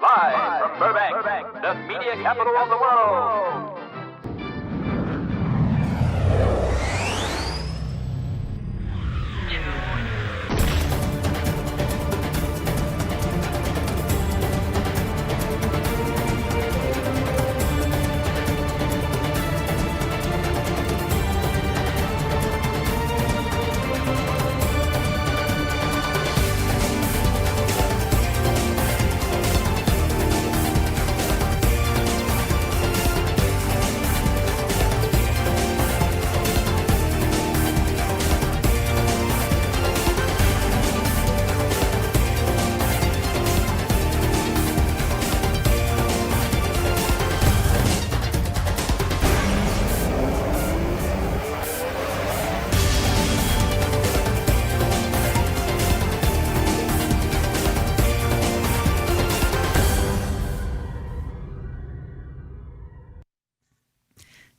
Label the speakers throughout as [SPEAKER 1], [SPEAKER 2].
[SPEAKER 1] Live from Burbank, the media capital of the world.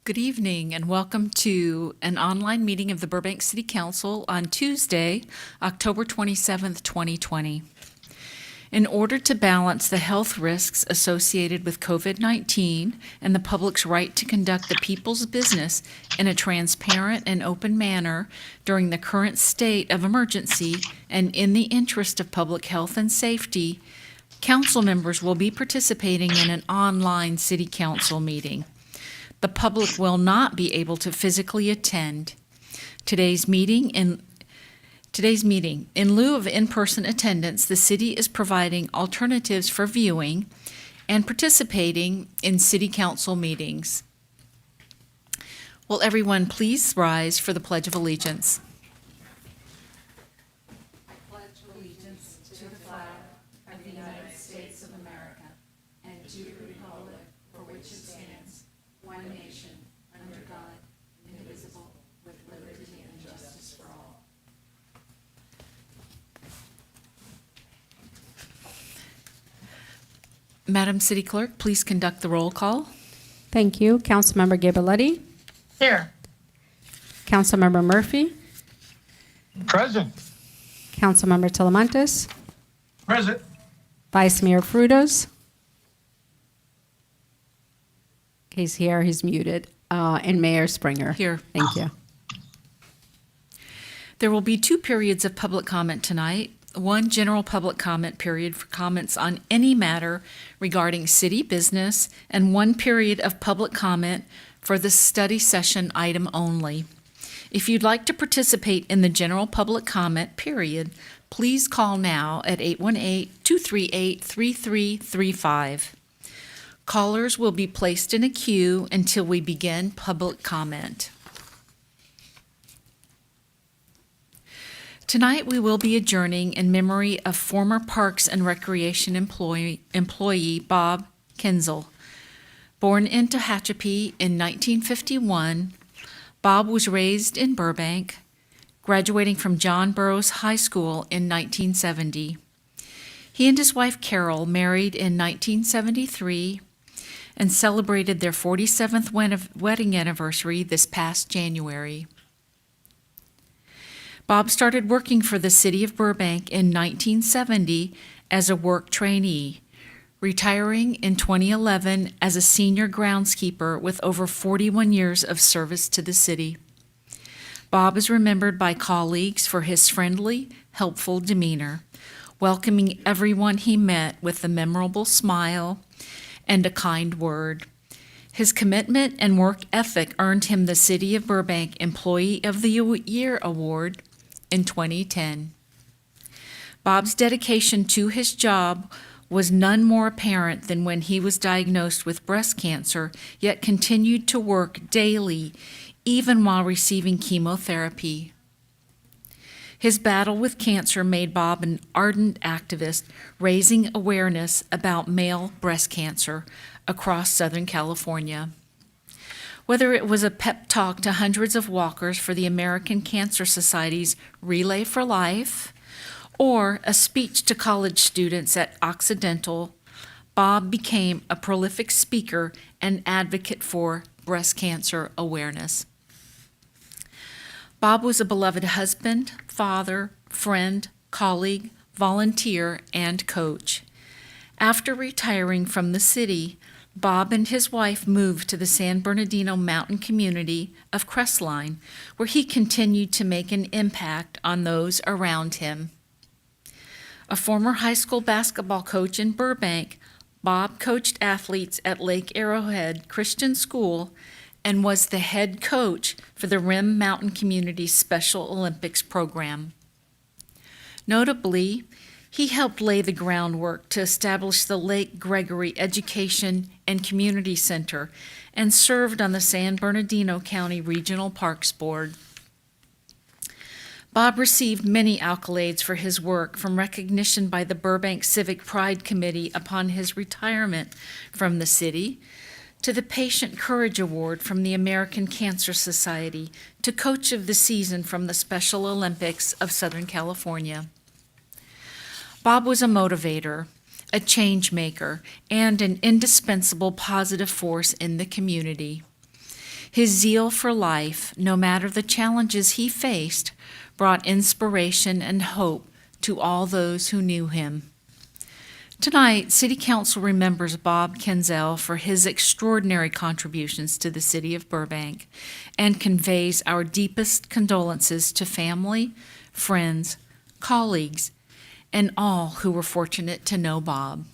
[SPEAKER 2] Good evening and welcome to an online meeting of the Burbank City Council on Tuesday, October 27th, 2020. In order to balance the health risks associated with COVID-19 and the public's right to conduct the people's business in a transparent and open manner during the current state of emergency and in the interest of public health and safety, council members will be participating in an online city council meeting. The public will not be able to physically attend today's meeting. In lieu of in-person attendance, the city is providing alternatives for viewing and participating in city council meetings. Will everyone please rise for the Pledge of Allegiance? I pledge allegiance to the flag of the United States of America and to the republic for which it stands, one nation, under God, indivisible, with liberty and justice for all. Madam City Clerk, please conduct the roll call.
[SPEAKER 3] Thank you. Councilmember Ghiberletti.
[SPEAKER 4] Here.
[SPEAKER 3] Councilmember Murphy.
[SPEAKER 4] Present.
[SPEAKER 3] Councilmember Talamantes.
[SPEAKER 4] Present.
[SPEAKER 3] Vice Mayor Frutos. He's here. He's muted. And Mayor Springer.
[SPEAKER 2] Here.
[SPEAKER 3] Thank you.
[SPEAKER 2] There will be two periods of public comment tonight. One general public comment period for comments on any matter regarding city business, and one period of public comment for the study session item only. If you'd like to participate in the general public comment period, please call now at 818-238-3335. Callers will be placed in a queue until we begin public comment. Tonight, we will be adjourning in memory of former Parks and Recreation employee Bob Kinzel. Born in Tehachapi in 1951, Bob was raised in Burbank, graduating from John Burroughs High School in 1970. He and his wife Carol married in 1973 and celebrated their 47th wedding anniversary this past January. Bob started working for the city of Burbank in 1970 as a work trainee, retiring in 2011 as a senior groundskeeper with over 41 years of service to the city. Bob is remembered by colleagues for his friendly, helpful demeanor, welcoming everyone he met with a memorable smile and a kind word. His commitment and work ethic earned him the City of Burbank Employee of the Year Award in 2010. Bob's dedication to his job was none more apparent than when he was diagnosed with breast cancer, yet continued to work daily, even while receiving chemotherapy. His battle with cancer made Bob an ardent activist, raising awareness about male breast cancer across Southern California. Whether it was a pep talk to hundreds of walkers for the American Cancer Society's Relay for Life, or a speech to college students at Occidental, Bob became a prolific speaker and advocate for breast cancer awareness. Bob was a beloved husband, father, friend, colleague, volunteer, and coach. After retiring from the city, Bob and his wife moved to the San Bernardino mountain community of Crestline, where he continued to make an impact on those around him. A former high school basketball coach in Burbank, Bob coached athletes at Lake Arrowhead Christian School and was the head coach for the Rim Mountain Community Special Olympics program. Notably, he helped lay the groundwork to establish the Lake Gregory Education and Community Center and served on the San Bernardino County Regional Parks Board. Bob received many accolades for his work, from recognition by the Burbank Civic Pride Committee upon his retirement from the city, to the Patient Courage Award from the American Cancer Society, to Coach of the Season from the Special Olympics of Southern California. Bob was a motivator, a change maker, and an indispensable positive force in the community. His zeal for life, no matter the challenges he faced, brought inspiration and hope to all those who knew him. Tonight, City Council remembers Bob Kenzel for his extraordinary contributions to the city of Burbank and conveys our deepest condolences to family, friends, colleagues, and all who were fortunate to know Bob.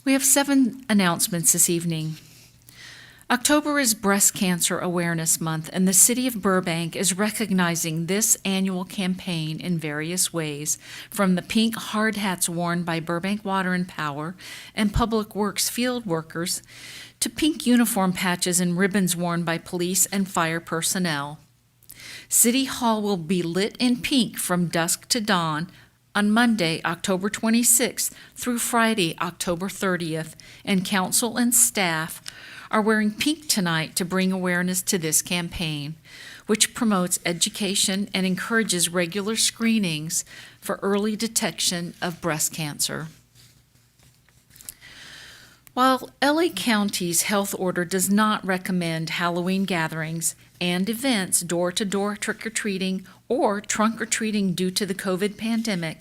[SPEAKER 2] We have 7 announcements this evening. October is Breast Cancer Awareness Month, and the City of Burbank is recognizing this annual campaign in various ways, from the pink hard hats worn by Burbank Water and Power and Public Works field workers to pink uniform patches and ribbons worn by police and fire personnel. City Hall will be lit in pink from dusk to dawn on Monday, October 26th through Friday, October 30th, and council and staff are wearing pink tonight to bring awareness to this campaign, which promotes education and encourages regular screenings for early detection of breast cancer. While LA County's health order does not recommend Halloween gatherings and events, door-to-door trick-or-treating, or trunk-or-treating due to the COVID pandemic,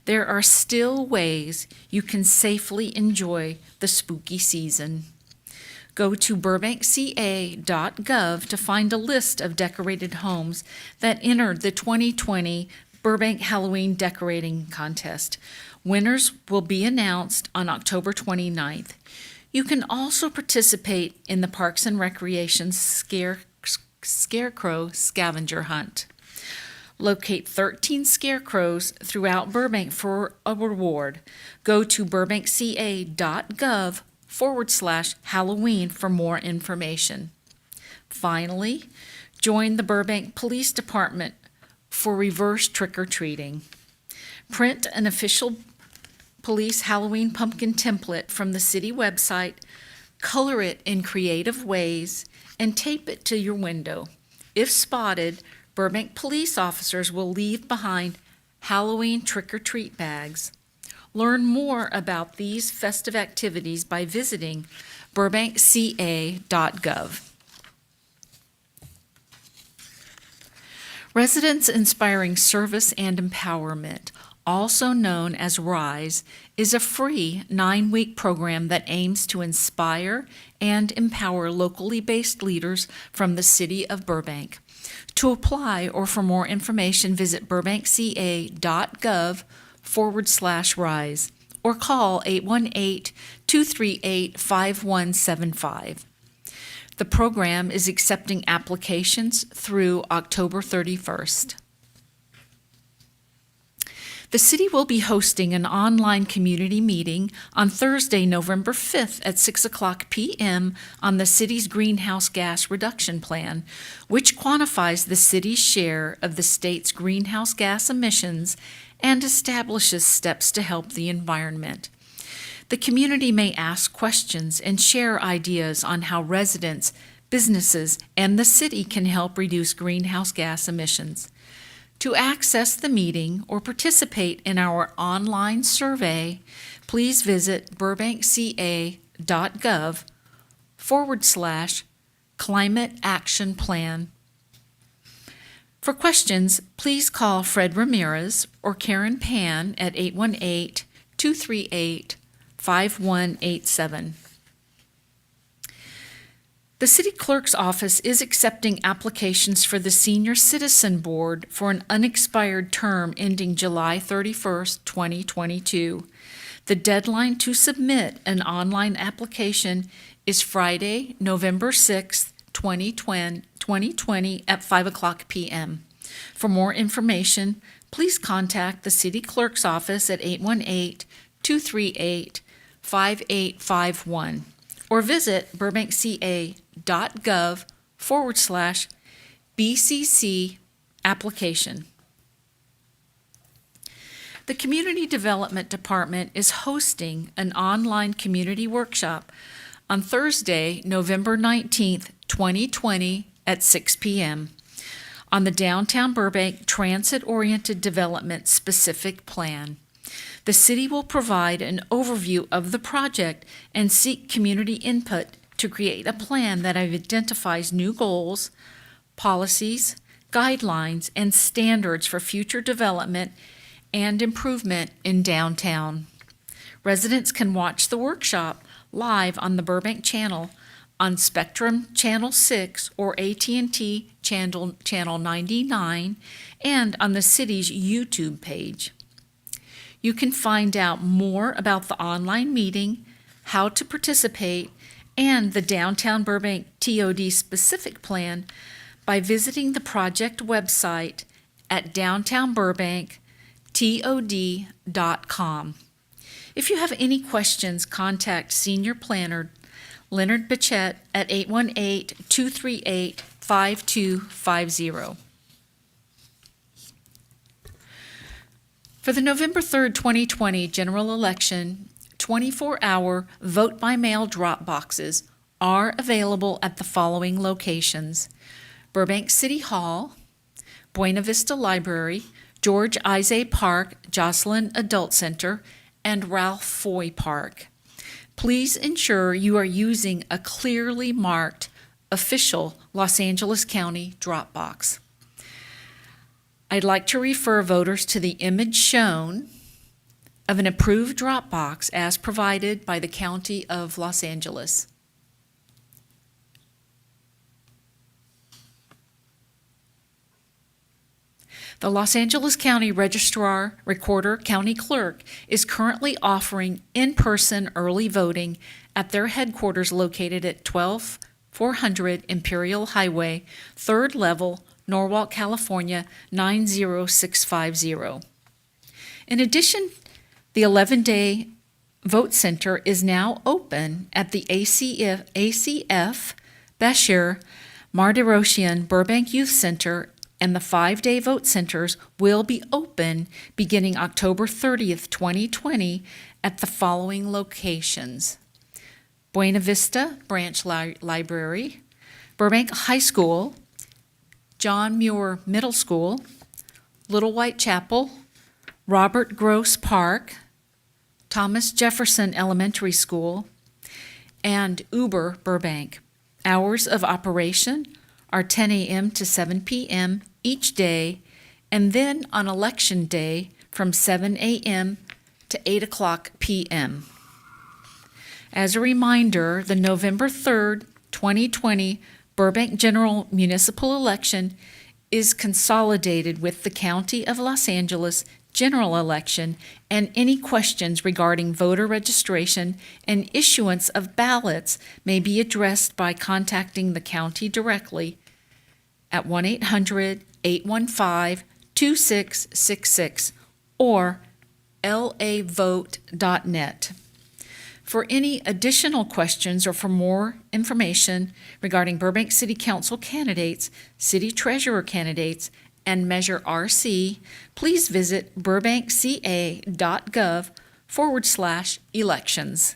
[SPEAKER 2] there are still ways you can safely enjoy the spooky season. Go to burbankca.gov to find a list of decorated homes that entered the 2020 Burbank Halloween Decorating Contest. Winners will be announced on October 29th. You can also participate in the Parks and Recreation Scarecrow Scavenger Hunt. Locate 13 scarecrows throughout Burbank for a reward. Go to burbankca.gov/Halloween for more information. Finally, join the Burbank Police Department for reverse trick-or-treating. Print an official police Halloween pumpkin template from the city website, color it in creative ways, and tape it to your window. If spotted, Burbank police officers will leave behind Halloween trick-or-treat bags. Learn more about these festive activities by visiting burbankca.gov. Residents Inspiring Service and Empowerment, also known as RISE, is a free 9-week program that aims to inspire and empower locally based leaders from the city of Burbank. To apply or for more information, visit burbankca.gov/RISE or call 818-238-5175. The program is accepting applications through October 31st. The city will be hosting an online community meeting on Thursday, November 5th at 6:00 p.m. on the city's greenhouse gas reduction plan, which quantifies the city's share of the state's greenhouse gas emissions and establishes steps to help the environment. The community may ask questions and share ideas on how residents, businesses, and the city can help reduce greenhouse gas emissions. To access the meeting or participate in our online survey, please visit burbankca.gov/climate action plan. For questions, please call Fred Ramirez or Karen Pan at 818-238-5187. The City Clerk's Office is accepting applications for the Senior Citizen Board for an unexpired term ending July 31st, 2022. The deadline to submit an online application is Friday, November 6th, 2020 at 5 p.m. For more information, please contact the City Clerk's Office at 818-238-5851 or visit burbankca.gov/BCC application. The Community Development Department is hosting an online community workshop on Thursday, November 19th, 2020 at 6 p.m. on the Downtown Burbank Transit-Oriented Development Specific Plan. The city will provide an overview of the project and seek community input to create a plan that identifies new goals, policies, guidelines, and standards for future development and improvement in downtown. Residents can watch the workshop live on the Burbank Channel on Spectrum Channel 6 or AT&T Channel 99 and on the city's YouTube page. You can find out more about the online meeting, how to participate, and the Downtown Burbank TOD specific plan by visiting the project website at downtownburbanktod.com. If you have any questions, contact Senior Planner Leonard Bichette at 818-238-5250. For the November 3rd, 2020 general election, 24-hour vote-by-mail drop boxes are available at the following locations: Burbank City Hall, Buena Vista Library, George Izay Park, Jocelyn Adult Center, and Ralph Foy Park. Please ensure you are using a clearly marked official Los Angeles County drop box. I'd like to refer voters to the image shown of an approved drop box as provided by the County of Los Angeles. The Los Angeles County Registrar, Recorder, County Clerk is currently offering in-person early voting at their headquarters located at 12400 Imperial Highway, 3rd level, Norwalk, California, 90650. In addition, the 11-day vote center is now open at the ACF Bashir Mardiroshian Burbank Youth Center, and the 5-day vote centers will be open beginning October 30th, 2020 at the following locations: Buena Vista Branch Library, Burbank High School, John Muir Middle School, Little White Chapel, Robert Gross Park, Thomas Jefferson Elementary School, and Uber Burbank. Hours of operation are 10 a.m. to 7 p.m. each day, and then on Election Day from 7 a.m. to 8 p.m. As a reminder, the November 3rd, 2020 Burbank General Municipal Election is consolidated with the County of Los Angeles general election, and any questions regarding voter registration and issuance of ballots may be addressed by contacting the county directly at 1-800-815-2666 or lavote.net. For any additional questions or for more information regarding Burbank City Council candidates, City Treasurer candidates, and Measure RC, please visit burbankca.gov/elections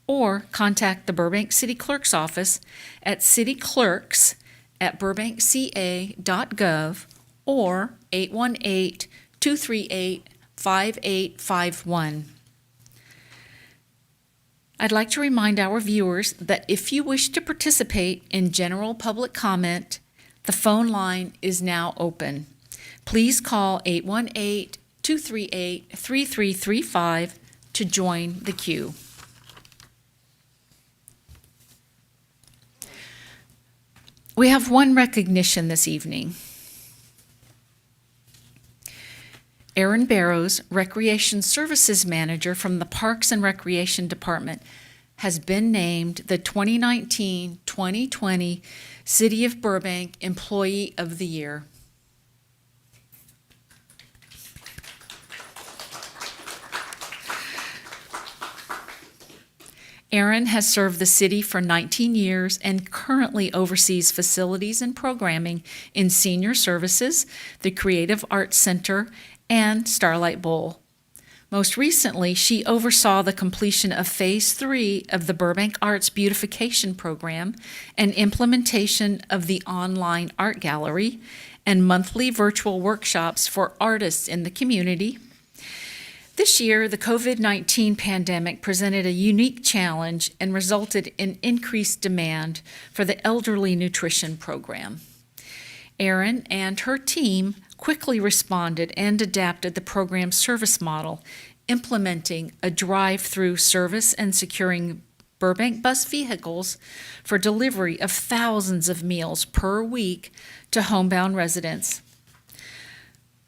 [SPEAKER 2] or contact the Burbank City Clerk's Office at cityclerks@burbankca.gov or 818-238-5851. I'd like to remind our viewers that if you wish to participate in general public comment, The phone line is now open. Please call 818-238-3335 to join the queue. We have one recognition this evening. Aaron Barrows, Recreation Services Manager from the Parks and Recreation Department, has been named the 2019-2020 City of Burbank Employee of the Year. Aaron has served the city for 19 years and currently oversees facilities and programming in senior services, the Creative Arts Center, and Starlight Bowl. Most recently, she oversaw the completion of Phase 3 of the Burbank Arts Beautification Program and implementation of the online art gallery and monthly virtual workshops for artists in the community. This year, the COVID-19 pandemic presented a unique challenge and resulted in increased demand for the elderly nutrition program. Erin and her team quickly responded and adapted the program's service model, implementing a drive-through service and securing Burbank bus vehicles for delivery of thousands of meals per week to homebound residents.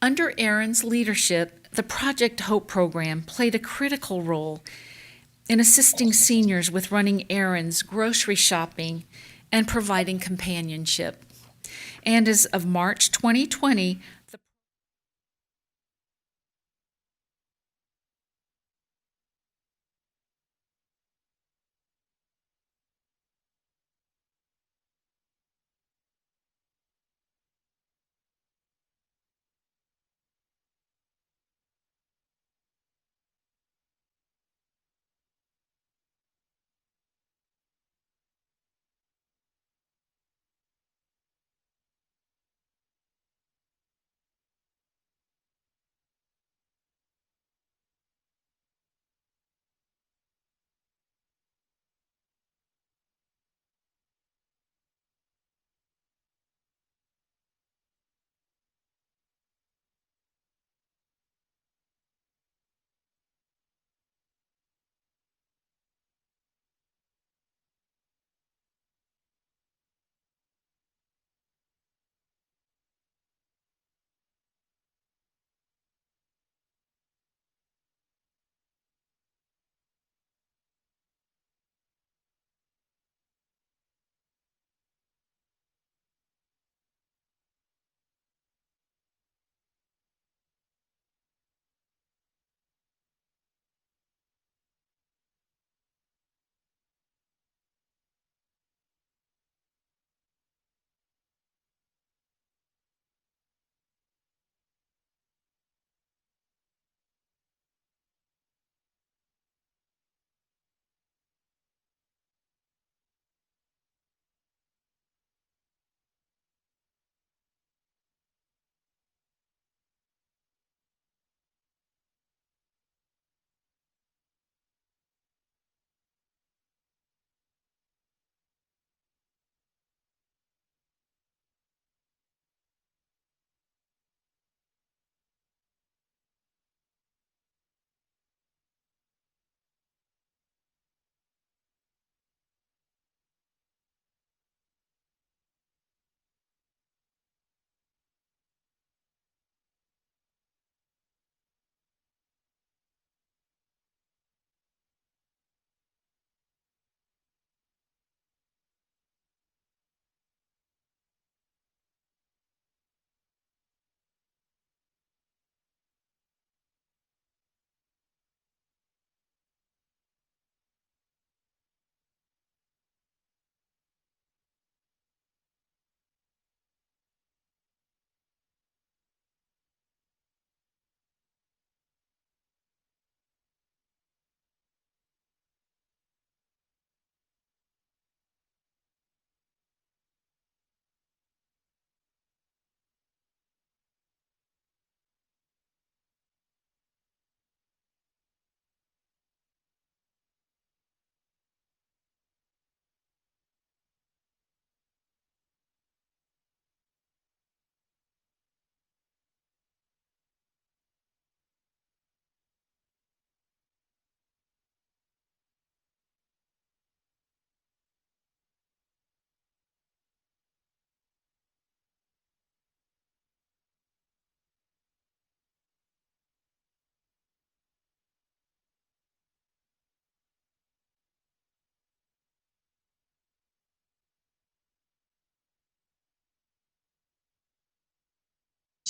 [SPEAKER 2] Under Erin's leadership, the Project Hope program played a critical role in assisting seniors with running errands, grocery shopping, and providing companionship. And as of March 2020,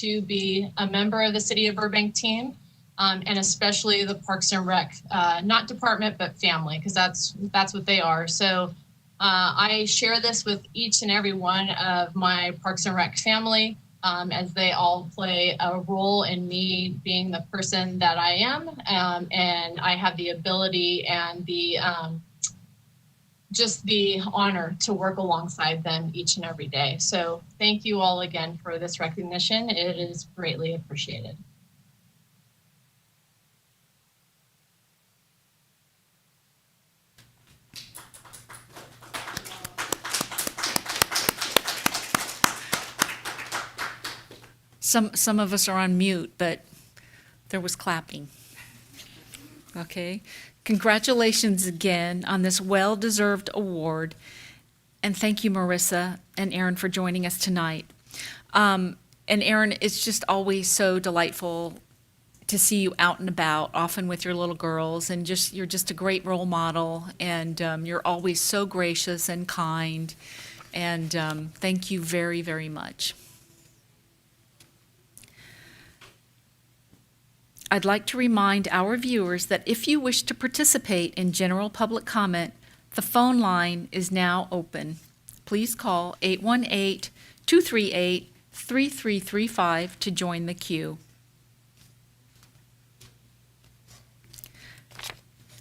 [SPEAKER 5] to be a member of the City of Burbank team, and especially the Parks and Rec, not department, but family, because that's what they are. So I share this with each and every one of my Parks and Rec family, as they all play a role in me being the person that I am, and I have the ability and the just the honor to work alongside them each and every day. So thank you all again for this recognition. It is greatly appreciated.
[SPEAKER 2] Some of us are on mute, but there was clapping. Okay. Congratulations again on this well-deserved award. And thank you, Marissa and Aaron, for joining us tonight. And Aaron, it's just always so delightful to see you out and about, often with your little girls, and you're just a great role model, and you're always so gracious and kind. And thank you very, very much. I'd like to remind our viewers that if you wish to participate in general public comment, the phone line is now open. Please call 818-238-3335 to join the queue.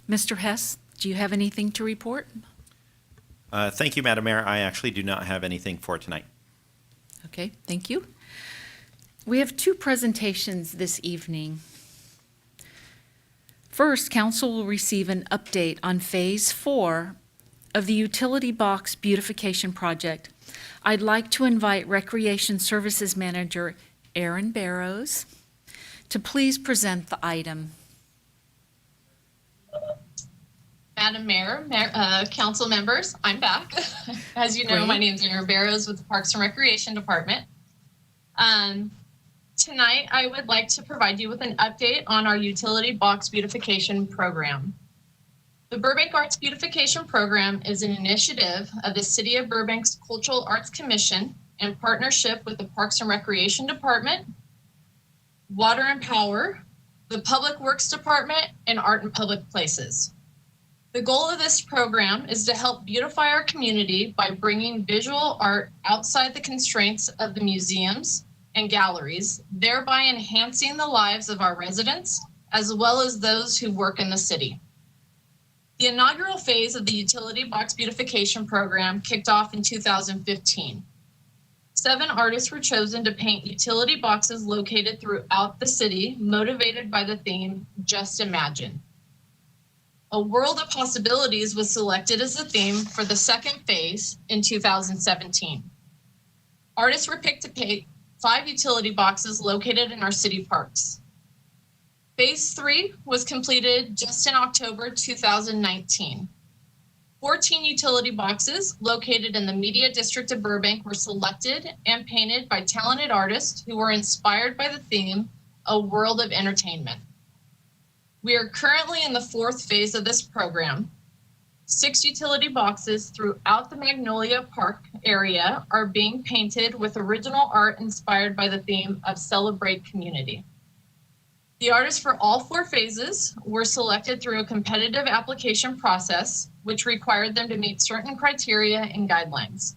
[SPEAKER 2] Mr. Hess, do you have anything to report?
[SPEAKER 6] Thank you, Madam Mayor. I actually do not have anything for tonight.
[SPEAKER 2] Okay, thank you. We have two presentations this evening. First, council will receive an update on Phase 4 of the Utility Box Beautification Project. I'd like to invite Recreation Services Manager Aaron Barrows to please present the item.
[SPEAKER 5] Madam Mayor, council members, I'm back. As you know,
[SPEAKER 2] Great.
[SPEAKER 5] My name is Aaron Barrows with the Parks and Recreation Department. Tonight, I would like to provide you with an update on our Utility Box Beautification Program. The Burbank Arts Beautification Program is an initiative of the City of Burbank's Cultural Arts Commission in partnership with the Parks and Recreation Department, Water and Power, the Public Works Department, and Art and Public Places. The goal of this program is to help beautify our community by bringing visual art outside the constraints of the museums and galleries, thereby enhancing the lives of our residents as well as those who work in the city. The inaugural phase of the Utility Box Beautification Program kicked off in 2015. 7 artists were chosen to paint utility boxes located throughout the city, motivated by the theme, Just Imagine. A World of Possibilities was selected as the theme for the second phase in 2017. Artists were picked to paint 5 utility boxes located in our city parks. Phase 3 was completed just in October 2019. 14 utility boxes located in the Media District of Burbank were selected and painted by talented artists who were inspired by the theme, A World of Entertainment. We are currently in the 4th phase of this program. 6 utility boxes throughout the Magnolia Park area are being painted with original art inspired by the theme of Celebrate Community. The artists for all 4 phases were selected through a competitive application process, which required them to meet certain criteria and guidelines.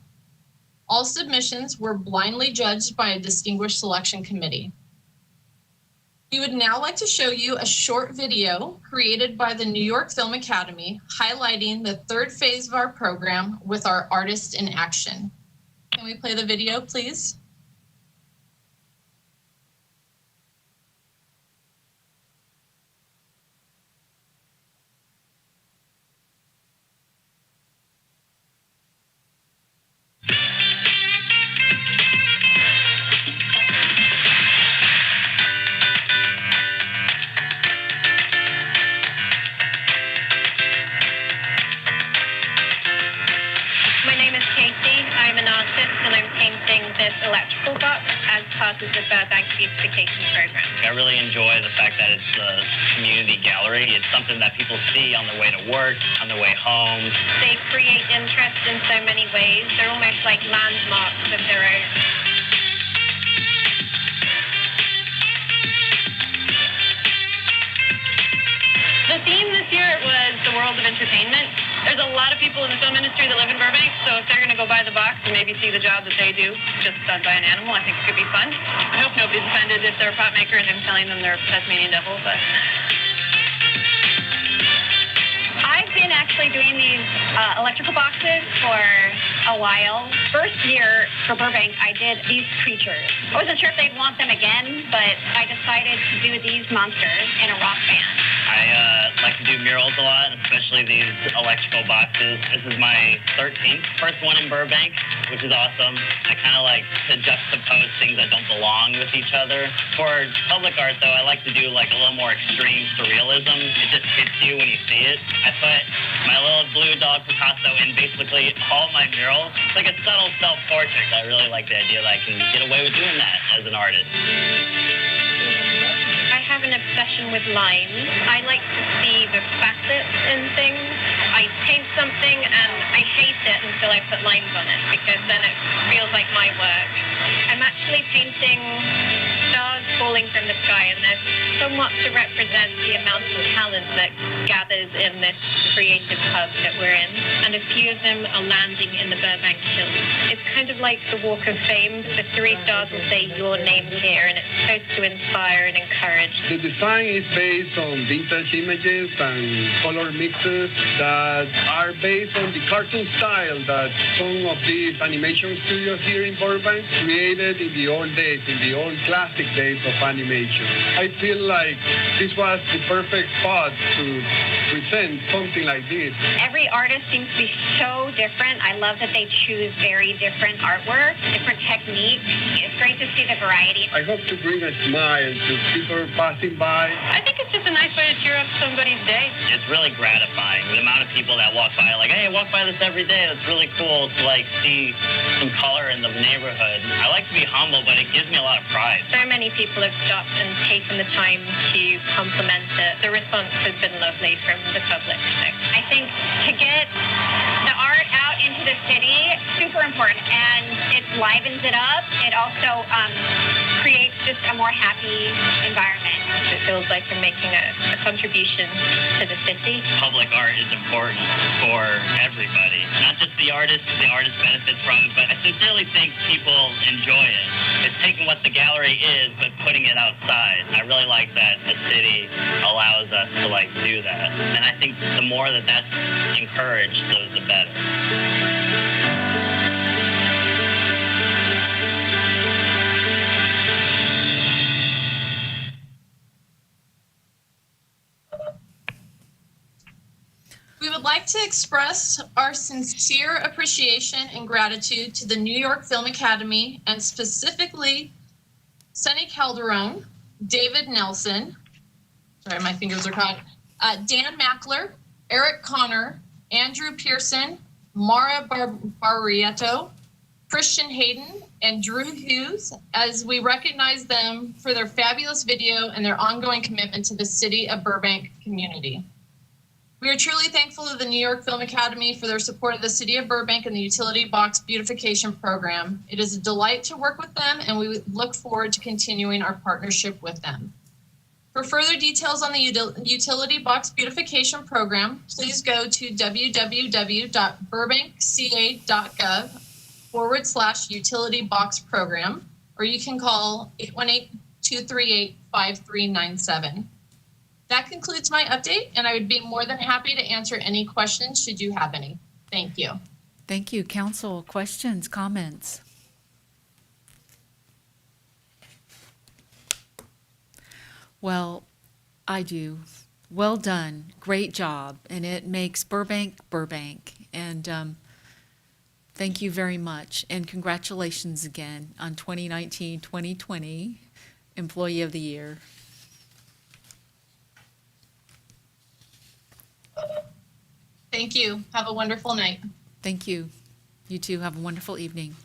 [SPEAKER 5] All submissions were blindly judged by a distinguished selection committee. We would now like to show you a short video created by the New York Film Academy highlighting the 3rd phase of our program with our artists in action. Can we play the video, please?
[SPEAKER 7] My name is Katie. I'm an artist and I'm painting this electrical box as part of the Burbank Beautification Program.
[SPEAKER 8] I really enjoy the fact that it's a community gallery. It's something that people see on their way to work, on their way home.
[SPEAKER 7] They create interest in so many ways. They're almost like landmarks of their own. world of entertainment. There's a lot of people in the film industry that live in Burbank, so if they're going to go buy the box and maybe see the job that they do just done by an animal, I think it could be fun. I hope nobody's offended if they're a prop maker and I'm telling them they're a Tasmanian devil, but... I've been actually doing these electrical boxes for a while. First year for Burbank, I did these creatures. I wasn't sure if they'd want them again, but I decided to do these monsters in a rock band.
[SPEAKER 8] I like to do murals a lot, especially these electrical boxes. This is my 13th, first one in Burbank, which is awesome. I kind of like to juxtapose things that don't belong with each other. For public art, though, I like to do like a little more extreme surrealism. It just hits you when you see it. I put my little blue dog Picasso in basically all my murals. It's like a subtle self-portrait. I really like the idea that I can get away with doing that as an artist.
[SPEAKER 7] I have an obsession with lines. I like to see the facets in things. I paint something and I hate it until I put lines on it because then it feels like my work. I'm actually painting stars falling from the sky, and there's so much to represent the amount of talent that gathers in this creative hub that we're in. And a few of them are landing in the Burbank Hills. It's kind of like the Walk of Fame. The 3 stars will say your name here, and it's supposed to inspire and encourage.
[SPEAKER 9] The design is based on vintage images and color mixes that are based on the cartoon style that some of these animation studios here in Burbank created in the old days, in the old classic days of animation. I feel like this was the perfect spot to present something like this.
[SPEAKER 7] Every artist seems to be so different. I love that they choose very different artwork, different techniques. It's great to see the variety.
[SPEAKER 9] I hope to bring a smile to people passing by.
[SPEAKER 7] I think it's just a nice way to cheer up somebody's day.
[SPEAKER 8] It's really gratifying. The amount of people that walk by, like, hey, I walk by this every day. It's really cool to, like, see some color in the neighborhood. I like to be humble, but it gives me a lot of pride.
[SPEAKER 7] So many people have stopped and taken the time to compliment it. The response has been lovely from the public. So I think to get the art out into the city, super important, and it livens it up. It also creates just a more happy environment. It feels like we're making a contribution to the city.
[SPEAKER 8] Public art is important for everybody, not just the artist. The artist benefits from it, but I sincerely think people enjoy it. It's taking what the gallery is, but putting it outside. I really like that the city allows us to, like, do that. And I think the more that that's encouraged, the better.
[SPEAKER 5] We would like to express our sincere appreciation and gratitude to the New York Film Academy, and specifically Sonny Calderon, David Nelson, sorry, my fingers are caught, Dan Mackler, Eric Connor, Andrew Pearson, Mara Barrietto, Christian Hayden, and Drew Hughes, as we recognize them for their fabulous video and their ongoing commitment to the City of Burbank community. We are truly thankful to the New York Film Academy for their support of the City of Burbank and the Utility Box Beautification Program. It is a delight to work with them, and we look forward to continuing our partnership with them. For further details on the Utility Box Beautification Program, please go to www.burbankca.gov/Utility Box Program, or you can call 818-238-5397. That concludes my update, and I would be more than happy to answer any questions should you have any. Thank you.
[SPEAKER 2] Thank you. Council, questions, comments? Well, I do. Well done. Great job. And it makes Burbank, Burbank. And thank you very much. And congratulations again on 2019-2020 Employee of the Year.
[SPEAKER 5] Thank you. Have a wonderful night.
[SPEAKER 2] Thank you. You too. Have a wonderful evening.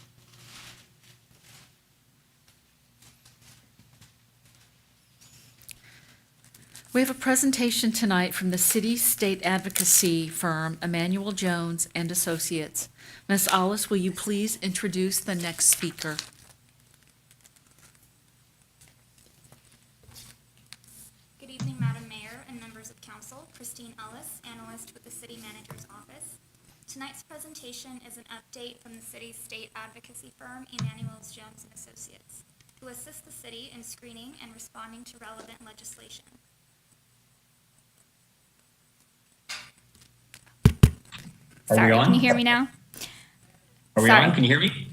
[SPEAKER 2] We have a presentation tonight from the City State Advocacy firm, Emmanuel Jones and Associates. Ms. Alice, will you please introduce the next speaker?
[SPEAKER 10] Good evening, Madam Mayor and members of Council, Christine Ellis, analyst with the City Manager's Office. Tonight's presentation is an update from the city's state advocacy firm, Emanuels Jones and Associates, who assist the city in screening and responding to relevant legislation.
[SPEAKER 11] Sorry,
[SPEAKER 10] can you hear me now?
[SPEAKER 11] Are we
[SPEAKER 10] Sorry.
[SPEAKER 11] on? Can you hear me?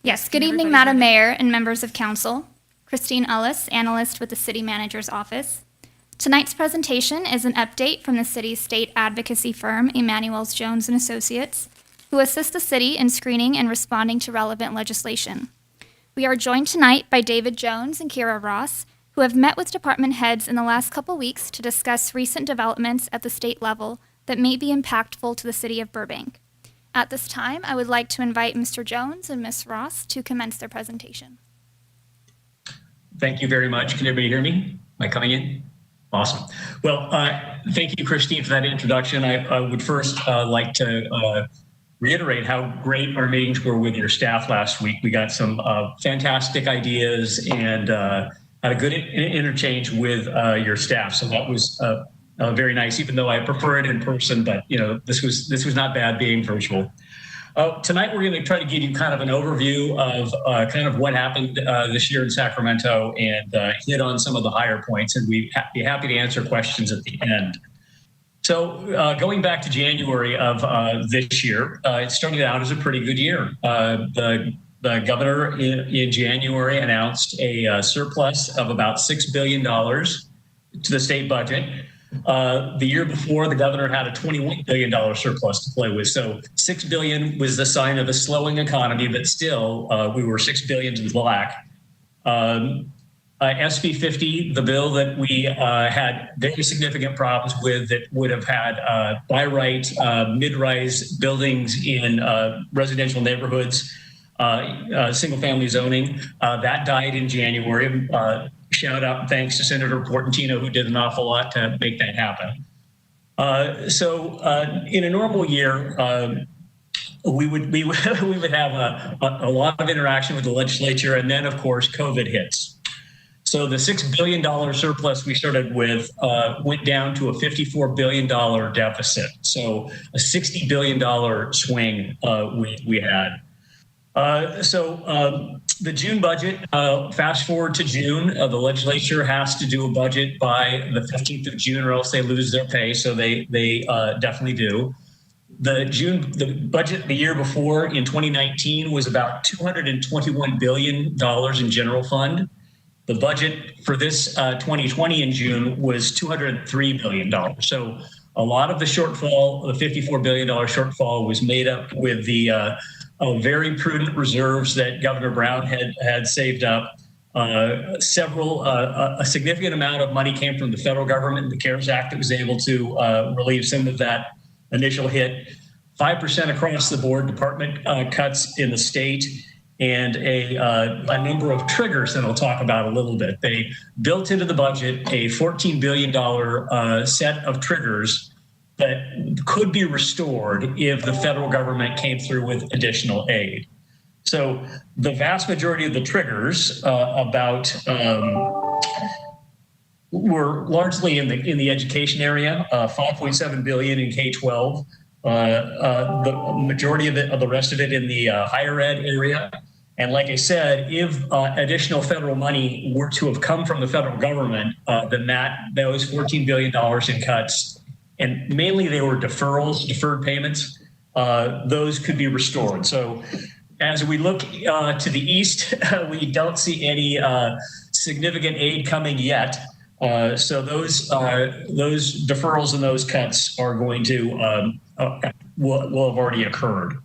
[SPEAKER 10] Yes, good evening, Madam Mayor and members of council. Christine Ellis, analyst with the City Manager's Office. Tonight's presentation is an update from the city's state advocacy firm, Emanuels Jones and Associates, who assist the city in screening and responding to relevant legislation. We are joined tonight by David Jones and Kira Ross, who have met with department heads in the last couple weeks to discuss recent developments at the state level that may be impactful to the city of Burbank. At this time, I would like to invite Mr. Jones and Ms. Ross to commence their presentation.
[SPEAKER 11] Thank you very much. Can everybody hear me? Am I coming in? Awesome. Well, thank you, Christine, for that introduction. I would first like to reiterate how great our meetings were with your staff last week. We got some fantastic ideas and had a good interchange with your staff. So that was very nice, even though I prefer it in person, but this was not bad being virtual. Tonight, we're going to try to give you kind of an overview of kind of what happened this year in Sacramento and hit on some of the higher points, and we'd be happy to answer questions at the end. So going back to January of this year, it started out as a pretty good year. The governor in January announced a surplus of about $6 billion to the state budget. The year before, the governor had a $21 billion surplus to play with. So $6 billion was the sign of a slowing economy, but still we were $6 billion to the black. SB 50, the bill that we had very significant problems with that would have had by right mid-rise buildings in residential neighborhoods, single family zoning, that died in January. Shout out and thanks to Senator Portantino, who did an awful lot to make that happen. So in a normal year, we would have a lot of interaction with the legislature, and then of course COVID hits. So the $6 billion surplus we started with went down to a $54 billion deficit. So a $60 billion swing we had. The June budget, fast forward to June, the legislature has to do a budget by the 15th of June or else they lose their pay. So they definitely do. The budget the year before in 2019 was about $221 billion in general fund. The budget for this 2020 in June was $203 billion. So a lot of the shortfall, the $54 billion shortfall, was made up with the very prudent reserves that Governor Brown had saved up. A significant amount of money came from the federal government, the CARES Act, that was able to relieve some of that initial hit. 5% across the board department cuts in the state, and a number of triggers that I'll talk about a little bit. They built into the budget a $14 billion set of triggers that could be restored if the federal government came through with additional aid. So the vast majority of the triggers were largely in the education area, 5.7 billion in K-12, the majority of the rest of it in the higher ed area. And like I said, if additional federal money were to have come from the federal government, then those $14 billion in cuts, and mainly they were deferred payments, those could be restored. So as we look to the east, we don't see any significant aid coming yet. So those deferrals and those cuts are going to will have already occurred.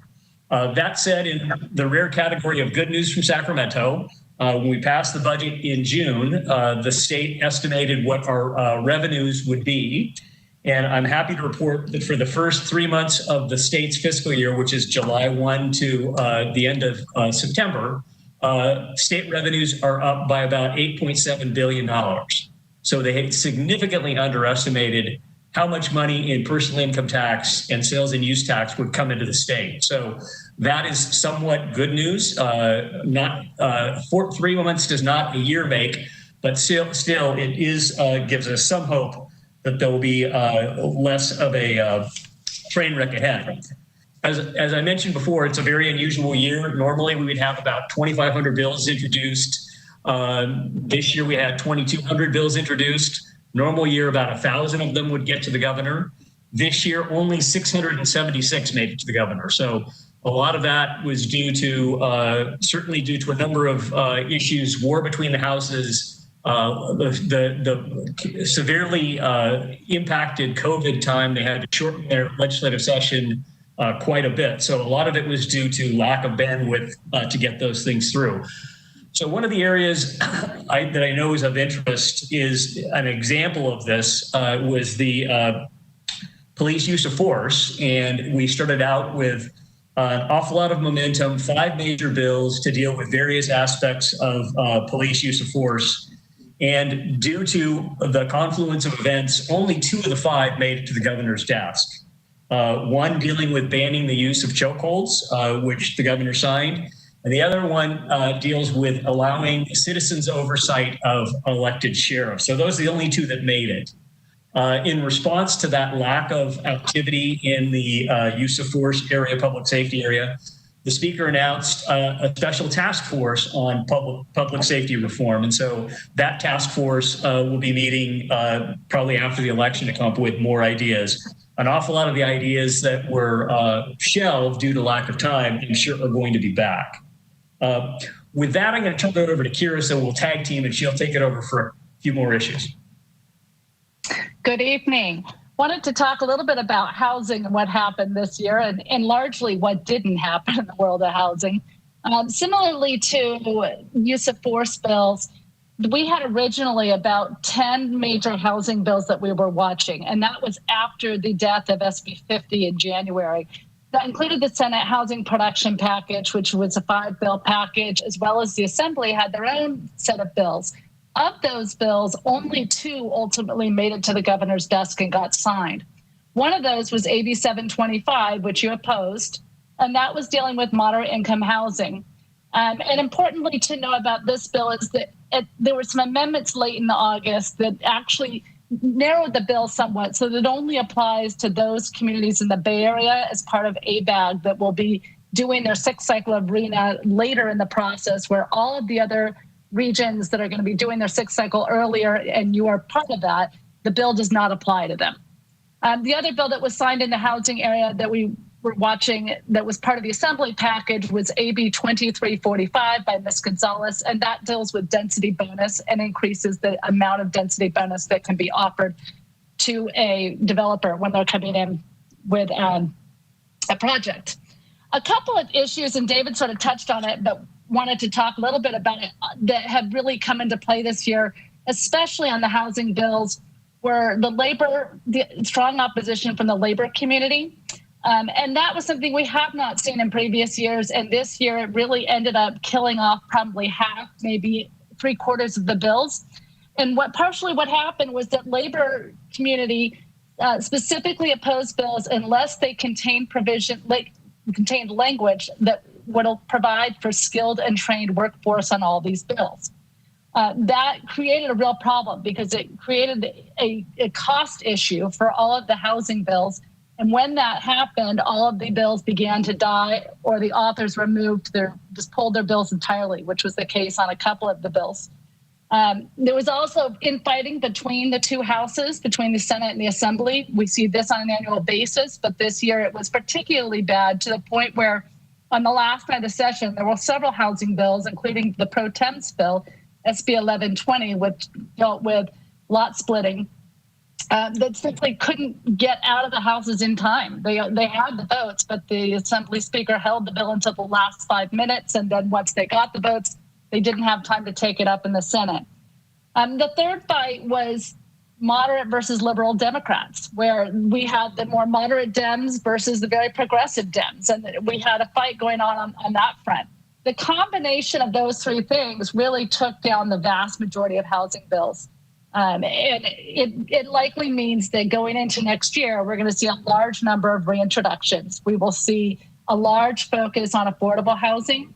[SPEAKER 11] That said, in the rare category of good news from Sacramento, when we passed the budget in June, the state estimated what our revenues would be. And I'm happy to report that for the first 3 months of the state's fiscal year, which is July 1 to the end of September, state revenues are up by about $8.7 billion. So they had significantly underestimated how much money in personal income tax and sales and use tax would come into the state. So that is somewhat good news. 3 months does not a year make, but still it is gives us some hope that there will be less of a train wreck ahead. As I mentioned before, it's a very unusual year. Normally, we would have about 2,500 bills introduced. This year, we had 2,200 bills introduced. Normal year, about 1,000 of them would get to the governor. This year, only 676 made it to the governor. So a lot of that was certainly due to a number of issues, war between the houses, the severely impacted COVID time. They had to shorten their legislative session quite a bit. So a lot of it was due to lack of bandwidth to get those things through. So one of the areas that I know is of interest is an example of this was the police use of force. And we started out with an awful lot of momentum, 5 major bills to deal with various aspects of police use of force. And due to the confluence of events, only 2 of the 5 made it to the governor's desk. One dealing with banning the use of chokeholds, which the governor signed. And the other one deals with allowing citizens' oversight of elected sheriffs. So those are the only 2 that made it. In response to that lack of activity in the use of force area, public safety area, the speaker announced a special task force on public safety reform. And so that task force will be meeting probably after the election to come up with more ideas. An awful lot of the ideas that were shelved due to lack of time, I'm sure, are going to be back. With that, I'm going to turn it over to Kira, so we'll tag team, and she'll take it over for a few more issues.
[SPEAKER 12] Good evening. Wanted to talk a little bit about housing and what happened this year, and largely what didn't happen in the world of housing. Similarly to use of force bills, we had originally about 10 major housing bills that we were watching, and that was after the death of SB 50 in January. That included the Senate Housing Production Package, which was a 5-bill package, as well as the Assembly had their own set of bills. Of those bills, only 2 ultimately made it to the governor's desk and got signed. One of those was AB 725, which you opposed, and that was dealing with moderate income housing. And importantly to know about this bill is that there were some amendments late in August that actually narrowed the bill somewhat, so that it only applies to those communities in the Bay Area as part of ABAG that will be doing their 6th cycle of RHNA later in the process, where all of the other regions that are going to be doing their 6th cycle earlier, and you are part of that, the bill does not apply to them. The other bill that was signed in the housing area that we were watching that was part of the Assembly package was AB 2345 by Ms. Gonzalez, and that deals with density bonus and increases the amount of density bonus that can be offered to a developer when they're coming in with a project. A couple of issues, and David sort of touched on it, but wanted to talk a little bit about it, that have really come into play this year, especially on the housing bills, were the strong opposition from the labor community. And that was something we have not seen in previous years. And this year, it really ended up killing off probably half, maybe 3/4 of the bills. And what happened was that labor community specifically opposed bills unless they contained contained language that would provide for skilled and trained workforce on all these bills. That created a real problem because it created a cost issue for all of the housing bills. And when that happened, all of the bills began to die, or the authors just pulled their bills entirely, which was the case on a couple of the bills. There was also infighting between the 2 houses, between the Senate and the Assembly. We see this on an annual basis, but this year it was particularly bad to the point where on the last night of the session, there were several housing bills, including the pro temps bill, SB 1120, which dealt with lot splitting, that simply couldn't get out of the houses in time. They had the votes, but the Assembly Speaker held the bill until the last 5 minutes, and then once they got the votes, they didn't have time to take it up in the Senate. The third fight was moderate versus liberal Democrats, where we had the more moderate Dems versus the very progressive Dems, and we had a fight going on that front. The combination of those 3 things really took down the vast majority of housing bills. And it likely means that going into next year, we're going to see a large number of reintroductions. We will see a large focus on affordable housing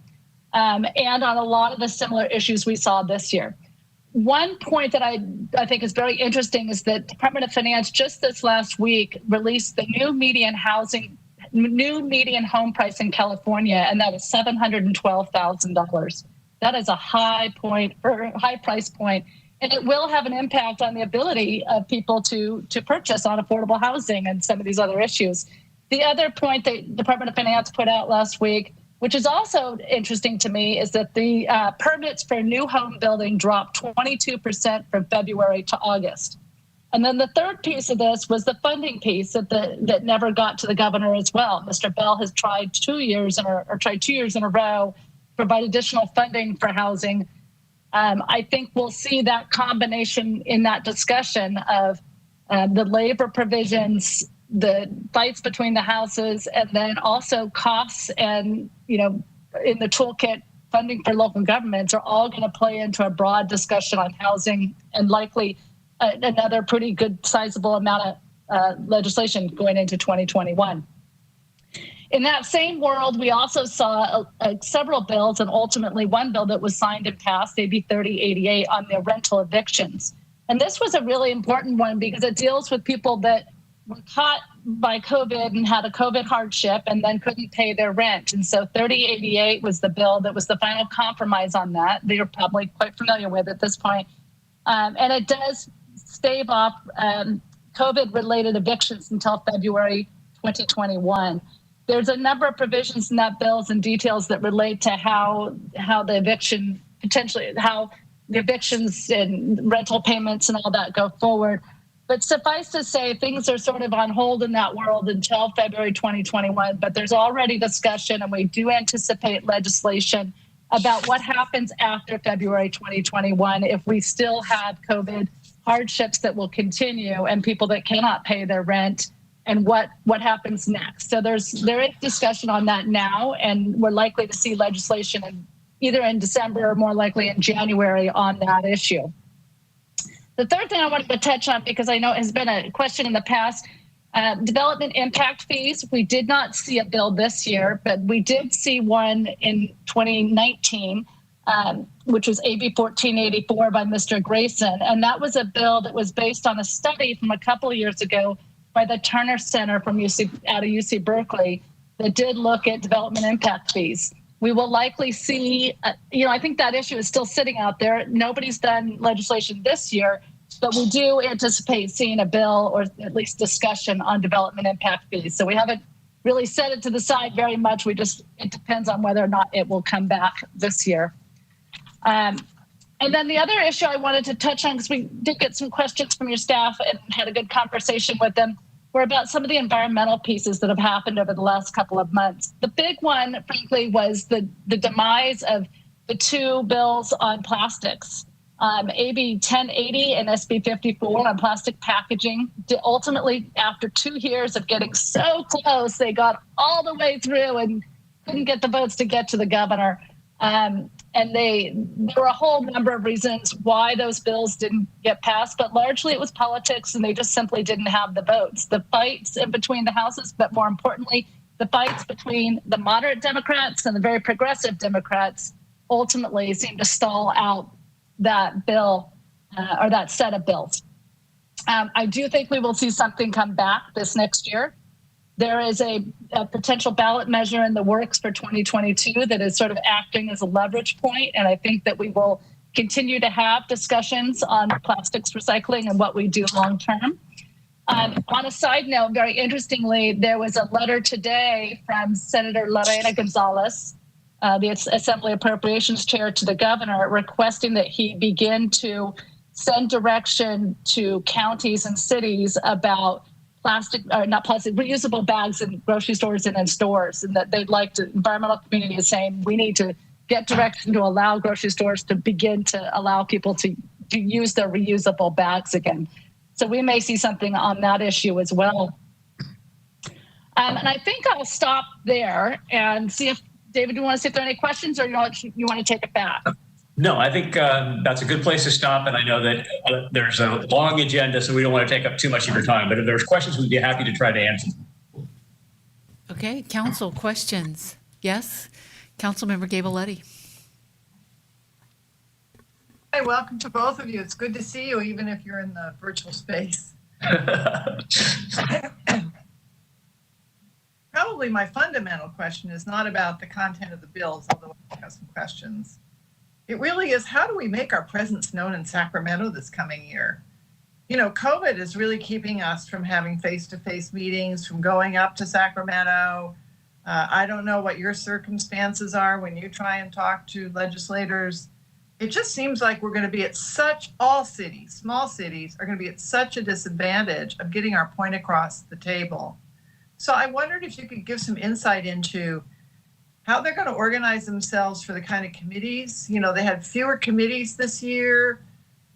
[SPEAKER 12] and on a lot of the similar issues we saw this year. one point that I think is very interesting is that Department of Finance just this last week released the new median home price in California, and that is $712,000. That is a high price point, and it will have an impact on the ability of people to purchase on affordable housing and some of these other issues. The other point that Department of Finance put out last week, which is also interesting to me, is that the permits for new home building dropped 22% from February to August. And then the third piece of this was the funding piece that never got to the governor as well. Mr. Bell has tried 2 years in a row to provide additional funding for housing. I think we'll see that combination in that discussion of the labor provisions, the fights between the houses, and then also costs and, in the toolkit, funding for local governments are all going to play into a broad discussion on housing and likely another pretty good sizable amount of legislation going into 2021. In that same world, we also saw several bills, and ultimately one bill that was signed and passed, AB 3088, on the rental evictions. And this was a really important one because it deals with people that were caught by COVID and had a COVID hardship and then couldn't pay their rent. And so 3088 was the bill that was the final compromise on that. You're probably quite familiar with at this point. And it does stave off COVID-related evictions until February 2021. There's a number of provisions in that bills and details that relate to how the eviction potentially, how the evictions and rental payments and all that go forward. But suffice to say, things are sort of on hold in that world until February 2021. But there's already discussion, and we do anticipate legislation about what happens after February 2021 if we still have COVID hardships that will continue and people that cannot pay their rent, and what happens next. So there is discussion on that now, and we're likely to see legislation either in December or more likely in January on that issue. The third thing I wanted to touch on, because I know it has been a question in the past, development impact fees. We did not see a bill this year, but we did see one in 2019, which was AB 1484 by Mr. Grayson. And that was a bill that was based on a study from a couple of years ago by the Turner Center out of UC Berkeley that did look at development impact fees. We will likely see, I think that issue is still sitting out there. Nobody's done legislation this year, but we do anticipate seeing a bill or at least discussion on development impact fees. So we haven't really set it to the side very much. It depends on whether or not it will come back this year. And then the other issue I wanted to touch on, because we did get some questions from your staff and had a good conversation with them, were about some of the environmental pieces that have happened over the last couple of months. The big one, frankly, was the demise of the two bills on plastics, AB 1080 and SB 54 on plastic packaging. Ultimately, after 2 years of getting so close, they got all the way through and couldn't get the votes to get to the governor. And there were a whole number of reasons why those bills didn't get passed, but largely it was politics, and they just simply didn't have the votes. The fights in between the houses, but more importantly, the fights between the moderate Democrats and the very progressive Democrats ultimately seemed to stall out that bill or that set of bills. I do think we will see something come back this next year. There is a potential ballot measure in the works for 2022 that is sort of acting as a leverage point, and I think that we will continue to have discussions on plastics recycling and what we do long term. On a side note, very interestingly, there was a letter today from Senator Lorena Gonzalez, the Assembly Appropriations Chair, to the governor, requesting that he begin to send direction to counties and cities about reusable bags in grocery stores and in stores, and that they'd like to, environmental community is saying we need to get direction to allow grocery stores to begin to allow people to use their reusable bags again. So we may see something on that issue as well. And I think I'll stop there and see if, David, do you want to see if there are any questions, or you want to take it back?
[SPEAKER 11] No, I think that's a good place to stop. And I know that there's a long agenda, so we don't want to take up too much of your time. But if there's questions, we'd be happy to try to answer.
[SPEAKER 2] Okay, council questions. Yes, Councilmember Gabaletti.
[SPEAKER 13] Hi, welcome to both of you. It's good to see you, even if you're in the virtual space. Probably my fundamental question is not about the content of the bills, although I have some questions. It really is, how do we make our presence known in Sacramento this coming year? You know, COVID is really keeping us from having face-to-face meetings, from going up to Sacramento. I don't know what your circumstances are when you try and talk to legislators. It just seems like we're going to be at all cities, small cities, are going to be at such a disadvantage of getting our point across the table. So I wondered if you could give some insight into how they're going to organize themselves for the kind of committees. You know, they had fewer committees this year.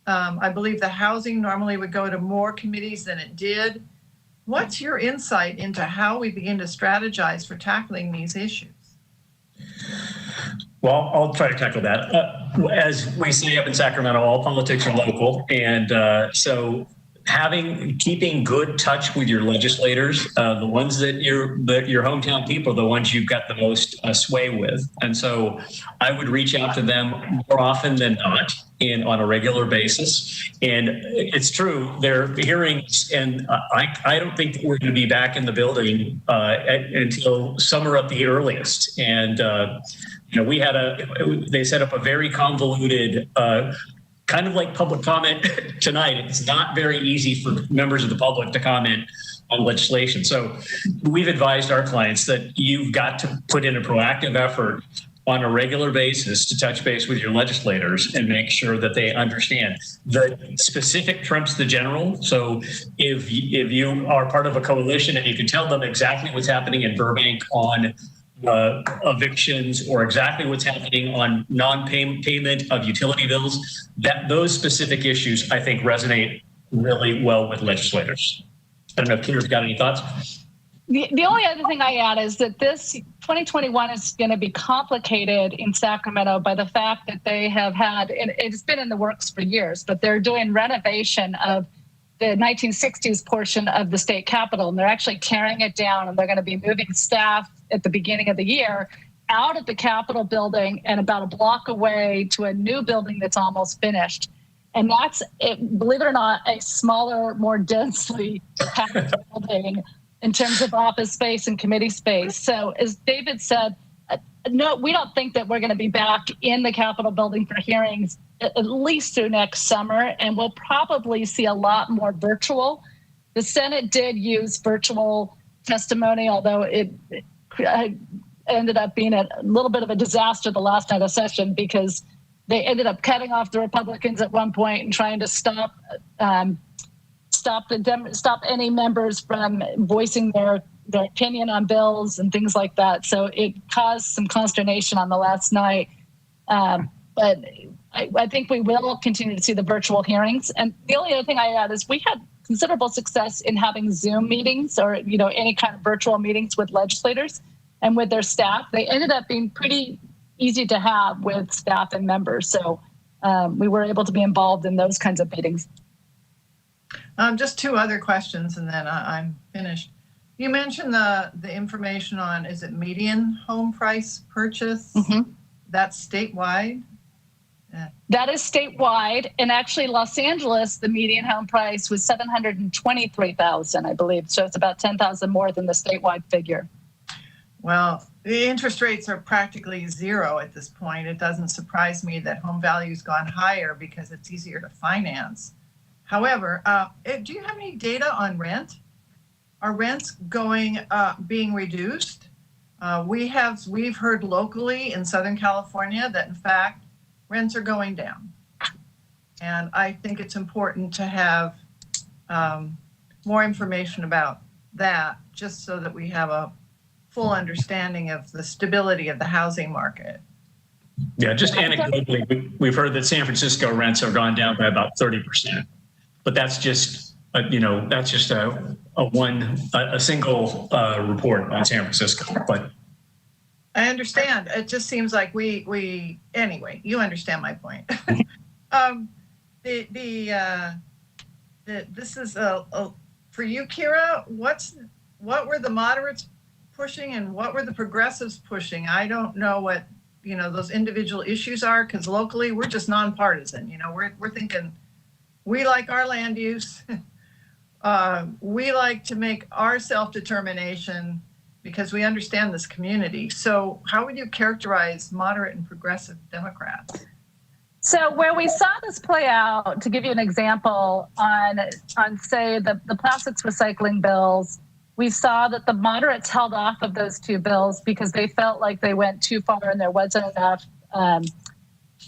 [SPEAKER 13] I believe the housing normally would go to more committees than it did. What's your insight into how we begin to strategize for tackling these issues?
[SPEAKER 11] Well, I'll try to tackle that. As we say up in Sacramento, all politics are local. And so keeping good touch with your legislators, the ones that your hometown people, the ones you've got the most sway with. And so I would reach out to them more often than not on a regular basis. And it's true, their hearings, and I don't think that we're going to be back in the building until summer at the earliest. And you know, they set up a very convoluted kind of like public comment tonight. It's not very easy for members of the public to comment on legislation. So we've advised our clients that you've got to put in a proactive effort on a regular basis to touch base with your legislators and make sure that they understand. The specific trumps the general. So if you are part of a coalition and you can tell them exactly what's happening in Burbank on evictions or exactly what's happening on non-payment of utility bills, that those specific issues, I think, resonate really well with legislators. I don't know if Kira's got any thoughts.
[SPEAKER 12] The only other thing I add is that this 2021 is going to be complicated in Sacramento by the fact that they have had, and it's been in the works for years, but they're doing renovation of the 1960s portion of the state capitol, and they're actually tearing it down, and they're going to be moving staff at the beginning of the year out of the Capitol building and about a block away to a new building that's almost finished. And that's, believe it or not, a smaller, more densely packed building in terms of office space and committee space. So as David said, no, we don't think that we're going to be back in the Capitol building for hearings at least through next summer, and we'll probably see a lot more virtual. The Senate did use virtual testimony, although it ended up being a little bit of a disaster the last night of session because they ended up cutting off the Republicans at one point and trying to stop any members from voicing their opinion on bills and things like that. So it caused some consternation on the last night. But I think we will continue to see the virtual hearings. And the only other thing I add is we had considerable success in having Zoom meetings or, you know, any kind of virtual meetings with legislators and with their staff. They ended up being pretty easy to have with staff and members. So we were able to be involved in those kinds of meetings.
[SPEAKER 13] Just two other questions and then I'm finished. You mentioned the information on, is it median home price purchase? Mm-hmm. That's statewide? Yeah.
[SPEAKER 12] That is statewide. And actually Los Angeles, the median home price was $723,000, I believe. So it's about $10,000 more than the statewide figure.
[SPEAKER 13] Well, the interest rates are practically zero at this point. It doesn't surprise me that home value's gone higher because it's easier to finance. However, do you have any data on rent? Are rents being reduced? We've heard locally in Southern California that in fact rents are going down, and I think it's important to have more information about that, just so that we have a full understanding of the stability of the housing market.
[SPEAKER 11] Yeah, just anecdotally, we've heard that San Francisco rents have gone down by about 30%, but that's just a single report on San Francisco. But
[SPEAKER 13] I understand. It just seems like we anyway. You understand my point. This is for you, Kira. What were the moderates pushing and what were the progressives pushing? I don't know what those individual issues are, because locally we're just nonpartisan. We're thinking we like our land use. We like to make our self-determination because we understand this community. So how would you characterize moderate and progressive Democrats?
[SPEAKER 12] So where we saw this play out, to give you an example, on say the plastics recycling bills, we saw that the moderates held off of those two bills because they felt like they went too far and there wasn't enough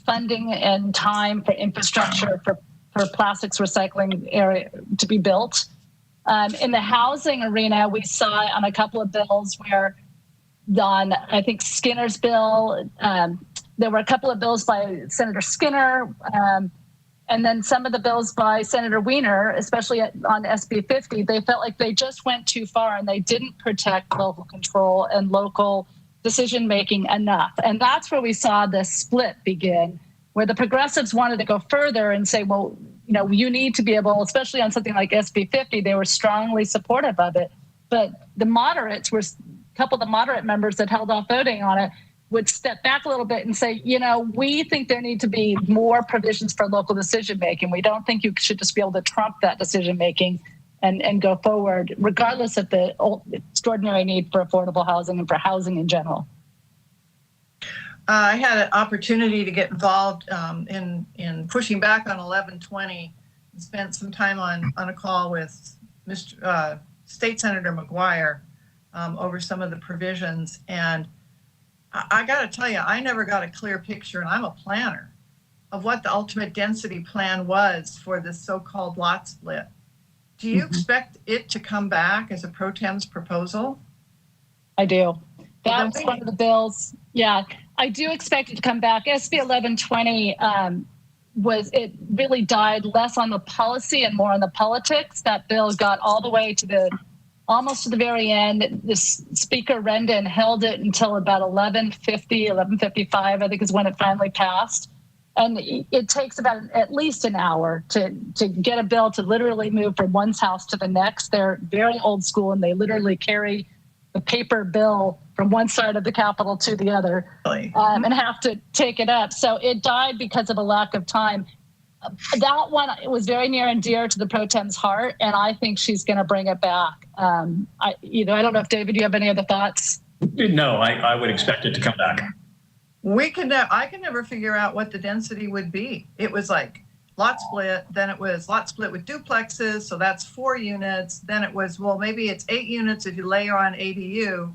[SPEAKER 12] funding and time for infrastructure for plastics recycling area to be built. In the housing arena, we saw on a couple of bills where on, I think, Skinner's bill, there were a couple of bills by Senator Skinner, and then some of the bills by Senator Wiener, especially on SB 50, they felt like they just went too far and they didn't protect local control and local decision making enough. And that's where we saw this split begin, where the progressives wanted to go further and say, well, you need to be able, especially on something like SB 50, they were strongly supportive of it. But the moderates were, a couple of the moderate members that held off voting on it would step back a little bit and say, we think there need to be more provisions for local decision making. We don't think you should just be able to trump that decision making and go forward, regardless of the extraordinary need for affordable housing and for housing in general.
[SPEAKER 13] I had an opportunity to get involved in pushing back on 1120 and spent some time on a call with Mr. State Senator McGuire over some of the provisions. And I got to tell you, I never got a clear picture, and I'm a planner, of what the ultimate density plan was for this so-called lot split. Do you expect it to come back as a pro tem's proposal?
[SPEAKER 12] I do. That's one of the bills. Yeah, I do expect it to come back. SB 1120 it really died less on the policy and more on the politics. That bill got all the way to almost to the very end. This Speaker Rendon held it until about 11:55, I think is when it finally passed. And it takes about at least an hour to get a bill to literally move from one's house to the next. They're very old school, and they literally carry the paper bill from one side of the Capitol to the other and have to take it up. So it died because of a lack of time. That one, it was very near and dear to the pro tem's heart, and I think she's going to bring it back. I don't know if, David, you have any other thoughts?
[SPEAKER 11] No, I would expect it to come back.
[SPEAKER 13] I can never figure out what the density would be. It was like lot split, then it was lot split with duplexes, so that's 4 units. Then it was, well, maybe it's 8 units if you layer on ADU.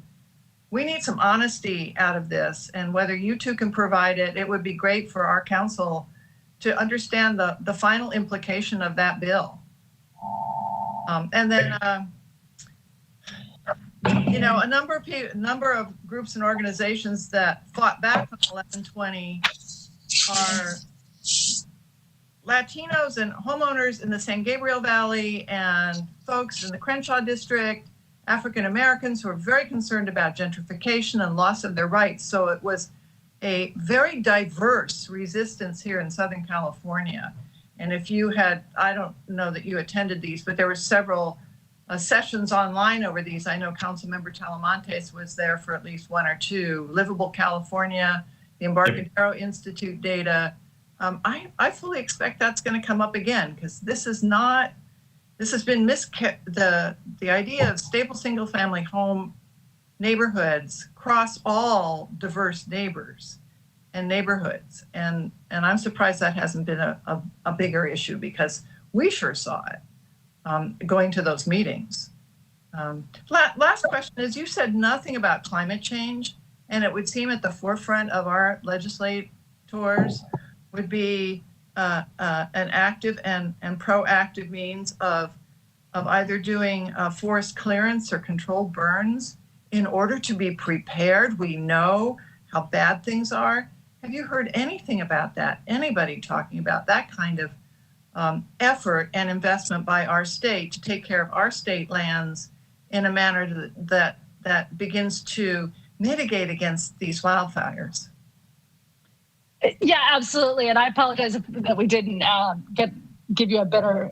[SPEAKER 13] We need some honesty out of this, and whether you two can provide it, it would be great for our council to understand the final implication of that bill. And then, a number of groups and organizations that fought back on 1120 are Latinos and homeowners in the San Gabriel Valley and folks in the Crenshaw District, African Americans who are very concerned about gentrification and loss of their rights. So it was a very diverse resistance here in Southern California. And if you had, I don't know that you attended these, but there were several sessions online over these. I know Councilmember Talamantes was there for at least 1 or 2. Livable California, the Embarcadero Institute data. I fully expect that's going to come up again, because this has been the idea of stable single family home neighborhoods cross all diverse neighbors and neighborhoods. And I'm surprised that hasn't been a bigger issue, because we sure saw it going to those meetings. Last question is, you said nothing about climate change, and it would seem at the forefront of our legislators would be an active and proactive means of either doing forest clearance or controlled burns in order to be prepared. We know how bad things are. Have you heard anything about that? Anybody talking about that kind of effort and investment by our state to take care of our state lands in a manner that begins to mitigate against these wildfires?
[SPEAKER 12] Yeah, absolutely. And I apologize that we didn't give you a better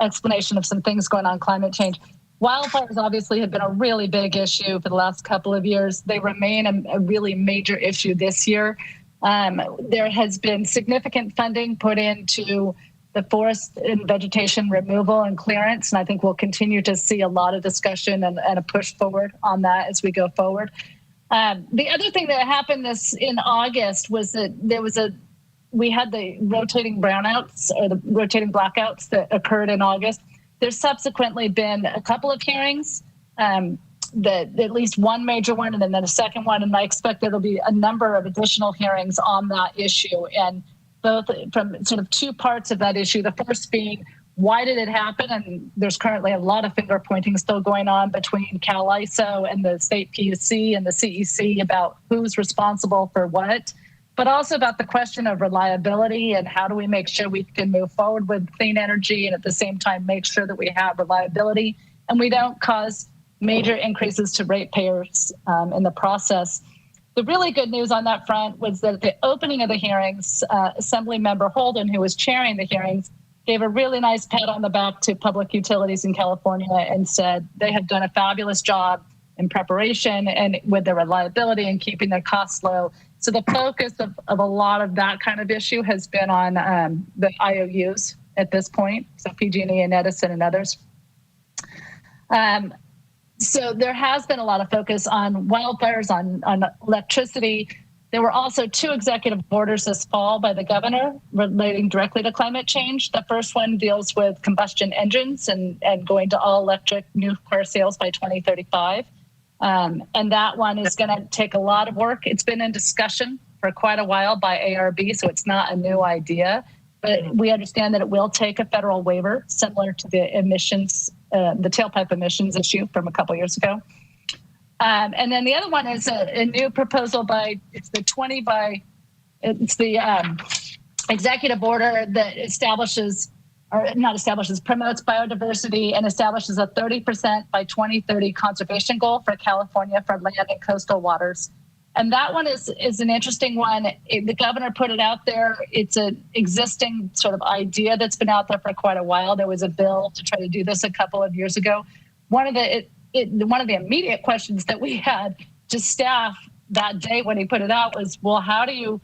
[SPEAKER 12] explanation of some things going on climate change. Wildfires obviously have been a really big issue for the last couple of years. They remain a really major issue this year. There has been significant funding put into the forest and vegetation removal and clearance, and I think we'll continue to see a lot of discussion and a push forward on that as we go forward. The other thing that happened in August was that we had the rotating brownouts or the rotating blackouts that occurred in August. There's subsequently been a couple of hearings, at least one major one and then a second one, and I expect there'll be a number of additional hearings on that issue, and both from sort of two parts of that issue. The first being, why did it happen? And there's currently a lot of finger pointing still going on between CAISO and the state PUC and the CEC about who's responsible for what, but also about the question of reliability and how do we make sure we can move forward with clean energy and at the same time make sure that we have reliability and we don't cause major increases to ratepayers in the process. The really good news on that front was that at the opening of the hearings, Assemblymember Holden, who was chairing the hearings, gave a really nice pat on the back to public utilities in California and said they have done a fabulous job in preparation and with their reliability and keeping their costs low. So the focus of a lot of that kind of issue has been on the IOUs at this point, so PG&E and Edison and others. So there has been a lot of focus on wildfires, on electricity. There were also 2 executive orders this fall by the governor relating directly to climate change. The first one deals with combustion engines and going to all electric new car sales by 2035. And that one is going to take a lot of work. It's been in discussion for quite a while by ARB, so it's not a new idea. But we understand that it will take a federal waiver, similar to the emissions, the tailpipe emissions issue from a couple years ago. And then the other one is a new proposal it's the executive order that promotes biodiversity and establishes a 30% by 2030 conservation goal for California for land and coastal waters. And that one is an interesting one. The governor put it out there. It's an existing sort of idea that's been out there for quite a while. There was a bill to try to do this a couple of years ago. One of the immediate questions that we had to staff that day when he put it out was, well, how do you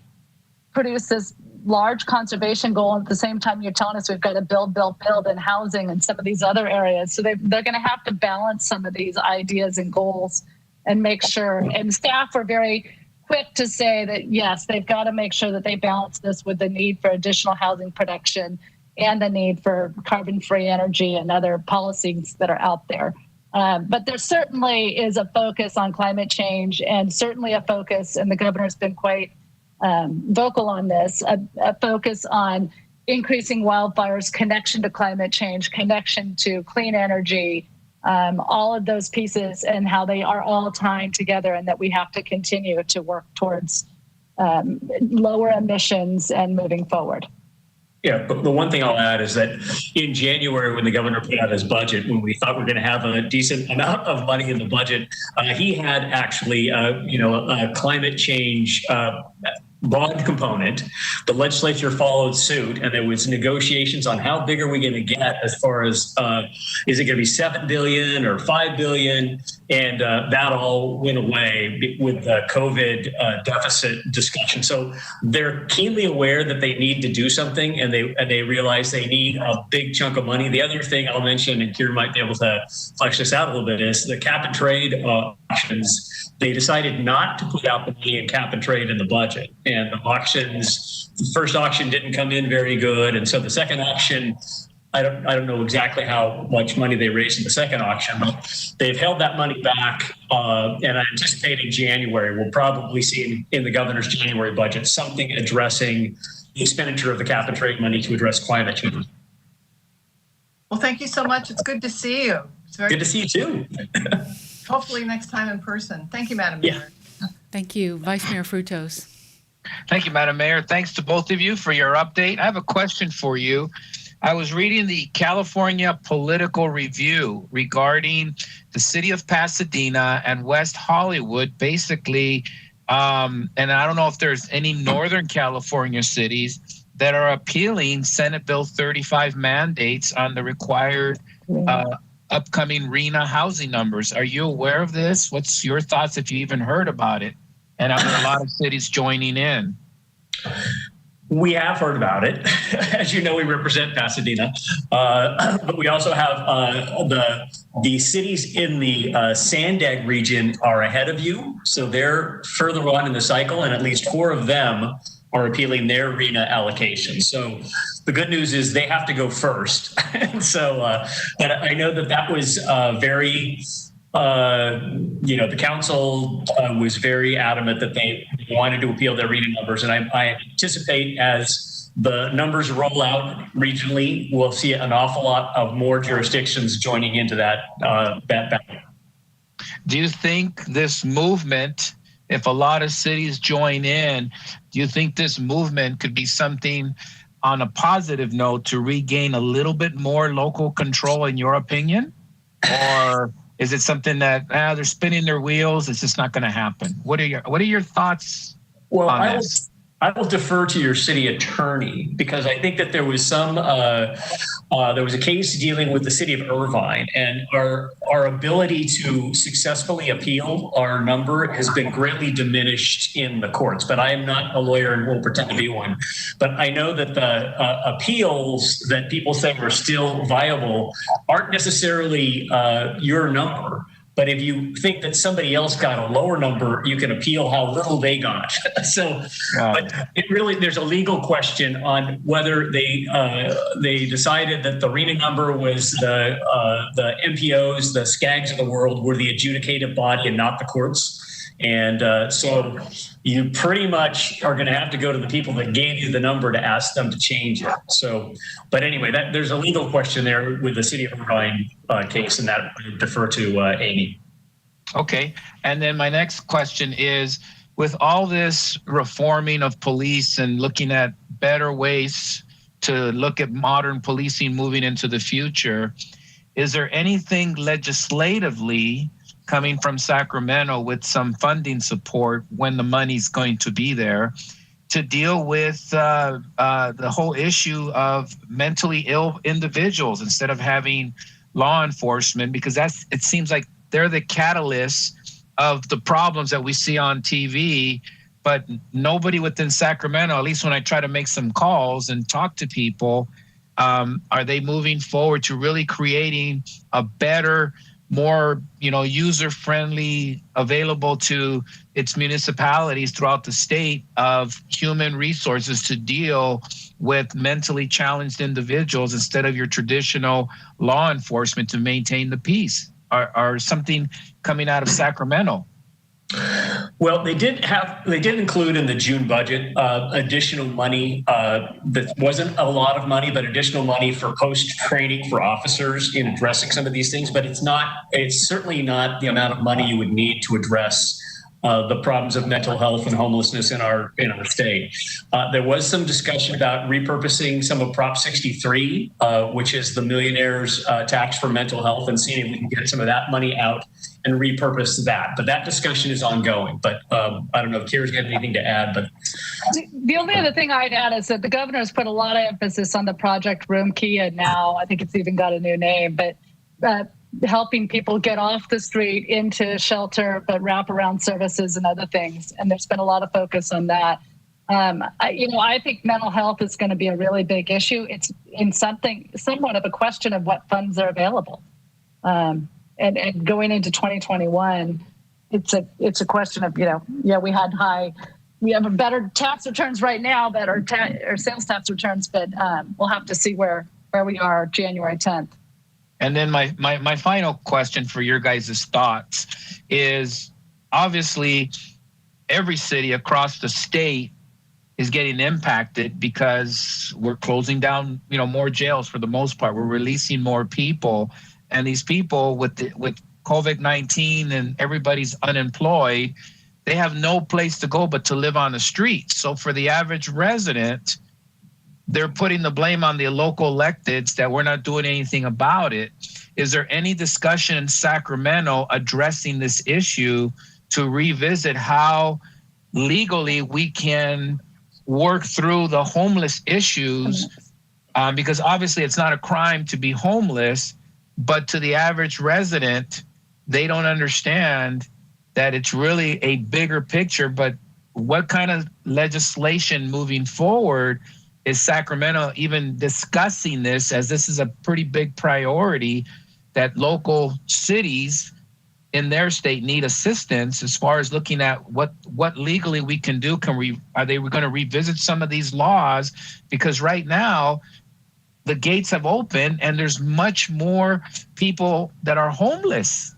[SPEAKER 12] produce this large conservation goal and at the same time you're telling us we've got to build in housing and some of these other areas? So they're going to have to balance some of these ideas and goals and make sure, and staff were very quick to say that, yes, they've got to make sure that they balance this with the need for additional housing production and the need for carbon-free energy and other policies that are out there. But there certainly is a focus on climate change and certainly a focus, and the governor's been quite vocal on this, a focus on increasing wildfires, connection to climate change, connection to clean energy, all of those pieces and how they are all tying together and that we have to continue to work towards lower emissions and moving forward.
[SPEAKER 11] Yeah, but the one thing I'll add is that in January, when the governor put out his budget, when we thought we were going to have a decent amount of money in the budget, he had actually, a climate change bond component. The legislature followed suit, and there was negotiations on how big are we going to get as far as is it going to be $7 billion or $5 billion, and that all went away with the COVID deficit discussion. So they're keenly aware that they need to do something, and they realize they need a big chunk of money. The other thing I'll mention, and Kieran might be able to flesh this out a little bit, is the cap and trade auctions. They decided not to put out the money in cap and trade in the budget. And the first auction didn't come in very good. And so the second auction, I don't know exactly how much money they raised in the second auction, but they've held that money back. And I anticipate in January, we'll probably see in the governor's January budget something addressing the expenditure of the cap and trade money to address climate change.
[SPEAKER 13] Well, thank you so much. It's good to see you. It's very
[SPEAKER 11] good to see you too.
[SPEAKER 13] Hopefully next time in person. Thank you, Madam Mayor.
[SPEAKER 2] Thank you. Vice Mayor Frutos.
[SPEAKER 4] Thank you, Madam Mayor. Thanks to both of you for your update. I have a question for you. I was reading the California Political Review regarding the city of Pasadena and West Hollywood, basically, and I don't know if there's any Northern California cities that are appealing Senate Bill 35 mandates on the required upcoming RENA housing numbers. Are you aware of this? What's your thoughts if you even heard about it? And are there a lot of cities joining in?
[SPEAKER 11] We have heard about it. As you know, we represent Pasadena, but we also have the cities in the Sandag region are ahead of you. So they're further on in the cycle, and at least 4 of them are appealing their RENA allocation. So the good news is they have to go first. And so, but I know that was very, the council was very adamant that they wanted to appeal their RENA numbers. And I anticipate as the numbers roll out regionally, we'll see an awful lot of more jurisdictions joining into that battle.
[SPEAKER 4] Do you think this movement, if a lot of cities join in, do you think this movement could be something on a positive note to regain a little bit more local control, in your opinion? Or is it something that they're spinning their wheels? It's just not going to happen. What are your thoughts on this?
[SPEAKER 11] I will defer to your city attorney, because I think that there was a case dealing with the city of Irvine, and our ability to successfully appeal our number has been greatly diminished in the courts. But I am not a lawyer and won't pretend to be one. But I know that the appeals that people say are still viable aren't necessarily your number. But if you think that somebody else got a lower number, you can appeal how little they got. So, but there's a legal question on whether they decided that the RENA number was the MPOs, the SCAGs of the world, were the adjudicative body and not the courts. And so you pretty much are going to have to go to the people that gave you the number to ask them to change it. So, but anyway, there's a legal question there with the city of Irvine case, and that I defer to Amy.
[SPEAKER 4] Okay. And then my next question is, with all this reforming of police and looking at better ways to look at modern policing moving into the future, is there anything legislatively coming from Sacramento with some funding support, when the money's going to be there, to deal with the whole issue of mentally ill individuals instead of having law enforcement? Because it seems like they're the catalyst of the problems that we see on TV, but nobody within Sacramento, at least when I try to make some calls and talk to people, are they moving forward to really creating a better, more, user-friendly, available to its municipalities throughout the state of human resources to deal with mentally challenged individuals instead of your traditional law enforcement to maintain the peace? Or something coming out of Sacramento?
[SPEAKER 11] Well, they did include in the June budget additional money that wasn't a lot of money, but additional money for post-training for officers in addressing some of these things. But it's certainly not the amount of money you would need to address the problems of mental health and homelessness in our state. There was some discussion about repurposing some of Prop 63, which is the millionaires' tax for mental health, and seeing if we can get some of that money out and repurpose that. But that discussion is ongoing. But I don't know if Kira's got anything to add. But
[SPEAKER 12] the only other thing I'd add is that the governor has put a lot of emphasis on the Project Room Key, and now I think it's even got a new name. But helping people get off the street into shelter, but wraparound services and other things. And there's been a lot of focus on that. I think mental health is going to be a really big issue. It's in somewhat of a question of what funds are available. And going into 2021, it's a question of, we have better tax returns right now, better sales tax returns, but we'll have to see where we are January 10th.
[SPEAKER 4] And then my final question for your guys' thoughts is, obviously every city across the state is getting impacted because we're closing down, more jails for the most part. We're releasing more people, and these people with COVID-19 and everybody's unemployed, they have no place to go but to live on the street. So for the average resident, they're putting the blame on the local electeds that we're not doing anything about it. Is there any discussion in Sacramento addressing this issue to revisit how legally we can work through the homeless issues? Because obviously it's not a crime to be homeless, but to the average resident, they don't understand that it's really a bigger picture. But what kind of legislation moving forward is Sacramento even discussing this, as this is a pretty big priority that local cities in their state need assistance as far as looking at what legally we can do. Are they going to revisit some of these laws? Because right now the gates have opened and there's much more people that are homeless,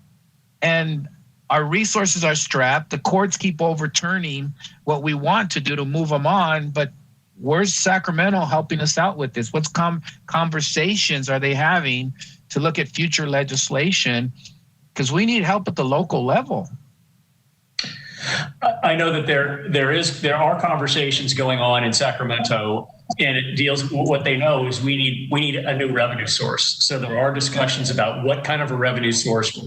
[SPEAKER 4] and our resources are strapped. The courts keep overturning what we want to do to move them on, but where's Sacramento helping us out with this? What conversations are they having to look at future legislation? Because we need help at the local level.
[SPEAKER 11] I know that there are conversations going on in Sacramento, and it deals. What they know is we need a new revenue source. So there are discussions about what kind of a revenue source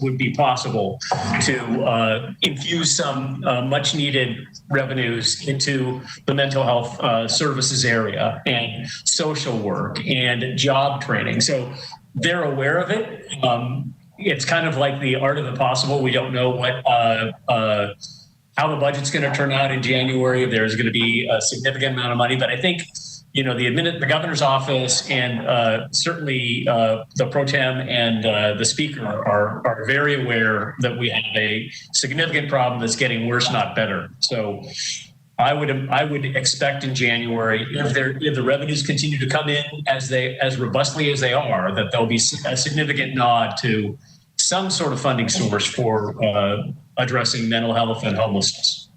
[SPEAKER 11] would be possible to infuse some much needed revenues into the mental health services area and social work and job training. So they're aware of it. It's kind of like the art of the possible. We don't know how the budget's going to turn out in January. There's going to be a significant amount of money, but I think the governor's office and certainly the pro tem and the speaker are very aware that we have a significant problem that's getting worse, not better. So I would expect in January, if the revenues continue to come in as robustly as they are, that there'll be a significant nod to some sort of funding source for addressing mental health and homelessness.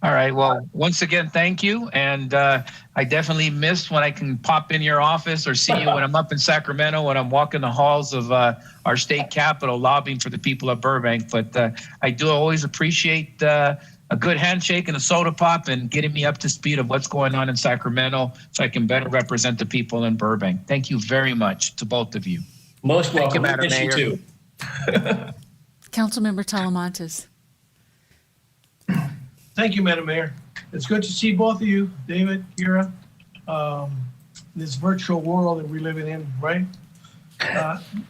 [SPEAKER 4] All right. Well, once again, thank you. And I definitely missed when I can pop in your office or see you when I'm up in Sacramento, when I'm walking the halls of our state capitol lobbying for the people of Burbank. But I do always appreciate a good handshake and a soda pop and getting me up to speed of what's going on in Sacramento so I can better represent the people in Burbank. Thank you very much to both of you.
[SPEAKER 11] Most welcome.
[SPEAKER 4] Thank you, Madam Mayor.
[SPEAKER 11] Too.
[SPEAKER 2] Councilmember Talamantes.
[SPEAKER 14] Thank you, Madam Mayor. It's good to see both of you, David, Kira, this virtual world that we're living in, right?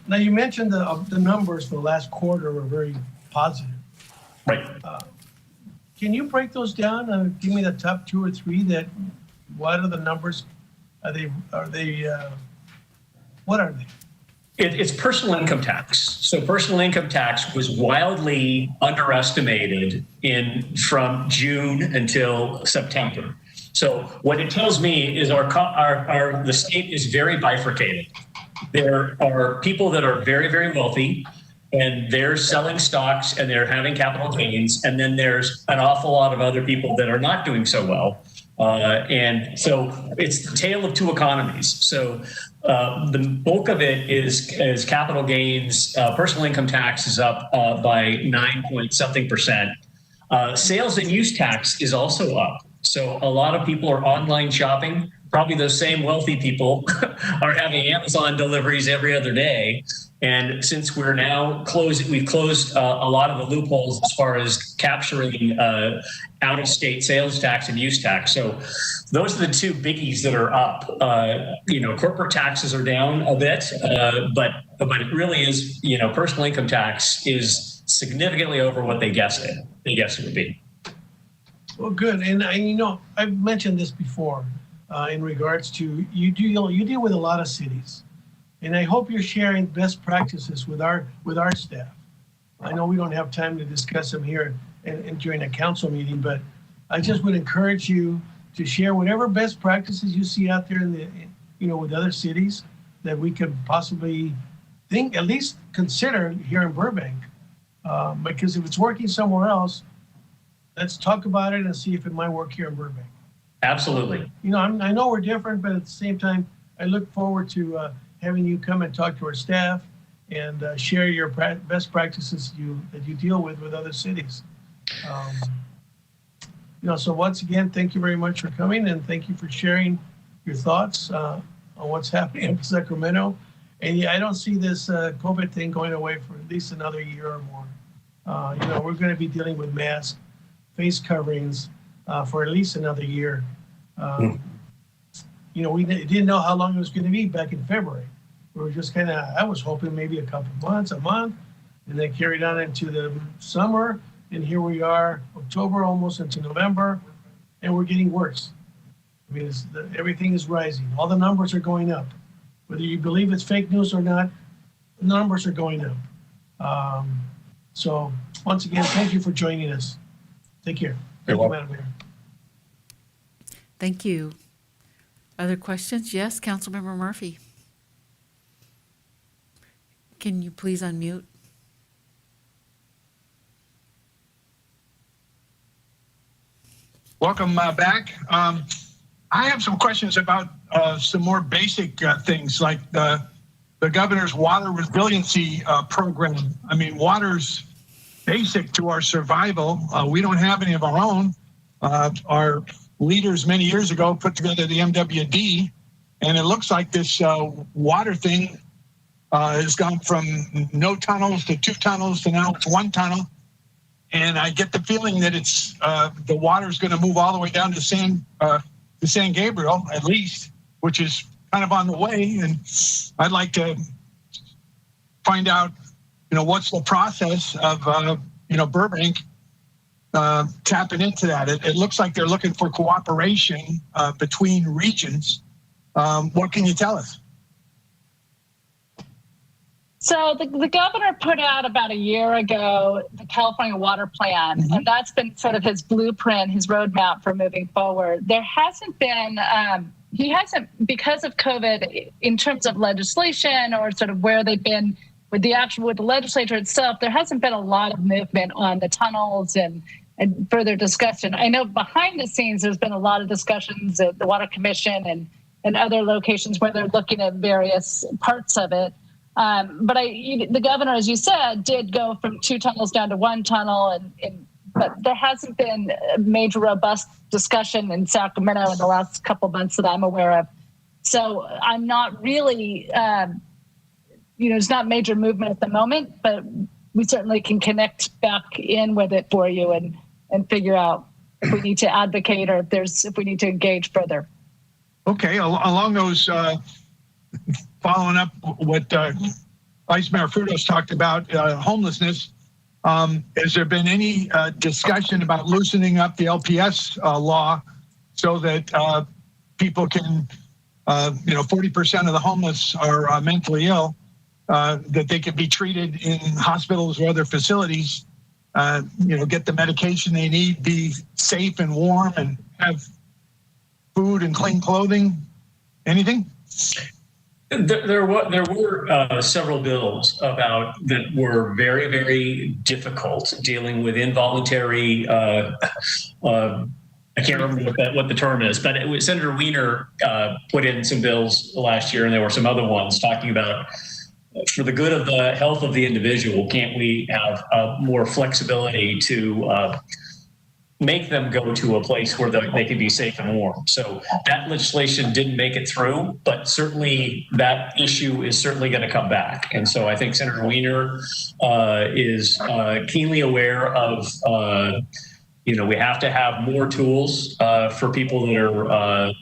[SPEAKER 14] Now, you mentioned the numbers for the last quarter were very positive.
[SPEAKER 11] Right.
[SPEAKER 14] Can you break those down and give me the top 2 or 3 what are the numbers? What are they?
[SPEAKER 11] It's personal income tax. So personal income tax was wildly underestimated from June until September. So what it tells me is the state is very bifurcated. There are people that are very, very wealthy, and they're selling stocks and they're having capital gains. And then there's an awful lot of other people that are not doing so well. And so it's the tale of two economies. So the bulk of it is capital gains. Personal income tax is up by 9-point-something%. Sales and use tax is also up. So a lot of people are online shopping. Probably those same wealthy people are having Amazon deliveries every other day. And since we're now we've closed a lot of the loopholes as far as capturing out-of-state sales tax and use tax. So those are the two biggies that are up. Corporate taxes are down a bit, but it really is, personal income tax is significantly over what they guessed it would be.
[SPEAKER 14] Well, good. And I've mentioned this before in regards to you deal with a lot of cities. And I hope you're sharing best practices with our staff. I know we don't have time to discuss them here and during a council meeting, but I just would encourage you to share whatever best practices you see out there with other cities that we could possibly at least consider here in Burbank. Because if it's working somewhere else, let's talk about it and see if it might work here in Burbank.
[SPEAKER 11] Absolutely.
[SPEAKER 14] I know we're different, but at the same time, I look forward to having you come and talk to our staff and share your best practices that you deal with other cities. So once again, thank you very much for coming, and thank you for sharing your thoughts on what's happening in Sacramento. And I don't see this COVID thing going away for at least another year or more. We're going to be dealing with masks, face coverings for at least another year. We didn't know how long it was going to be back in February. We were just I was hoping maybe a couple months, a month, and then carried on into the summer. And here we are, October, almost into November, and we're getting worse. I mean, everything is rising. All the numbers are going up. Whether you believe it's fake news or not, the numbers are going up. So once again, thank you for joining us. Take care. Thank you, Madam Mayor.
[SPEAKER 2] Thank you. Other questions? Yes, Councilmember Murphy. Can you please unmute?
[SPEAKER 15] Welcome back. I have some questions about some more basic things like the governor's water resiliency program. I mean, water's basic to our survival. We don't have any of our own. Our leaders many years ago put together the MWD, and it looks like this water thing has gone from no tunnels to 2 tunnels to now it's 1 tunnel. And I get the feeling that it's the water is going to move all the way down to San Gabriel, at least, which is kind of on the way. And I'd like to find out, what's the process of, Burbank tapping into that. It looks like they're looking for cooperation between regions. What can you tell us?
[SPEAKER 12] So the governor put out about a year ago the California Water Plan, and that's been sort of his blueprint, his roadmap for moving forward. There hasn't been, he hasn't, because of COVID, in terms of legislation or sort of where they've been with the legislature itself, there hasn't been a lot of movement on the tunnels and further discussion. I know behind the scenes, there's been a lot of discussions at the Water Commission and other locations where they're looking at various parts of it. But the governor, as you said, did go from 2 tunnels down to 1 tunnel, but there hasn't been a major robust discussion in Sacramento in the last couple of months that I'm aware of. So I'm not really, there's not major movement at the moment, but we certainly can connect back in with it for you and figure out if we need to advocate or if we need to engage further.
[SPEAKER 15] Okay, along those. Following up what Vice Mayor Frutos talked about, homelessness, has there been any discussion about loosening up the LPS law so that people can, 40% of the homeless are mentally ill, that they can be treated in hospitals or other facilities, get the medication they need, be safe and warm, and have food and clean clothing? Anything?
[SPEAKER 11] There were several bills about that were very, very difficult dealing with involuntary. I can't remember what the term is, but Senator Wiener put in some bills last year, and there were some other ones talking about for the good of the health of the individual. Can't we have more flexibility to make them go to a place where they can be safe and warm? So that legislation didn't make it through, but certainly that issue is certainly going to come back. And so I think Senator Wiener is keenly aware of, we have to have more tools for people that are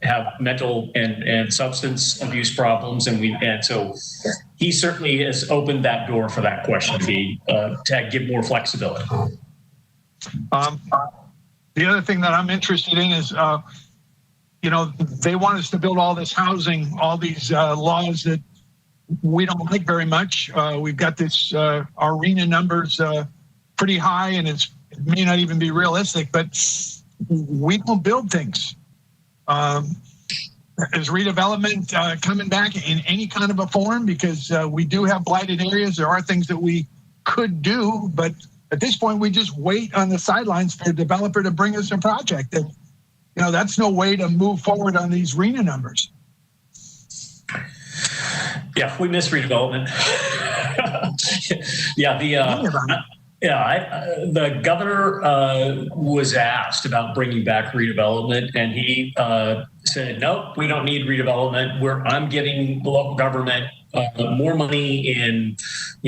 [SPEAKER 11] have mental and substance abuse problems, and so he certainly has opened that door for that question to give more flexibility.
[SPEAKER 15] The other thing that I'm interested in is, they want us to build all this housing, all these laws that we don't like very much. We've got this, our RHNA numbers pretty high, and it may not even be realistic, but we don't build things. Is redevelopment coming back in any kind of a form? Because we do have blighted areas. There are things that we could do, but at this point, we just wait on the sidelines for a developer to bring us a project. And, that's no way to move forward on these RHNA numbers.
[SPEAKER 11] Yeah, we miss redevelopment. The governor was asked about bringing back redevelopment, and he said, nope, we don't need redevelopment. I'm giving the local government more money in,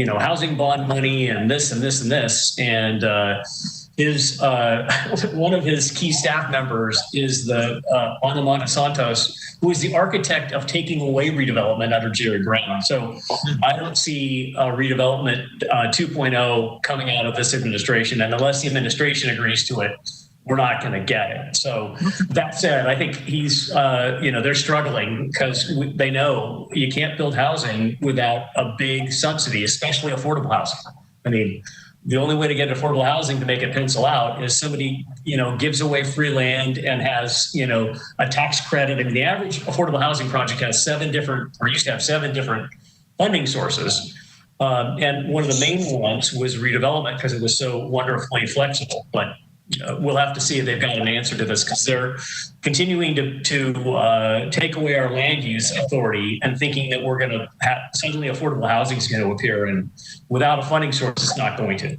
[SPEAKER 11] housing bond money and this and this and this. And his one of his key staff members is the Ana Santos, who is the architect of taking away redevelopment under Jerry Brown. So I don't see redevelopment 2.0 coming out of this administration, and unless the administration agrees to it, we're not going to get it. So that said, I think he's, they're struggling because they know you can't build housing without a big subsidy, especially affordable housing. I mean, the only way to get affordable housing to make it pencil out is somebody, gives away free land and has, a tax credit. I mean, the average affordable housing project has used to have seven different funding sources. And one of the main ones was redevelopment because it was so wonderfully flexible. But we'll have to see if they've got an answer to this because they're continuing to take away our land use authority and thinking that we're going to have suddenly affordable housing is going to appear, and without a funding source, it's not going to.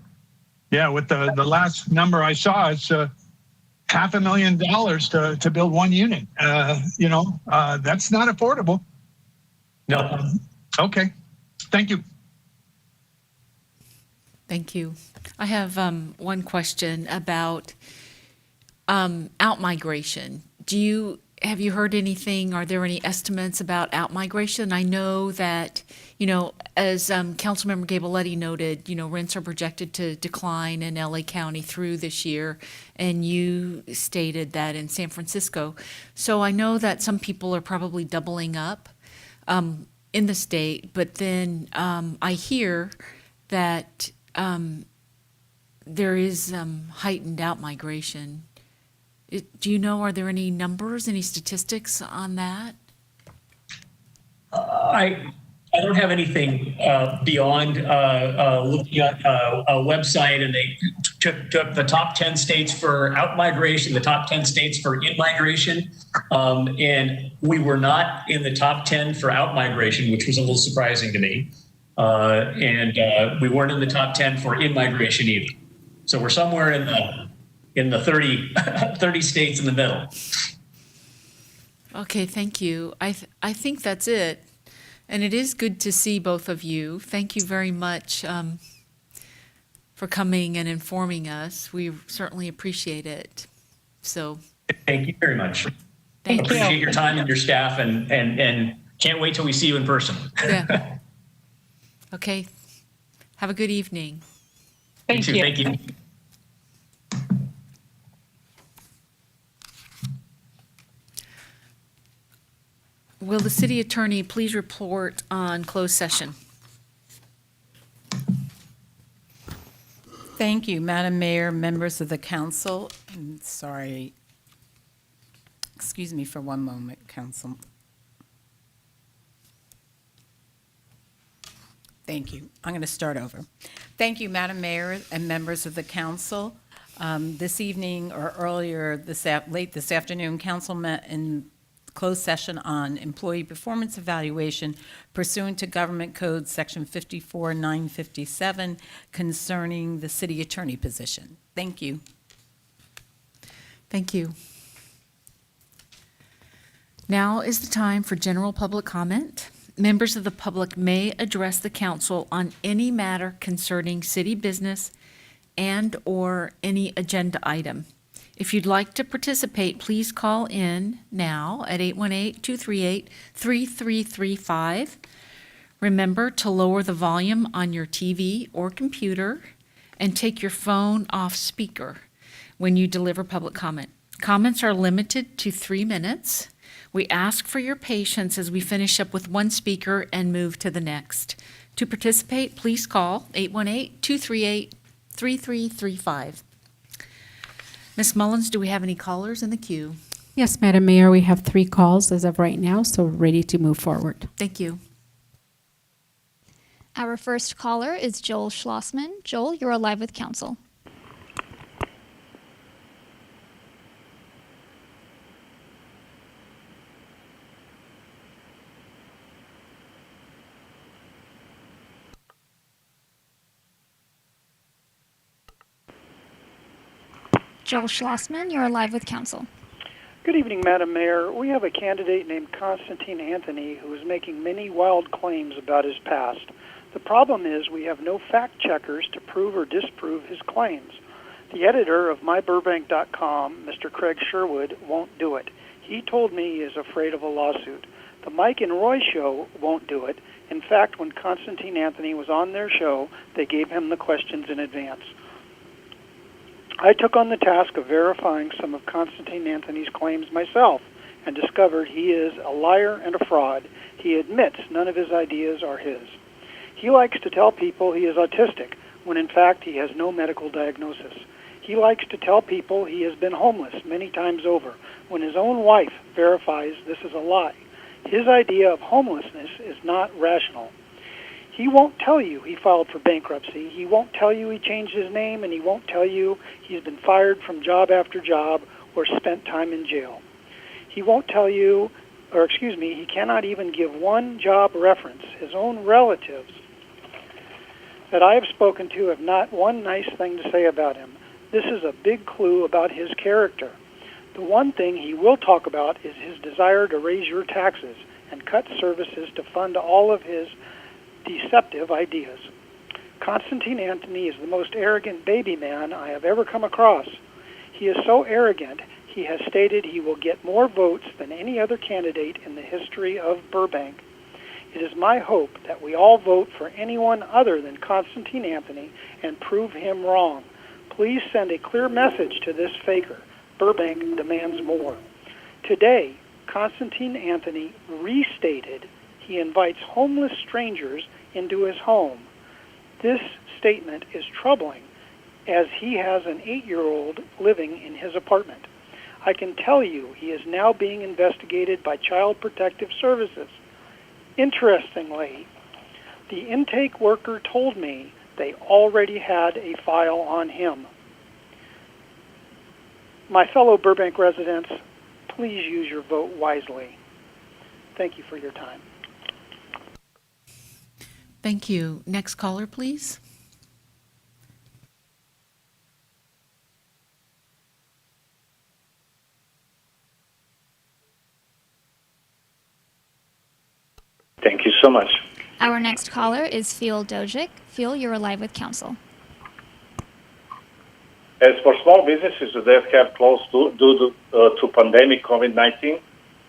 [SPEAKER 15] Yeah, with the last number I saw, it's $500,000 to build one unit. That's not affordable.
[SPEAKER 11] No.
[SPEAKER 15] Okay. Thank you.
[SPEAKER 2] Thank you. I have one question about outmigration. Have you heard anything? Are there any estimates about outmigration? I know that, as Councilmember Gabaletti noted, rents are projected to decline in LA County through this year, and you stated that in San Francisco. So I know that some people are probably doubling up in the state, but then I hear that there is heightened outmigration. Do you know, are there any numbers, any statistics on that?
[SPEAKER 11] I don't have anything beyond looking at a website, and they took the top 10 states for outmigration, the top 10 states for in-migration, and we were not in the top 10 for outmigration, which was a little surprising to me. And we weren't in the top 10 for in-migration either. So we're somewhere in the 30 states in the middle.
[SPEAKER 2] Okay, thank you. I think that's it. And it is good to see both of you. Thank you very much for coming and informing us. We certainly appreciate it. So
[SPEAKER 11] thank you very much.
[SPEAKER 2] Thank you.
[SPEAKER 11] Appreciate your time and your staff, and can't wait till we see you in person.
[SPEAKER 2] Yeah. Okay. Have a good evening.
[SPEAKER 11] Thank you. Thank you.
[SPEAKER 2] Will the city attorney please report on closed session?
[SPEAKER 16] Thank you, Madam Mayor, members of the council. I'm sorry. Excuse me for one moment, council. Thank you. I'm going to start over. Thank you, Madam Mayor and members of the council. This evening or earlier, late this afternoon, council met in closed session on employee performance evaluation pursuant to Government Code Section 54957 concerning the city attorney position. Thank you.
[SPEAKER 2] Thank you. Now is the time for general public comment. Members of the public may address the council on any matter concerning city business and/or any agenda item. If you'd like to participate, please call in now at 818-238-3335. Remember to lower the volume on your TV or computer and take your phone off speaker when you deliver public comment. Comments are limited to 3 minutes. We ask for your patience as we finish up with one speaker and move to the next. To participate, please call 818-238-3335. Ms. Mullins, do we have any callers in the queue?
[SPEAKER 3] Yes, Madam Mayor, we have 3 calls as of right now, so we're ready to move forward.
[SPEAKER 2] Thank you.
[SPEAKER 10] Our first caller is Joel Schlossman. Joel, you're live with council. Joel Schlossman, you're live with council.
[SPEAKER 17] Good evening, Madam Mayor. We have a candidate named Constantine Anthony who is making many wild claims about his past. The problem is we have no fact checkers to prove or disprove his claims. The editor of myburbank.com, Mr. Craig Sherwood, won't do it. He told me he is afraid of a lawsuit. The Mike and Roy show won't do it. In fact, when Constantine Anthony was on their show, they gave him the questions in advance. I took on the task of verifying some of Constantine Anthony's claims myself and discovered he is a liar and a fraud. He admits none of his ideas are his. He likes to tell people he is autistic, when in fact he has no medical diagnosis. He likes to tell people he has been homeless many times over, when his own wife verifies this is a lie. His idea of homelessness is not rational. He won't tell you he filed for bankruptcy. He won't tell you he changed his name, and he won't tell you he's been fired from job after job or spent time in jail. He won't tell you, he cannot even give one job reference. His own relatives that I have spoken to have not one nice thing to say about him. This is a big clue about his character. The one thing he will talk about is his desire to raise your taxes and cut services to fund all of his deceptive ideas. Constantine Anthony is the most arrogant baby man I have ever come across. He is so arrogant, he has stated he will get more votes than any other candidate in the history of Burbank. It is my hope that we all vote for anyone other than Constantine Anthony and prove him wrong. Please send a clear message to this faker. Burbank demands more. Today, Constantine Anthony restated he invites homeless strangers into his home. This statement is troubling, as he has an 8-year-old living in his apartment. I can tell you he is now being investigated by Child Protective Services. Interestingly, the intake worker told me they already had a file on him. My fellow Burbank residents, please use your vote wisely. Thank you for your time.
[SPEAKER 2] Thank you. Next caller, please.
[SPEAKER 18] Thank you so much.
[SPEAKER 10] Our next caller is Phil Dojic. Phil, you're live with council.
[SPEAKER 18] As for small businesses that have closed due to pandemic COVID-19,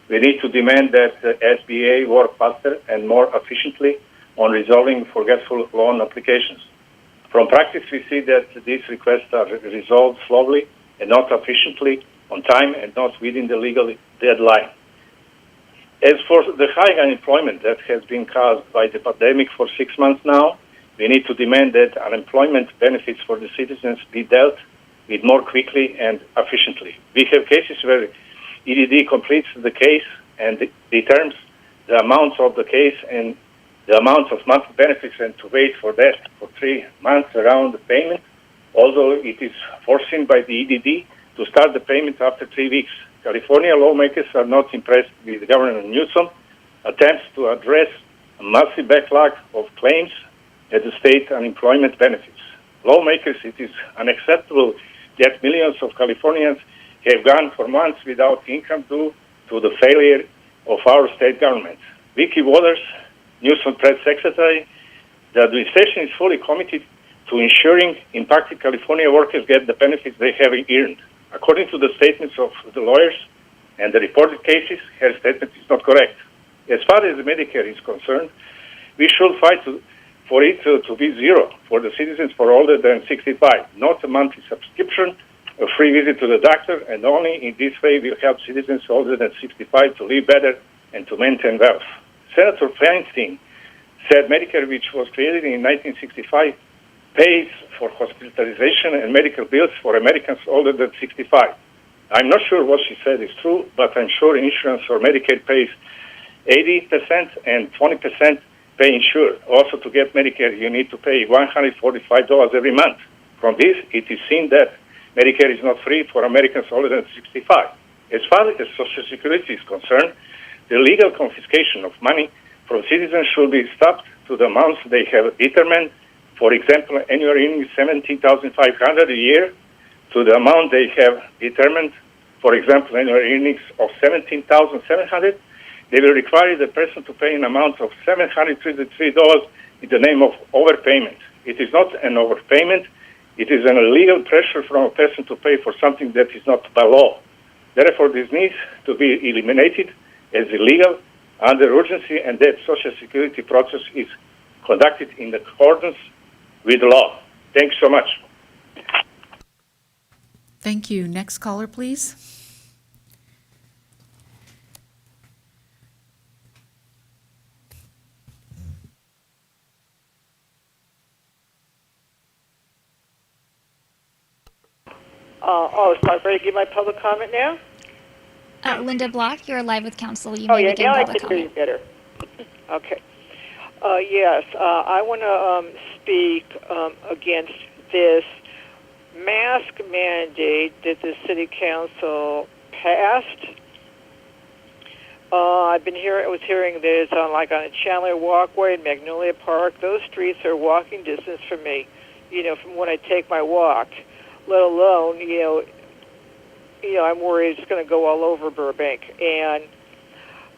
[SPEAKER 18] we need to demand that the SBA work faster and more efficiently on resolving forgetful loan applications. From practice, we see that these requests are resolved slowly and not efficiently, on time, and not within the legal deadline. As for the high unemployment that has been caused by the pandemic for 6 months now, we need to demand that unemployment benefits for the citizens be dealt with more quickly and efficiently. We have cases where EDD completes the case and determines the amounts of the case and the amount of monthly benefits, and to wait for that for 3 months around the payment, although it is foreseen by the EDD to start the payment after 3 weeks. California lawmakers are not impressed with Governor Newsom attempts to address a massive backlog of claims at the state unemployment benefits. Lawmakers, it is unacceptable that millions of Californians have gone for months without income due to the failure of our state government. Vicki Waters, Newsom press secretary, the administration is fully committed to ensuring impacted California workers get the benefits they have earned. According to the statements of the lawyers and the reported cases, her statement is not correct. As far as Medicare is concerned, we should fight for it to be zero for the citizens for older than 65, not a monthly subscription, a free visit to the doctor, and only in this way will help citizens older than 65 to live better and to maintain wealth. Senator Feinstein said Medicare, which was created in 1965, pays for hospitalization and medical bills for Americans older than 65. I'm not sure what she said is true, but I'm sure insurance or Medicaid pays 80% and 20% pay insured. Also, to get Medicare, you need to pay $145 every month. From this, it is seen that Medicare is not free for Americans older than 65. As far as Social Security is concerned, the legal confiscation of money from citizens should be stopped to the amounts they have determined. For example, annual earnings $17,500 a year to the amount they have determined. For example, annual earnings of $17,700. They will require the person to pay an amount of $733 in the name of overpayment. It is not an overpayment. It is an illegal pressure from a person to pay for something that is not by law. Therefore, this needs to be eliminated as illegal under urgency, and that Social Security process is conducted in accordance with the law. Thanks so much.
[SPEAKER 2] Thank you. Next caller, please.
[SPEAKER 19] So I'm ready to give my public comment now?
[SPEAKER 10] Linda Block, you're live with council. You
[SPEAKER 19] Oh,
[SPEAKER 10] may
[SPEAKER 19] yeah,
[SPEAKER 10] begin
[SPEAKER 19] now I
[SPEAKER 10] public
[SPEAKER 19] can hear you
[SPEAKER 10] comment.
[SPEAKER 19] better. Okay. Yes, I want to speak against this mask mandate that the city council passed. I was hearing this on a Chandler Walkway in Magnolia Park. Those streets are walking distance from me, from when I take my walk, let alone, I'm worried it's going to go all over Burbank. And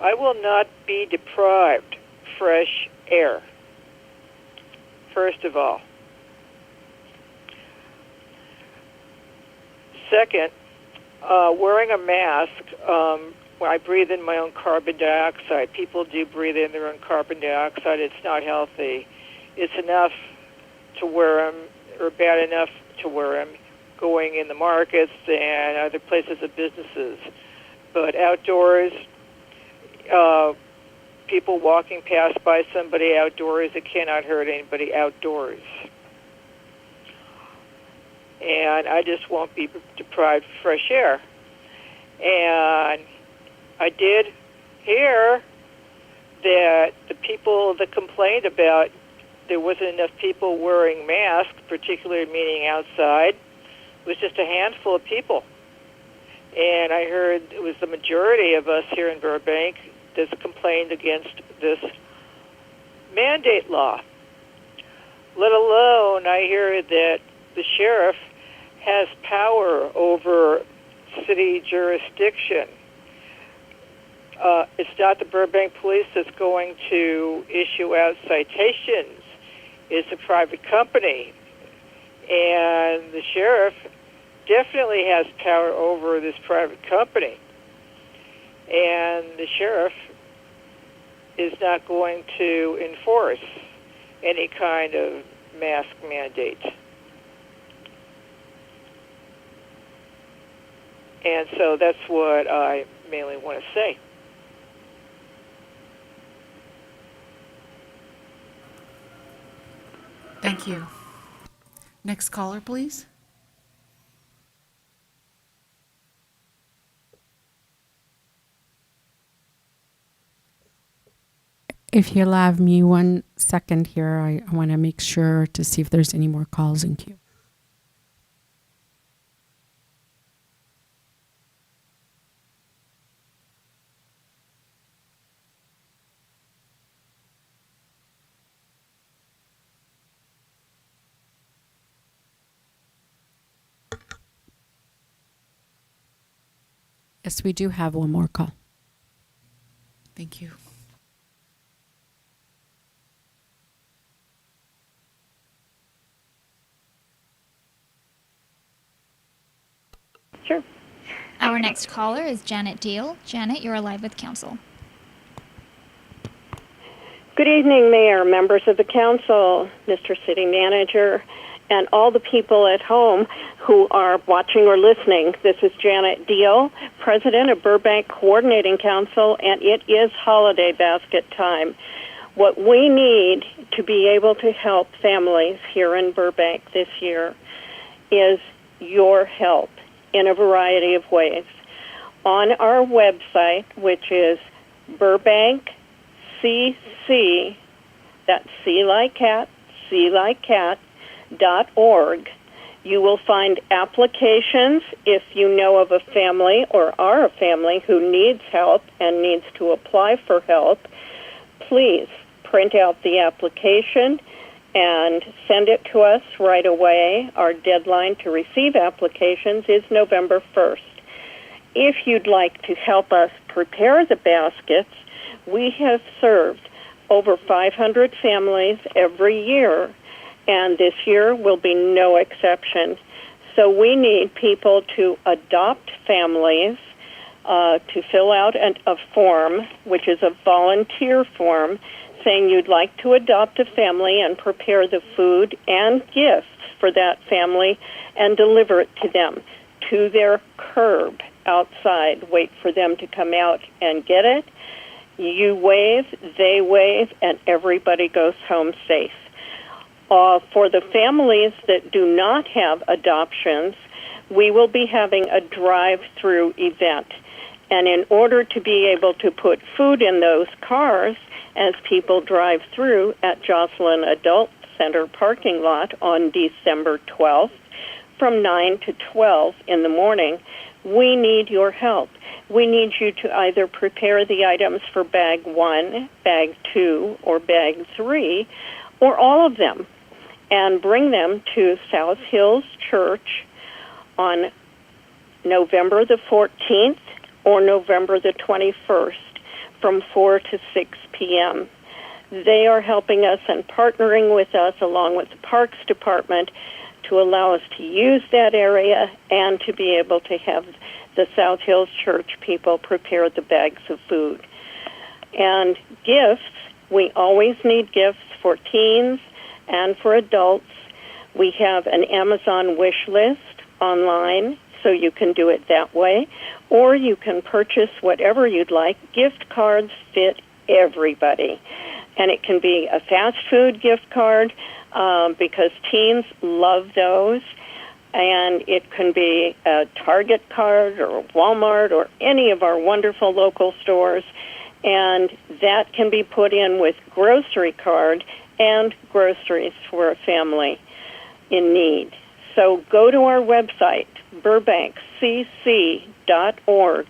[SPEAKER 19] I will not be deprived fresh air, first of all. Second, wearing a mask, when I breathe in my own carbon dioxide. People do breathe in their own carbon dioxide. It's not healthy. It's enough to wear them, or bad enough to wear them, going in the markets and other places of businesses. But outdoors, people walking past by somebody outdoors, it cannot hurt anybody outdoors. And I just won't be deprived of fresh air. And I did hear that the people that complained about there wasn't enough people wearing masks, particularly meaning outside, was just a handful of people. And I heard it was the majority of us here in Burbank that's complained against this mandate law. Let alone I hear that the sheriff has power over city jurisdiction. It's not the Burbank Police that's going to issue out citations. It's a private company. And the sheriff definitely has power over this private company. And the sheriff is not going to enforce any kind of mask mandate. And so that's what I mainly want to say.
[SPEAKER 2] Thank you. Next caller, please.
[SPEAKER 3] If you'll allow me 1 second here, I want to make sure to see if there's any more calls in queue. Yes, we do have one more call.
[SPEAKER 2] Thank you.
[SPEAKER 10] Sure. Our next caller is Janet Deal. Janet, you're live with council.
[SPEAKER 20] Good evening, Mayor, members of the council, Mr. City Manager, and all the people at home who are watching or listening. This is Janet Deal, President of Burbank Coordinating Council, and it is holiday basket time. What we need to be able to help families here in Burbank this year is your help in a variety of ways. On our website, which is Burbank CC, that's C like cat, C like cat.org, you will find applications if you know of a family or are a family who needs help and needs to apply for help. Please print out the application and send it to us right away. Our deadline to receive applications is November 1st. If you'd like to help us prepare the baskets, we have served over 500 families every year, and this year will be no exception. So we need people to adopt families, to fill out a form, which is a volunteer form, saying you'd like to adopt a family and prepare the food and gifts for that family and deliver it to them, to their curb outside. Wait for them to come out and get it. You wave, they wave, and everybody goes home safe. For the families that do not have adoptions, we will be having a drive-through event. And in order to be able to put food in those cars as people drive through at Jocelyn Adult Center parking lot on December 12th from 9 to 12 in the morning, we need your help. We need you to either prepare the items for bag 1, bag 2, or bag 3, or all of them, and bring them to South Hills Church on November the 14th or November the 21st from 4 to 6 p.m. They are helping us and partnering with us along with the Parks Department to allow us to use that area and to be able to have the South Hills Church people prepare the bags of food. And gifts, we always need gifts for teens and for adults. We have an Amazon wish list online, so you can do it that way. Or you can purchase whatever you'd like. Gift cards fit everybody. And it can be a fast food gift card because teens love those. And it can be a Target card or a Walmart or any of our wonderful local stores. And that can be put in with grocery card and groceries for a family in need. So go to our website, burbankcc.org.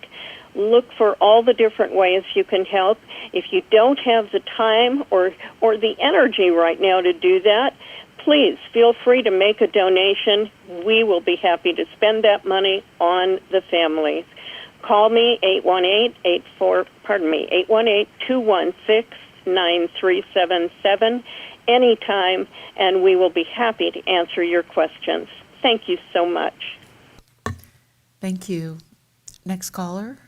[SPEAKER 20] Look for all the different ways you can help. If you don't have the time or the energy right now to do that, please feel free to make a donation. We will be happy to spend that money on the families. Call me 818-216-9377 anytime, and we will be happy to answer your questions. Thank you so much.
[SPEAKER 2] Thank you. Next caller.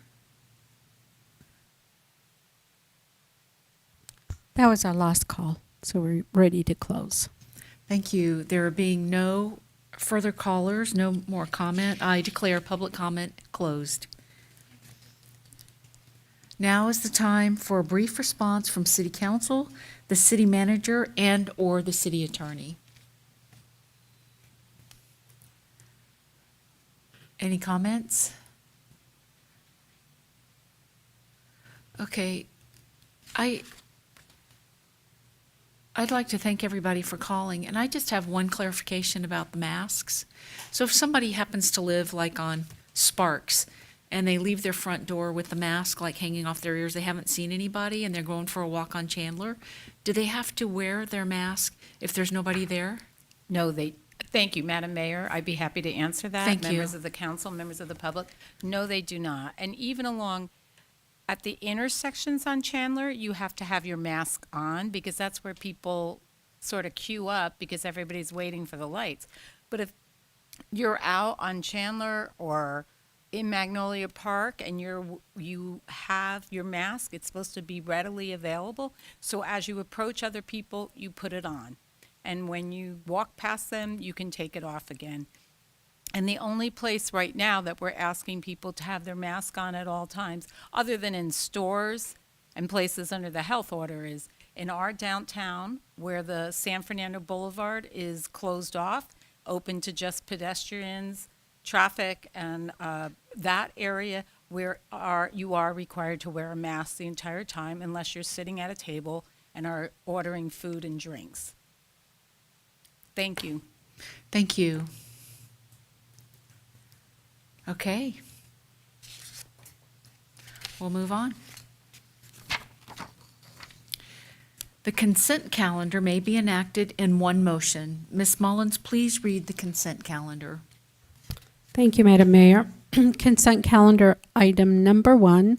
[SPEAKER 3] That was our last call, so we're ready to close.
[SPEAKER 2] Thank you. There being no further callers, no more comment, I declare public comment closed. Now is the time for a brief response from City Council, the City Manager, and/or the City Attorney. Any comments? Okay. I'd like to thank everybody for calling, and I just have one clarification about the masks. So if somebody happens to live like on Sparks, and they leave their front door with the mask like hanging off their ears, they haven't seen anybody, and they're going for a walk on Chandler, do they have to wear their mask if there's nobody there?
[SPEAKER 16] No, thank you, Madam Mayor. I'd be happy to answer that.
[SPEAKER 2] Thank you.
[SPEAKER 16] Members of the council, members of the public. No, they do not. And even along at the intersections on Chandler, you have to have your mask on because that's where people sort of queue up because everybody's waiting for the lights. But if you're out on Chandler or in Magnolia Park and you have your mask, it's supposed to be readily available. So as you approach other people, you put it on. And when you walk past them, you can take it off again. And the only place right now that we're asking people to have their mask on at all times, other than in stores and places under the health order, is in our downtown where the San Fernando Boulevard is closed off, open to just pedestrians, traffic, and that area where you are required to wear a mask the entire time unless you're sitting at a table and are ordering food and drinks. Thank you.
[SPEAKER 2] Thank you. Okay. We'll move on. The consent calendar may be enacted in one motion. Ms. Mullins, please read the consent calendar.
[SPEAKER 3] Thank you, Madam Mayor. Consent calendar item number 1,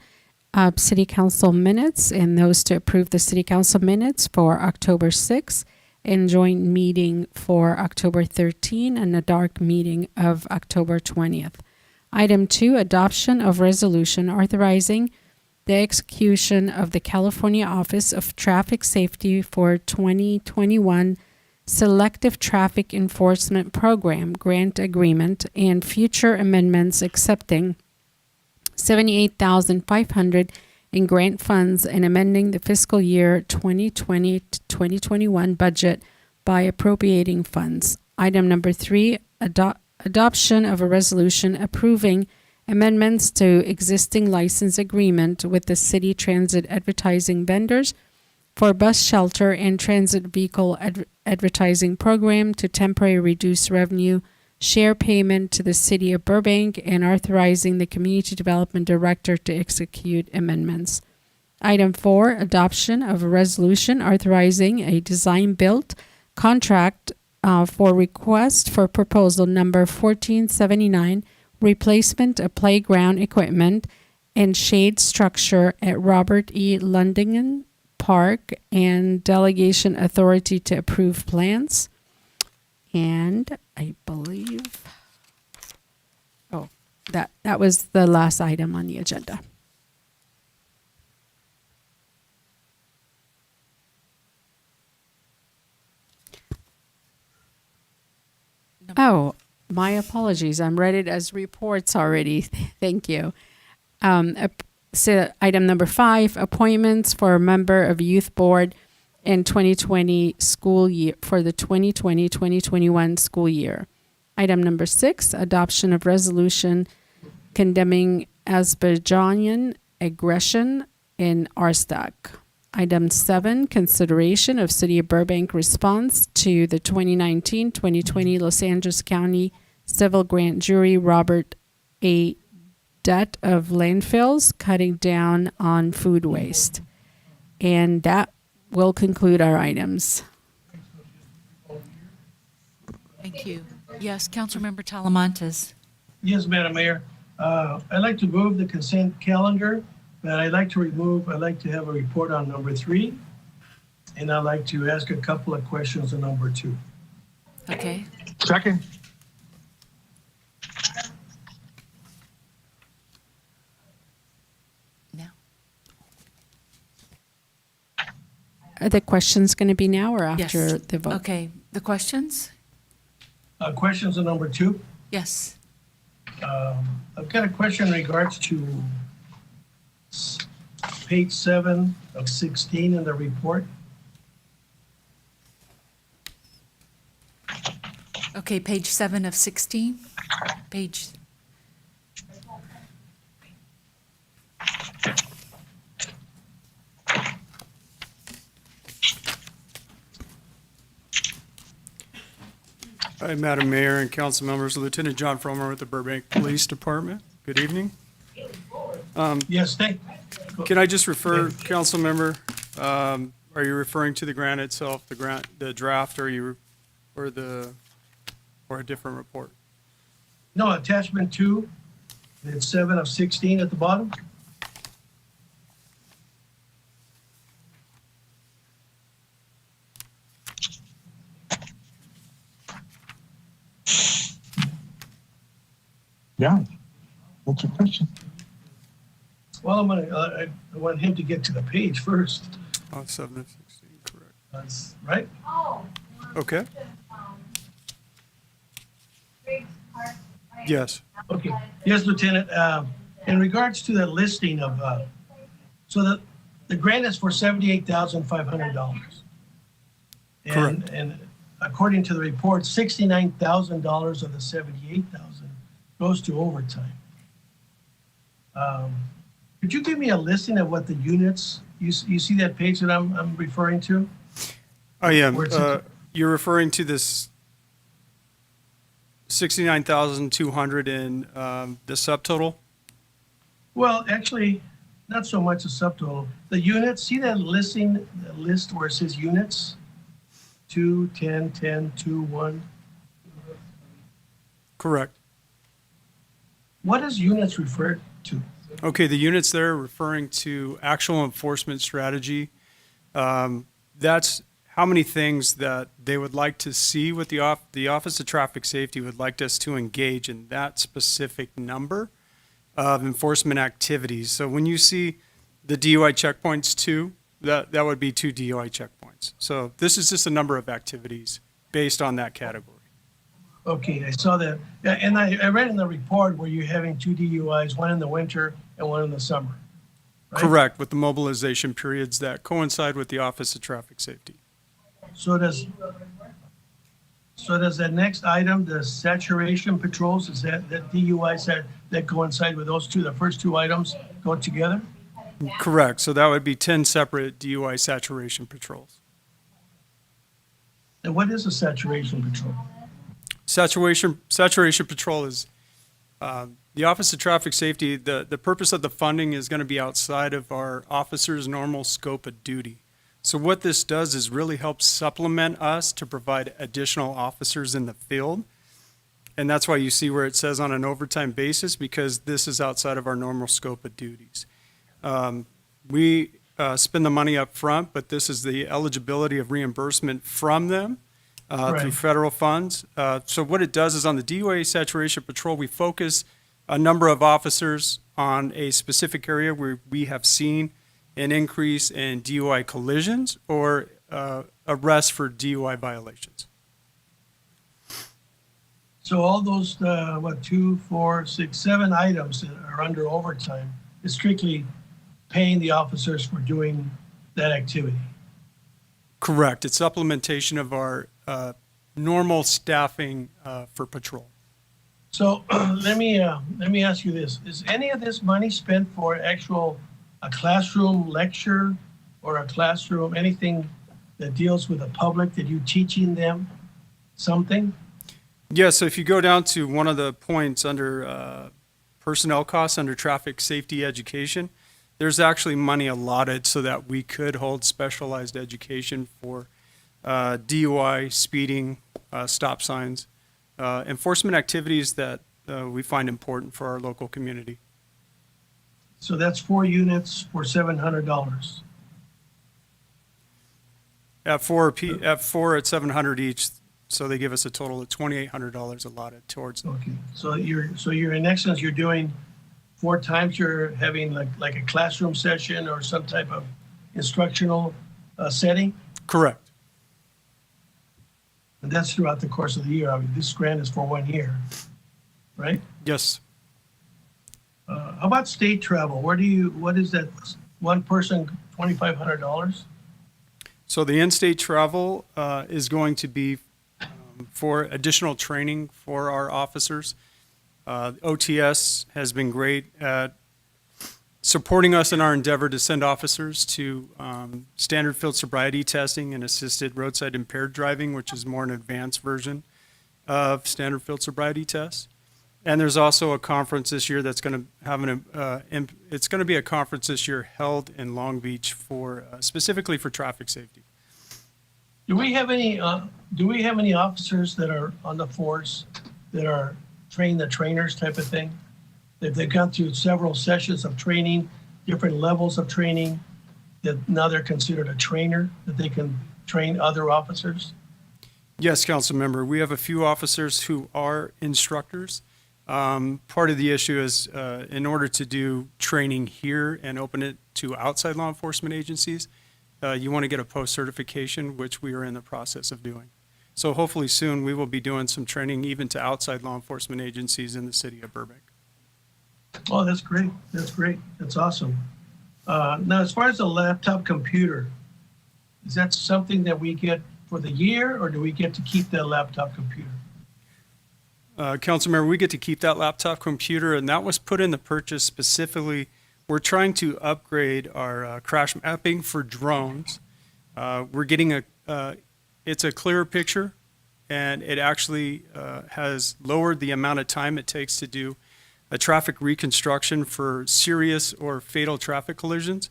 [SPEAKER 3] City Council minutes, and those to approve the City Council minutes for October 6th and joint meeting for October 13 and a dark meeting of October 20th. Item 2, adoption of resolution authorizing the execution of the California Office of Traffic Safety for 2021 Selective Traffic Enforcement Program Grant Agreement and future amendments accepting $78,500 in grant funds and amending the fiscal year 2020 to 2021 budget by appropriating funds. Item number 3, adoption of a resolution approving amendments to existing license agreement with the city transit advertising vendors for bus shelter and transit vehicle advertising program to temporarily reduce revenue share payment to the city of Burbank and authorizing the community development director to execute amendments. Item 4, adoption of a resolution authorizing a design-build contract for request for proposal number 1479, replacement of playground equipment and shade structure at Robert E. Lundingen Park and delegation authority to approve plans. And I believe, that was the last item on the agenda. Oh, my apologies. I'm read it as reports already. Thank you. So item number 5, appointments for a member of youth board in 2020 school year for the 2020-2021 school year. Item number 6, adoption of resolution condemning Azerbaijani aggression in Artsakh. Item 7, consideration of City of Burbank response to the 2019-2020 Los Angeles County Civil Grand Jury Robert A. Debt of landfills, cutting down on food waste. And that will conclude our items.
[SPEAKER 2] Thank you. Yes, Councilmember Talamantes.
[SPEAKER 14] Yes, Madam Mayor. I'd like to move the consent calendar, but I'd like to have a report on number 3, and I'd like to ask a couple of questions on number 2.
[SPEAKER 2] Okay.
[SPEAKER 15] Second.
[SPEAKER 3] Are the questions going to be now or after
[SPEAKER 2] Yes.
[SPEAKER 3] the vote?
[SPEAKER 2] Okay. The questions?
[SPEAKER 14] Questions on number 2.
[SPEAKER 2] Yes.
[SPEAKER 14] I've got a question in regards to page 7 of 16 in the report.
[SPEAKER 2] Okay, page 7 of 16. Page.
[SPEAKER 21] Hi, Madam Mayor and council members. Lieutenant John Fromer with the Burbank Police Department. Good evening.
[SPEAKER 14] Yes,
[SPEAKER 21] Can I just refer, council member, are you referring to the grant itself, the draft, or a different report?
[SPEAKER 14] No, attachment 2, it's 7 of 16 at the bottom.
[SPEAKER 15] Yeah. What's your question?
[SPEAKER 14] Well, I want him to get to the page first.
[SPEAKER 21] Oh, 7 of 16, correct.
[SPEAKER 14] That's right.
[SPEAKER 21] Okay. Yes.
[SPEAKER 14] Okay. Yes, Lieutenant. In regards to the listing of, so the grant is for $78,500.
[SPEAKER 21] Correct.
[SPEAKER 14] And according to the report, $69,000 of the $78,000 goes to overtime. Could you give me a listing of what the units, you see that page that I'm referring to?
[SPEAKER 21] I am. You're referring to this 69,200 in the subtotal?
[SPEAKER 14] Well, actually, not so much a subtotal. The units, see that listing, the list where it says units? 2, 10, 10, 2, 1.
[SPEAKER 21] Correct.
[SPEAKER 14] What does units refer to?
[SPEAKER 21] Okay, the units there are referring to actual enforcement strategy. That's how many things that they would like to see with the Office of Traffic Safety would like us to engage in that specific number of enforcement activities. So when you see the DUI checkpoints too, that would be 2 DUI checkpoints. So this is just a number of activities based on that category.
[SPEAKER 14] Okay, I saw that. Yeah, and I read in the report where you're having 2 DUIs, one in the winter and one in the summer. Right?
[SPEAKER 21] Correct, with the mobilization periods that coincide with the Office of Traffic Safety.
[SPEAKER 14] So does that next item, the saturation patrols, is that DUIs that coincide with those two, the first 2 items go together?
[SPEAKER 21] Correct, so that would be 10 separate DUI saturation patrols.
[SPEAKER 14] And what is a saturation patrol?
[SPEAKER 21] Saturation patrol is the Office of Traffic Safety. The purpose of the funding is going to be outside of our officers' normal scope of duty. So what this does is really help supplement us to provide additional officers in the field. And that's why you see where it says on an overtime basis, because this is outside of our normal scope of duties. We spend the money up front, but this is the eligibility of reimbursement from them through federal funds. So what it does is on the DUI saturation patrol, we focus a number of officers on a specific area where we have seen an increase in DUI collisions or arrests for DUI violations.
[SPEAKER 14] So all those, 2, 4, 6, 7 items that are under overtime is strictly paying the officers for doing that activity.
[SPEAKER 21] Correct. It's supplementation of our normal staffing for patrol.
[SPEAKER 14] So let me ask you this: is any of this money spent for a classroom lecture or a classroom, anything that deals with the public, that you teaching them something?
[SPEAKER 21] Yeah, so if you go down to one of the points under personnel costs under traffic safety education, there's actually money allotted so that we could hold specialized education for DUI, speeding, stop signs, enforcement activities that we find important for our local community.
[SPEAKER 14] So that's 4 units for $700.
[SPEAKER 21] At four at $700 each, so they give us a total of $2,800 allotted towards.
[SPEAKER 14] Okay, so you're in essence, you're doing 4 times, you're having like a classroom session or some type of instructional setting?
[SPEAKER 21] Correct.
[SPEAKER 14] And that's throughout the course of the year. I mean, this grant is for 1 year, right?
[SPEAKER 21] Yes.
[SPEAKER 14] How about state travel? What is that, one person, $2,500?
[SPEAKER 21] So the in-state travel is going to be for additional training for our officers. OTS has been great at supporting us in our endeavor to send officers to standard field sobriety testing and assisted roadside impaired driving, which is more an advanced version of standard field sobriety tests. And there's also a conference this year that's going to have it's going to be a conference this year held in Long Beach for specifically for traffic safety.
[SPEAKER 14] Do we have any officers that are on the force that are train the trainers type of thing? That they've gone through several sessions of training, different levels of training, that now they're considered a trainer, that they can train other officers?
[SPEAKER 21] Yes, council member. We have a few officers who are instructors. Part of the issue is in order to do training here and open it to outside law enforcement agencies, you want to get a post-certification, which we are in the process of doing. So hopefully soon we will be doing some training even to outside law enforcement agencies in the city of Burbank.
[SPEAKER 14] Oh, that's great. That's great. That's awesome. Now, as far as the laptop computer, is that something that we get for the year, or do we get to keep that laptop computer?
[SPEAKER 21] Councilmember, we get to keep that laptop computer, and that was put in the purchase specifically. We're trying to upgrade our crash mapping for drones. We're getting it's a clearer picture, and it actually has lowered the amount of time it takes to do a traffic reconstruction for serious or fatal traffic collisions.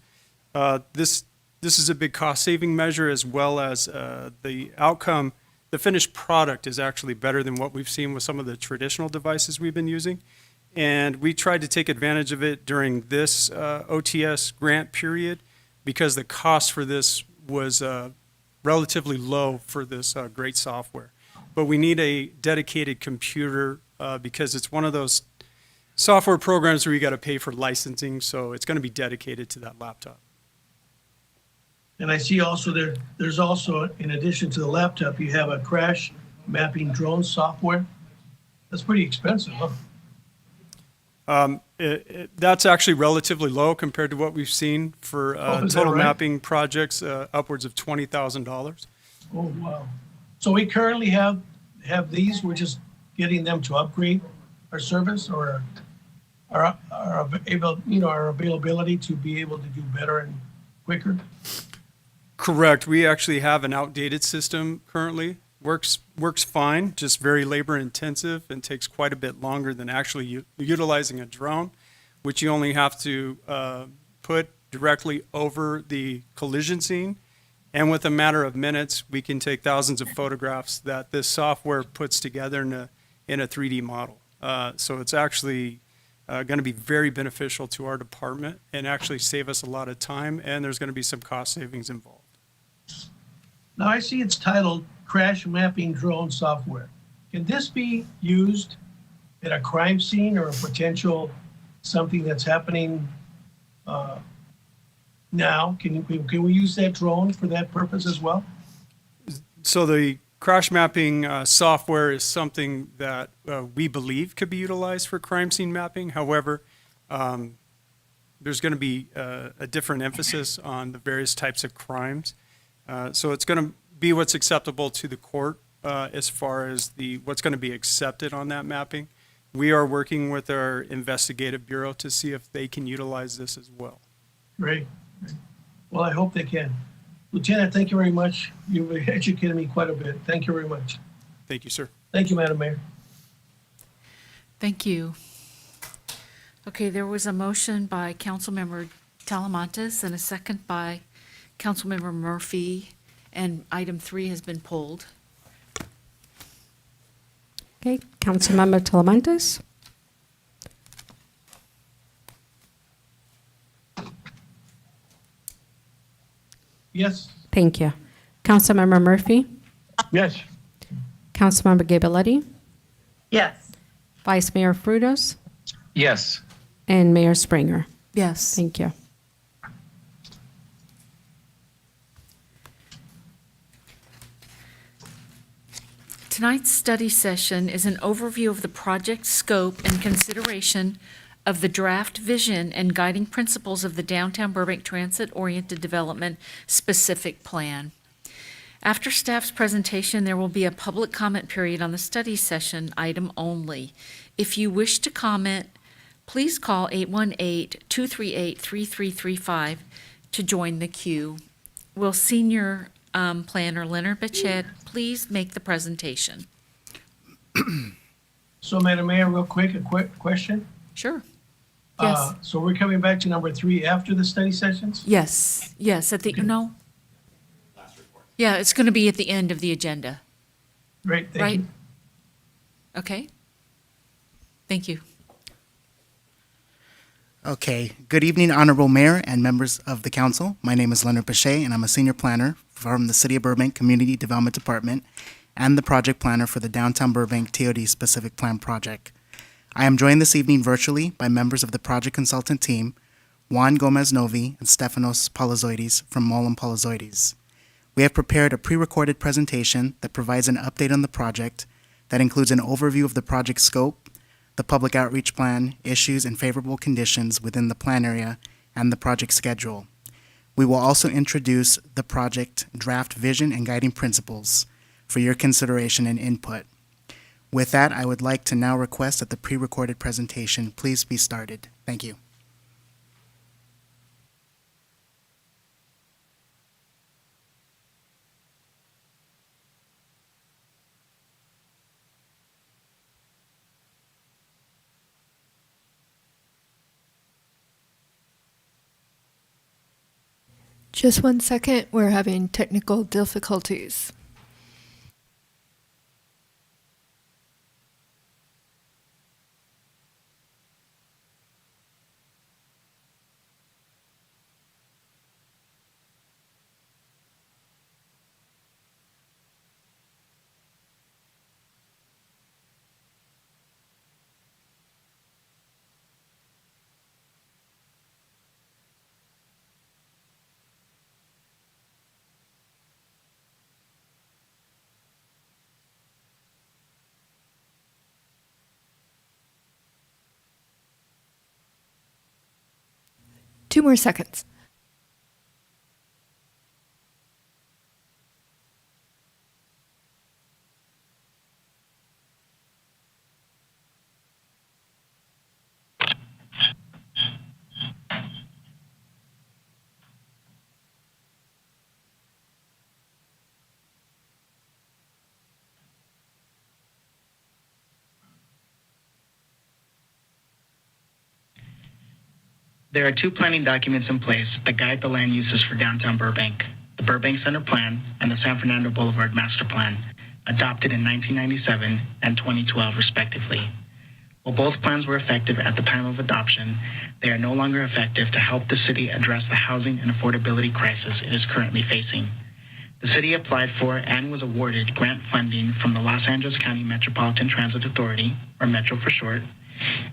[SPEAKER 21] This is a big cost-saving measure, as well as the outcome. The finished product is actually better than what we've seen with some of the traditional devices we've been using. And we tried to take advantage of it during this OTS grant period because the cost for this was relatively low for this great software. But we need a dedicated computer because it's one of those software programs where you got to pay for licensing, so it's going to be dedicated to that laptop.
[SPEAKER 14] And I see also there's also, in addition to the laptop, you have a crash mapping drone software. That's pretty expensive, huh?
[SPEAKER 21] That's actually relatively low compared to what we've seen for
[SPEAKER 14] Is that
[SPEAKER 21] total
[SPEAKER 14] right?
[SPEAKER 21] mapping projects, upwards of $20,000.
[SPEAKER 14] Oh, wow. So we currently have these, we're just getting them to upgrade our service or our availability to be able to do better and quicker?
[SPEAKER 21] Correct. We actually have an outdated system currently. Works fine, just very labor intensive and takes quite a bit longer than actually utilizing a drone, which you only have to put directly over the collision scene. And with a matter of minutes, we can take thousands of photographs that this software puts together in a 3D model. So it's actually going to be very beneficial to our department and actually save us a lot of time, and there's going to be some cost savings involved.
[SPEAKER 14] Now I see it's titled Crash Mapping Drone Software. Can this be used at a crime scene or a potential something that's happening now? Can we use that drone for that purpose as well?
[SPEAKER 21] So the crash mapping software is something that we believe could be utilized for crime scene mapping. However, there's going to be a different emphasis on the various types of crimes. So it's going to be what's acceptable to the court as far as what's going to be accepted on that mapping. We are working with our investigative bureau to see if they can utilize this as well.
[SPEAKER 14] Great. Well, I hope they can. Lieutenant, thank you very much. You've educated me quite a bit. Thank you very much.
[SPEAKER 21] Thank you, sir.
[SPEAKER 14] Thank you, Madam Mayor.
[SPEAKER 2] Thank you. Okay, there was a motion by Councilmember Talamantes and a second by Councilmember Murphy, and item 3 has been pulled.
[SPEAKER 3] Okay, Councilmember Talamantes.
[SPEAKER 14] Yes.
[SPEAKER 3] Thank you. Councilmember Murphy.
[SPEAKER 15] Yes.
[SPEAKER 3] Councilmember Gabeletti.
[SPEAKER 13] Yes.
[SPEAKER 3] Vice Mayor Frutos.
[SPEAKER 4] Yes.
[SPEAKER 3] And Mayor Springer.
[SPEAKER 2] Yes.
[SPEAKER 3] Thank you.
[SPEAKER 2] Tonight's study session is an overview of the project scope and consideration of the draft vision and guiding principles of the Downtown Burbank Transit-Oriented Development Specific Plan. After staff's presentation, there will be a public comment period on the study session item only. If you wish to comment, please call 818-238-3335 to join the queue. Will Senior Planner Leonard Bachet please make the presentation?
[SPEAKER 14] So, Madam Mayor, real quick, a quick question.
[SPEAKER 2] Sure. Yes.
[SPEAKER 14] So we're coming back to number 3 after the study sessions?
[SPEAKER 2] Yes, yes, at the, no? Yeah, it's going to be at the end of the agenda,
[SPEAKER 14] Great, thank
[SPEAKER 2] right?
[SPEAKER 14] you.
[SPEAKER 2] Okay. Thank you.
[SPEAKER 1] Okay. Good evening, Honorable Mayor and members of the council. My name is Leonard Bachet, and I'm a senior planner from the City of Burbank Community Development Department and the project planner for the Downtown Burbank TOD Specific Plan project. I am joined this evening virtually by members of the project consultant team, Juan Gomez-Novi and Stefanos Palazoides from Mullen Palazoides. We have prepared a pre-recorded presentation that provides an update on the project that includes an overview of the project scope, the public outreach plan, issues and favorable conditions within the plan area, and the project schedule. We will also introduce the project draft vision and guiding principles for your consideration and input. With that, I would like to now request that the pre-recorded presentation please be started. Thank you.
[SPEAKER 22] Just 1 second, we're having technical difficulties. 2 more seconds.
[SPEAKER 1] There are two planning documents in place that guide the land uses for downtown Burbank: the Burbank Center Plan and the San Fernando Boulevard Master Plan, adopted in 1997 and 2012 respectively. While both plans were effective at the time of adoption, they are no longer effective to help the city address the housing and affordability crisis it is currently facing. The city applied for and was awarded grant funding from the Los Angeles County Metropolitan Transit Authority, or Metro for short,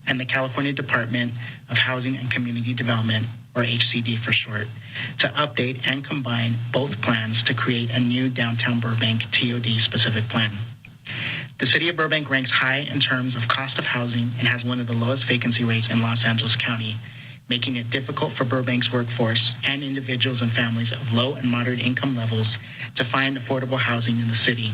[SPEAKER 1] and the California Department of Housing and Community Development, or HCD for short, to update and combine both plans to create a new downtown Burbank TOD specific plan. The city of Burbank ranks high in terms of cost of housing and has one of the lowest vacancy rates in Los Angeles County, making it difficult for Burbank's workforce and individuals and families of low and moderate income levels to find affordable housing in the city.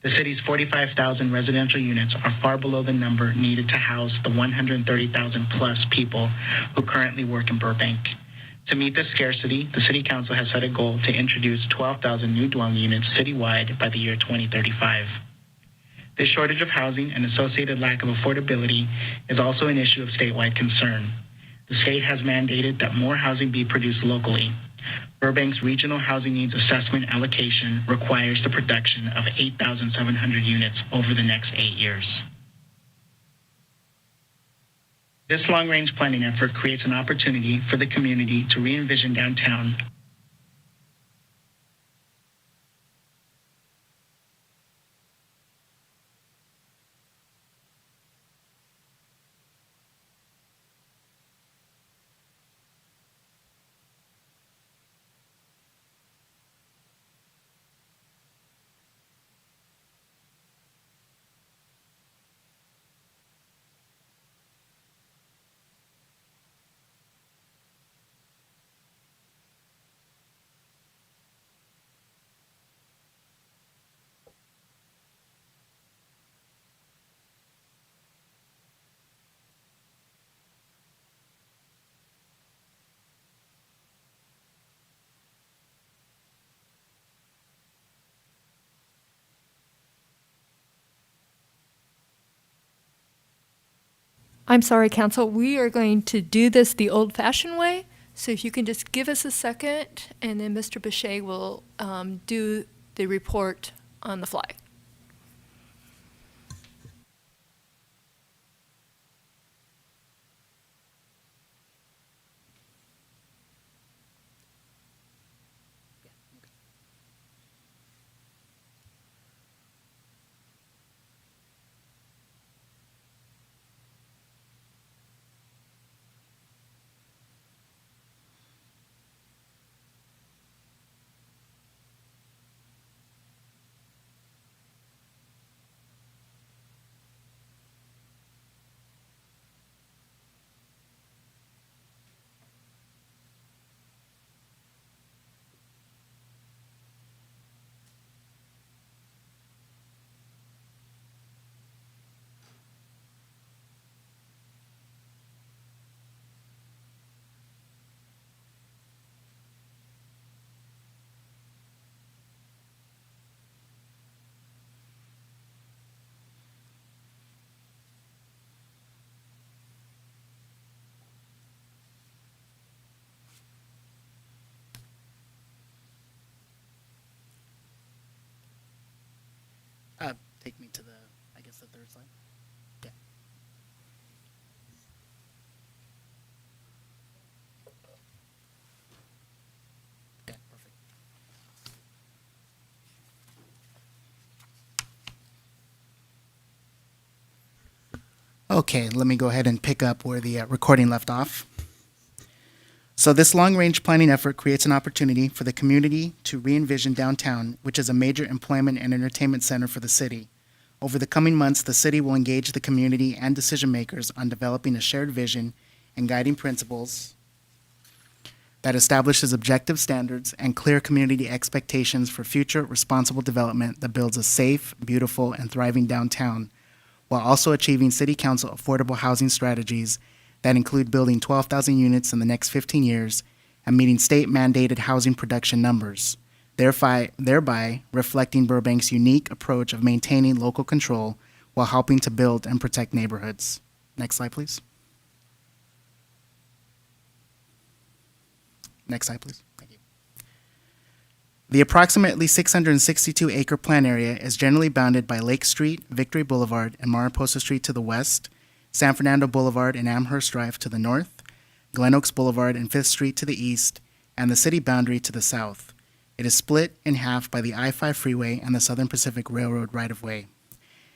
[SPEAKER 1] The city's 45,000 residential units are far below the number needed to house the 130,000 plus people who currently work in Burbank. To meet this scarcity, the City Council has set a goal to introduce 12,000 new dwelling units citywide by the year 2035. This shortage of housing and associated lack of affordability is also an issue of statewide concern. The state has mandated that more housing be produced locally. Burbank's Regional Housing Needs Assessment allocation requires the production of 8,700 units over the next 8 years. This long-range planning effort creates an opportunity for the community to re-envision downtown.
[SPEAKER 22] I'm sorry, Council. We are going to do this the old-fashioned way. So if you can just give us a second, and then Mr. Bechet will do the report on the fly.
[SPEAKER 1] Take me to the, I guess, the third slide. Yeah. Okay, perfect. Okay, let me go ahead and pick up where the recording left off. So this long-range planning effort creates an opportunity for the community to re-envision downtown, which is a major employment and entertainment center for the city. Over the coming months, the city will engage the community and decision makers on developing a shared vision and guiding principles that establishes objective standards and clear community expectations for future responsible development that builds a safe, beautiful, and thriving downtown, while also achieving City Council affordable housing strategies that include building 12,000 units in the next 15 years and meeting state-mandated housing production numbers, thereby reflecting Burbank's unique approach of maintaining local control while helping to build and protect neighborhoods. Next slide, please. Next slide, please. Thank you. The approximately 662-acre plan area is generally bounded by Lake Street, Victory Boulevard, and Mariposa Street to the west, San Fernando Boulevard and Amherst Drive to the north, Glen Oaks Boulevard and 5th Street to the east, and the city boundary to the south. It is split in half by the I-5 freeway and the Southern Pacific Railroad right-of-way.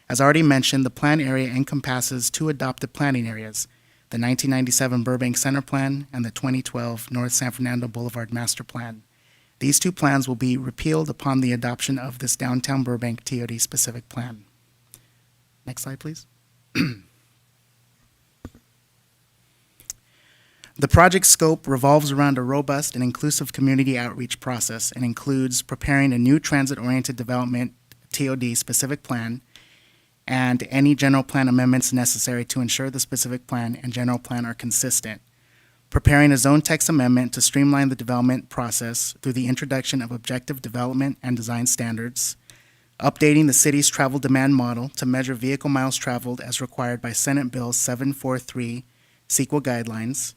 [SPEAKER 1] As already mentioned, the plan area encompasses two adopted planning areas, the 1997 Burbank Center Plan and the 2012 North San Fernando Boulevard Master Plan. These two plans will be repealed upon the adoption of this Downtown Burbank TOD specific plan. Next slide, please. The project scope revolves around a robust and inclusive community outreach process and includes preparing a new transit-oriented development TOD specific plan and any general plan amendments necessary to ensure the specific plan and general plan are consistent. Preparing a zone text amendment to streamline the development process through the introduction of objective development and design standards. Updating the city's travel demand model to measure vehicle miles traveled as required by Senate Bill 743 CEQA guidelines.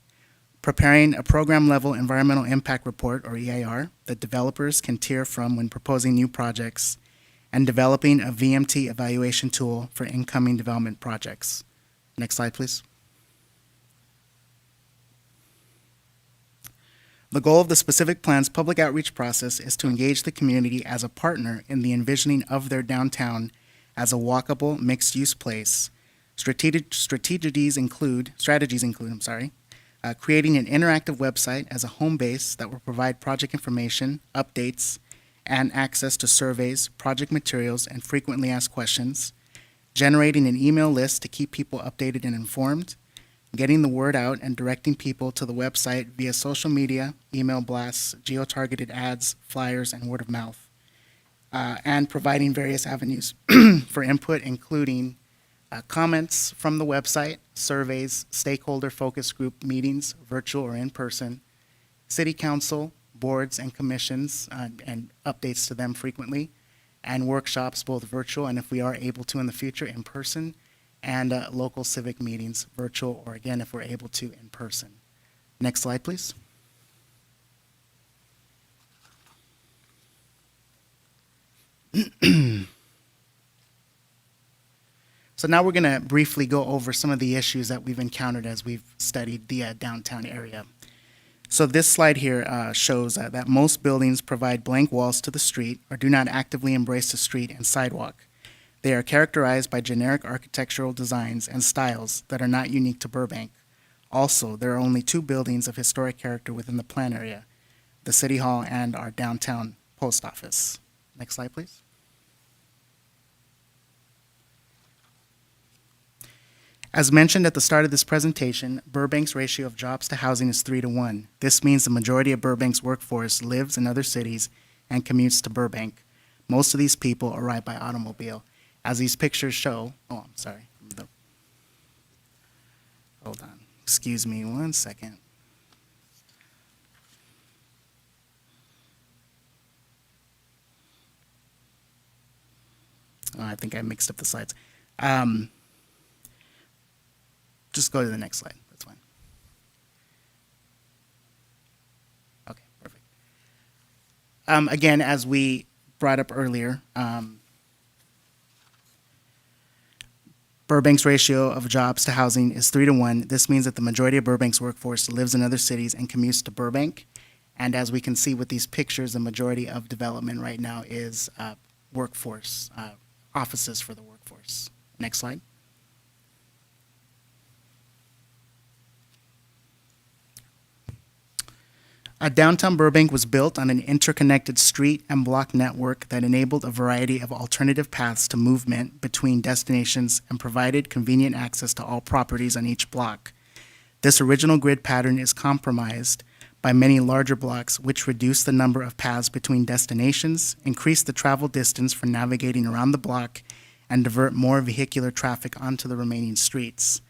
[SPEAKER 1] Preparing a program-level environmental impact report, or EIR, that developers can tier from when proposing new projects, and developing a VMT evaluation tool for incoming development projects. Next slide, please. The goal of the specific plan's public outreach process is to engage the community as a partner in the envisioning of their downtown as a walkable, mixed-use place. Strategies include creating an interactive website as a home base that will provide project information, updates, and access to surveys, project materials, and frequently asked questions, generating an email list to keep people updated and informed, getting the word out and directing people to the website via social media, email blasts, geo-targeted ads, flyers, and word of mouth, and providing various avenues for input, including comments from the website, surveys, stakeholder focus group meetings, virtual or in person, city council, boards and commissions, and updates to them frequently, and workshops, both virtual and if we are able to in the future, in person, and local civic meetings, virtual or again, if we're able to, in person. Next slide, please. So now we're going to briefly go over some of the issues that we've encountered as we've studied the downtown area. So this slide here shows that most buildings provide blank walls to the street or do not actively embrace the street and sidewalk. They are characterized by generic architectural designs and styles that are not unique to Burbank. Also, there are only two buildings of historic character within the plan area, the City Hall and our downtown post office. Next slide, please. As mentioned at the start of this presentation, Burbank's ratio of jobs to housing is 3-to-1. This means the majority of Burbank's workforce lives in other cities and commutes to Burbank. Most of these people arrive by automobile. As these pictures show, hold on, excuse me 1 second. Oh, I think I mixed up the slides. Just go to the next slide. That's fine. Okay, perfect. Again, as we brought up earlier, Burbank's ratio of jobs to housing is 3-to-1. This means that the majority of Burbank's workforce lives in other cities and commutes to Burbank. And as we can see with these pictures, the majority of development right now is workforce, offices for the workforce. Next slide. Downtown Burbank was built on an interconnected street and block network that enabled a variety of alternative paths to movement between destinations and provided convenient access to all properties on each block. This original grid pattern is compromised by many larger blocks, which reduce the number of paths between destinations, increase the travel distance for navigating around the block, and divert more vehicular traffic onto the remaining streets.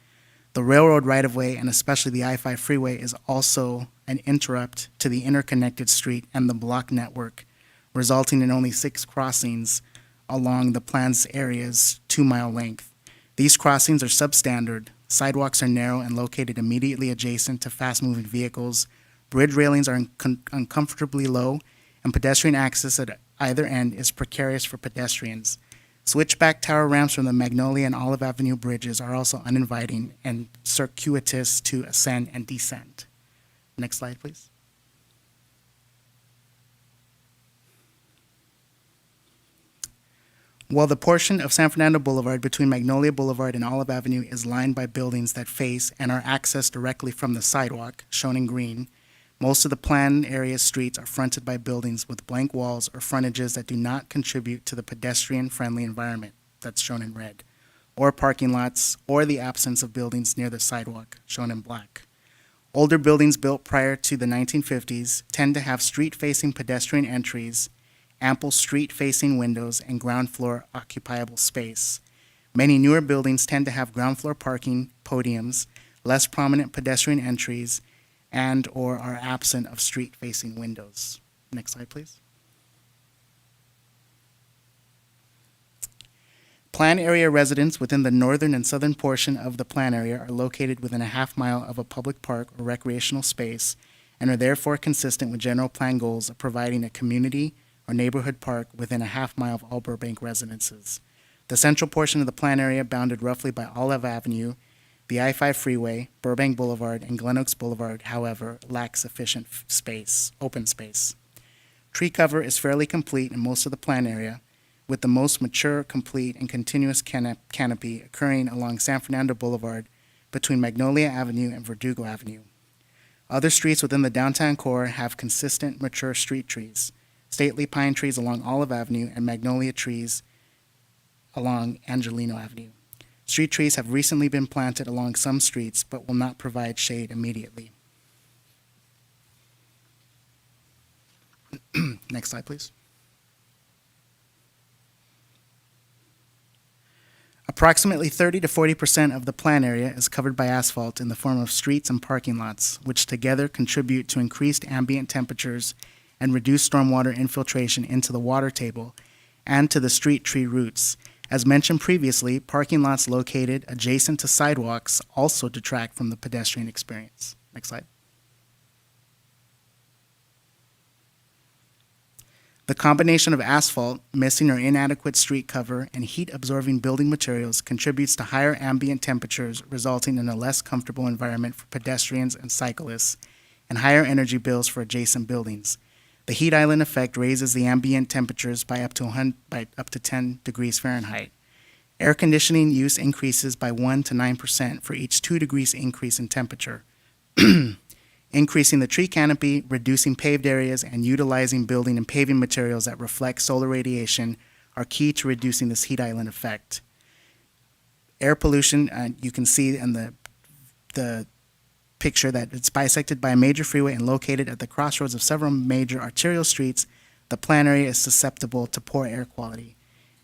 [SPEAKER 1] The railroad right-of-way, and especially the I-5 freeway, is also an interrupt to the interconnected street and the block network, resulting in only 6 crossings along the plan's area's 2-mile length. These crossings are substandard, sidewalks are narrow and located immediately adjacent to fast-moving vehicles, bridge railings are uncomfortably low, and pedestrian access at either end is precarious for pedestrians. Switchback tower ramps from the Magnolia and Olive Avenue bridges are also uninviting and circuitous to ascend and descend. Next slide, please. While the portion of San Fernando Boulevard between Magnolia Boulevard and Olive Avenue is lined by buildings that face and are accessed directly from the sidewalk, shown in green, most of the planned area streets are fronted by buildings with blank walls or frontages that do not contribute to the pedestrian-friendly environment, that's shown in red, or parking lots, or the absence of buildings near the sidewalk, shown in black. Older buildings built prior to the 1950s tend to have street-facing pedestrian entries, ample street-facing windows, and ground floor occupiable space. Many newer buildings tend to have ground floor parking, podiums, less prominent pedestrian entries, and or are absent of street-facing windows. Next slide, please. Plan area residents within the northern and southern portion of the plan area are located within a half-mile of a public park or recreational space and are therefore consistent with general plan goals of providing a community or neighborhood park within a half-mile of all Burbank residences. The central portion of the plan area, bounded roughly by Olive Avenue, the I-5 freeway, Burbank Boulevard, and Glen Oaks Boulevard, however, lacks sufficient open space. Tree cover is fairly complete in most of the plan area, with the most mature, complete, and continuous canopy occurring along San Fernando Boulevard between Magnolia Avenue and Verdugo Avenue. Other streets within the downtown core have consistent, mature street trees, stately pine trees along Olive Avenue and magnolia trees along Angelino Avenue. Street trees have recently been planted along some streets but will not provide shade immediately. Next slide, please. Approximately 30 to 40% of the plan area is covered by asphalt in the form of streets and parking lots, which together contribute to increased ambient temperatures and reduced stormwater infiltration into the water table and to the street tree roots. As mentioned previously, parking lots located adjacent to sidewalks also detract from the pedestrian experience. Next slide. The combination of asphalt, missing or inadequate street cover, and heat-absorbing building materials contributes to higher ambient temperatures, resulting in a less comfortable environment for pedestrians and cyclists, and higher energy bills for adjacent buildings. The heat island effect raises the ambient temperatures by up to 10 degrees Fahrenheit. Air conditioning use increases by 1 to 9% for each 2 degrees increase in temperature. Increasing the tree canopy, reducing paved areas, and utilizing building and paving materials that reflect solar radiation are key to reducing this heat island effect. Air pollution, you can see in the picture that it's bisected by a major freeway and located at the crossroads of several major arterial streets. The plan area is susceptible to poor air quality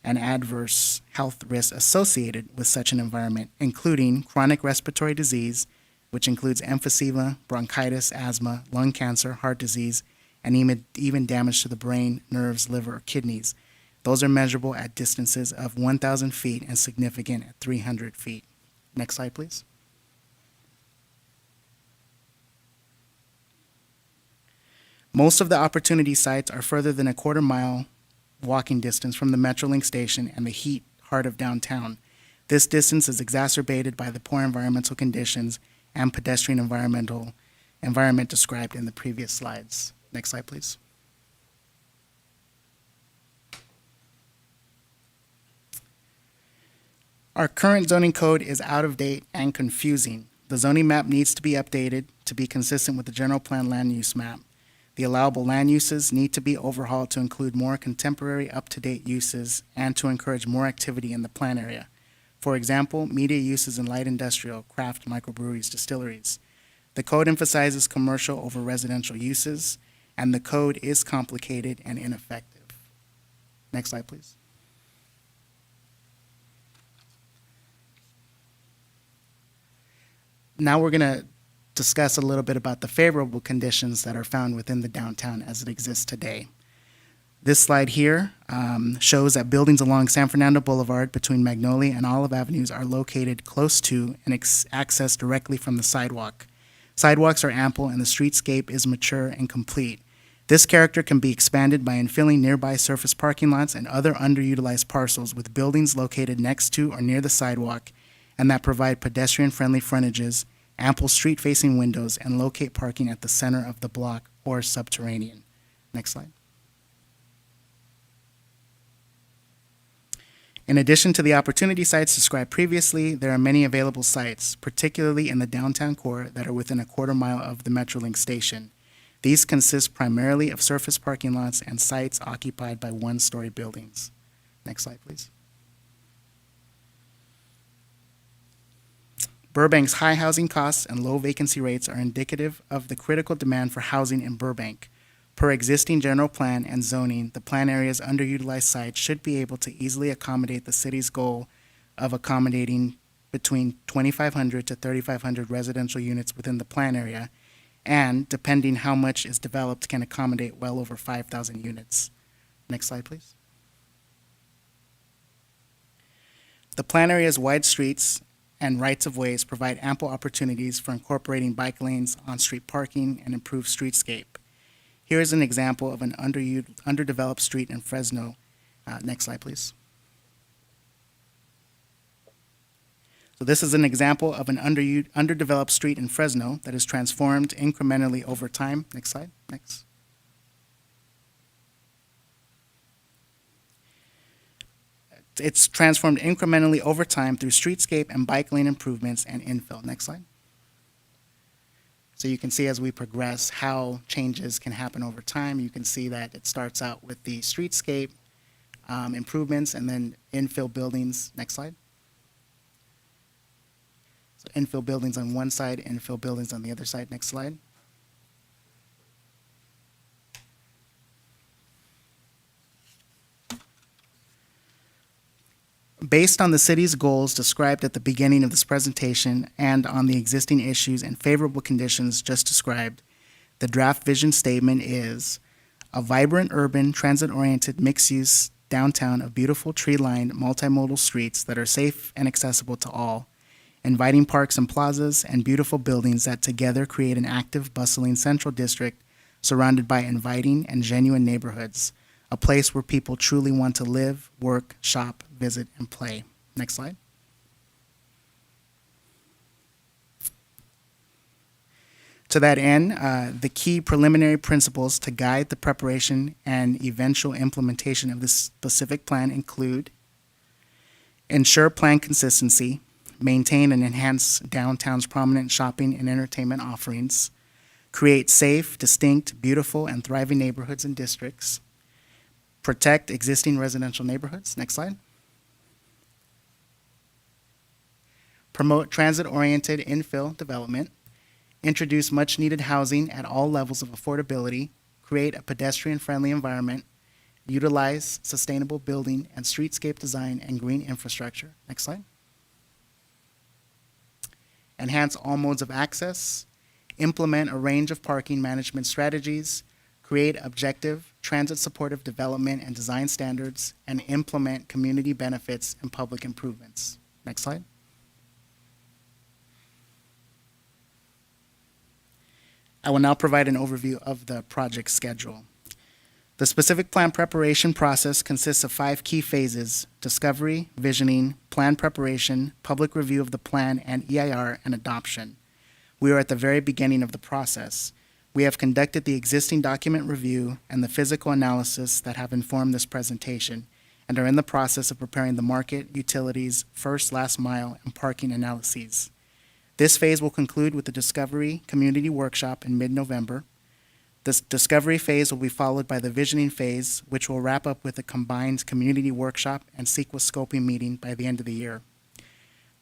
[SPEAKER 1] and adverse health risks associated with such an environment, including chronic respiratory disease, which includes emphysema, bronchitis, asthma, lung cancer, heart disease, and even damage to the brain, nerves, liver, or kidneys. Those are measurable at distances of 1,000 feet and significant at 300 feet. Next slide, please. Most of the opportunity sites are further than a quarter-mile walking distance from the Metrolink station and the heat heart of downtown. This distance is exacerbated by the poor environmental conditions and pedestrian environment described in the previous slides. Next slide, please. Our current zoning code is out of date and confusing. The zoning map needs to be updated to be consistent with the general plan land use map. The allowable land uses need to be overhauled to include more contemporary, up-to-date uses and to encourage more activity in the plan area. For example, media uses in light industrial, craft, microbreweries, distilleries. The code emphasizes commercial over residential uses, and the code is complicated and ineffective. Next slide, please. Now we're going to discuss a little bit about the favorable conditions that are found within the downtown as it exists today. This slide here shows that buildings along San Fernando Boulevard between Magnolia and Olive Avenues are located close to and accessed directly from the sidewalk. Sidewalks are ample and the streetscape is mature and complete. This character can be expanded by infilling nearby surface parking lots and other underutilized parcels with buildings located next to or near the sidewalk and that provide pedestrian-friendly frontages, ample street-facing windows, and locate parking at the center of the block or subterranean. Next slide. In addition to the opportunity sites described previously, there are many available sites, particularly in the downtown core, that are within a quarter mile of the Metrolink station. These consist primarily of surface parking lots and sites occupied by one-story buildings. Next slide, please. Burbank's high housing costs and low vacancy rates are indicative of the critical demand for housing in Burbank. Per existing general plan and zoning, the plan area's underutilized sites should be able to easily accommodate the city's goal of accommodating between 2,500 to 3,500 residential units within the plan area, and, depending how much is developed, can accommodate well over 5,000 units. Next slide, please. The plan area's wide streets and rights-of-ways provide ample opportunities for incorporating bike lanes, on-street parking, and improved streetscape. Here is an example of an underdeveloped street in Fresno. Next slide, please. So this is an example of an underdeveloped street in Fresno that is transformed incrementally over time. Next slide, next. It's transformed incrementally over time through streetscape and bike lane improvements and infill. Next slide. So you can see as we progress how changes can happen over time. You can see that it starts out with the streetscape improvements and then infill buildings. Next slide. So infill buildings on one side, infill buildings on the other side. Next slide. Based on the city's goals described at the beginning of this presentation and on the existing issues and favorable conditions just described, the draft vision statement is a vibrant, urban, transit-oriented, mixed-use downtown of beautiful tree-lined, multimodal streets that are safe and accessible to all, inviting parks and plazas, and beautiful buildings that together create an active, bustling central district surrounded by inviting and genuine neighborhoods, a place where people truly want to live, work, shop, visit, and play. Next slide. To that end, the key preliminary principles to guide the preparation and eventual implementation of this specific plan include: ensure plan consistency, maintain and enhance downtown's prominent shopping and entertainment offerings, create safe, distinct, beautiful, and thriving neighborhoods and districts, protect existing residential neighborhoods. Next slide. Promote transit-oriented infill development, introduce much-needed housing at all levels of affordability, create a pedestrian-friendly environment, utilize sustainable building and streetscape design and green infrastructure. Next slide. Enhance all modes of access, implement a range of parking management strategies, create objective, transit-supportive development and design standards, and implement community benefits and public improvements. Next slide. I will now provide an overview of the project schedule. The specific plan preparation process consists of 5 key phases: discovery, visioning, plan preparation, public review of the plan and EIR, and adoption. We are at the very beginning of the process. We have conducted the existing document review and the physical analysis that have informed this presentation and are in the process of preparing the market, utilities, first, last mile, and parking analyses. This phase will conclude with the Discovery Community Workshop in mid-November. This Discovery phase will be followed by the Visioning phase, which will wrap up with a combined Community Workshop and CEQA scoping meeting by the end of the year.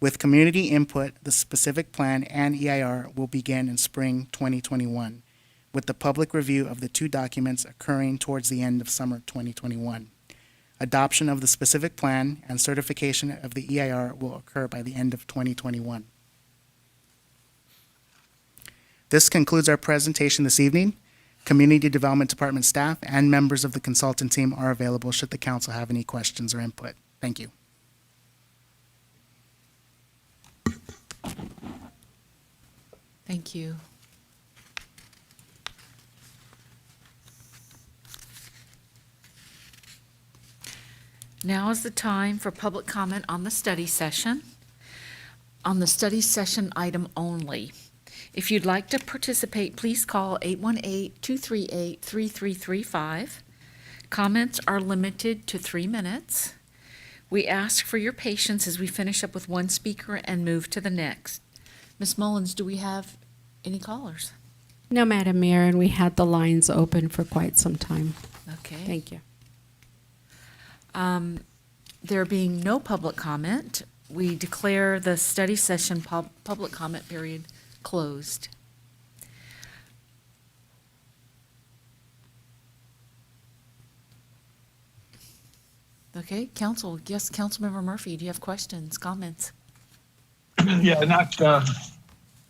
[SPEAKER 1] With community input, the specific plan and EIR will begin in spring 2021, with the public review of the two documents occurring towards the end of summer 2021. Adoption of the specific plan and certification of the EIR will occur by the end of 2021. This concludes our presentation this evening. Community Development Department staff and members of the consultant team are available should the council have any questions or input. Thank you.
[SPEAKER 2] Thank you. Now is the time for public comment on the study session. On the study session item only. If you'd like to participate, please call 818-238-3335. Comments are limited to 3 minutes. We ask for your patience as we finish up with one speaker and move to the next. Ms. Mullins, do we have any callers?
[SPEAKER 3] No, Madam Mayor, and we had the lines open for quite some time.
[SPEAKER 2] Okay.
[SPEAKER 3] Thank you.
[SPEAKER 2] There being no public comment, we declare the study session public comment period closed. Okay, council. Yes, Councilmember Murphy, do you have questions, comments?
[SPEAKER 15] Yeah, not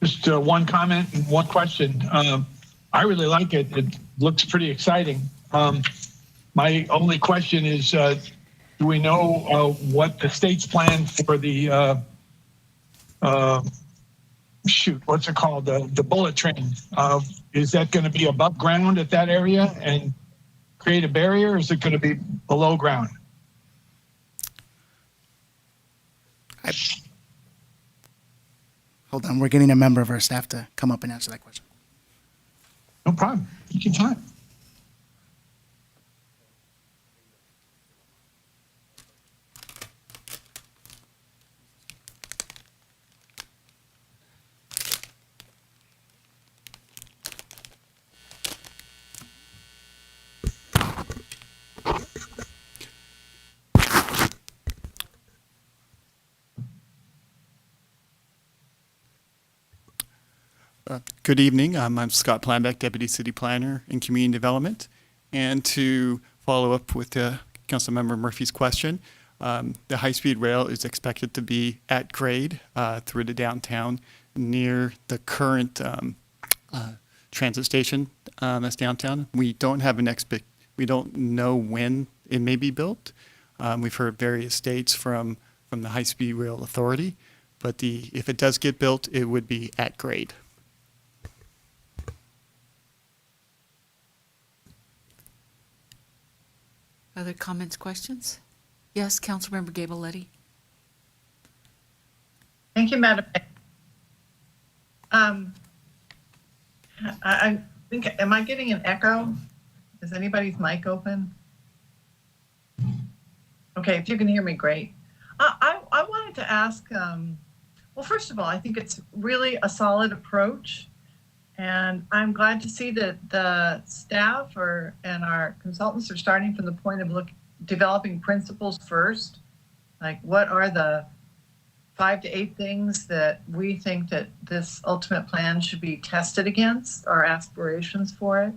[SPEAKER 15] just one comment and one question. I really like it. It looks pretty exciting. My only question is, do we know what the state's plan for the what's it called? The bullet train. Is that going to be above ground at that area and create a barrier, or is it going to be below ground?
[SPEAKER 1] Hold on, we're getting a member of our staff to come up and answer that question.
[SPEAKER 15] No problem. You can time.
[SPEAKER 6] Good evening. I'm Scott Planbeck, Deputy City Planner in Community Development. And to follow up with Councilmember Murphy's question, the high-speed rail is expected to be at grade through the downtown near the current transit station that's downtown. We don't have we don't know when it may be built. We've heard various dates from the High-Speed Rail Authority, but if it does get built, it would be at grade.
[SPEAKER 2] Other comments, questions? Yes, Councilmember Gabeletti.
[SPEAKER 13] Thank you, Madam Mayor. I think, am I getting an echo? Is anybody's mic open? Okay, if you can hear me, great. I wanted to ask, well, first of all, I think it's really a solid approach. And I'm glad to see that the staff and our consultants are starting from the point of developing principles first. Like, what are the 5 to 8 things that we think that this ultimate plan should be tested against, our aspirations for it.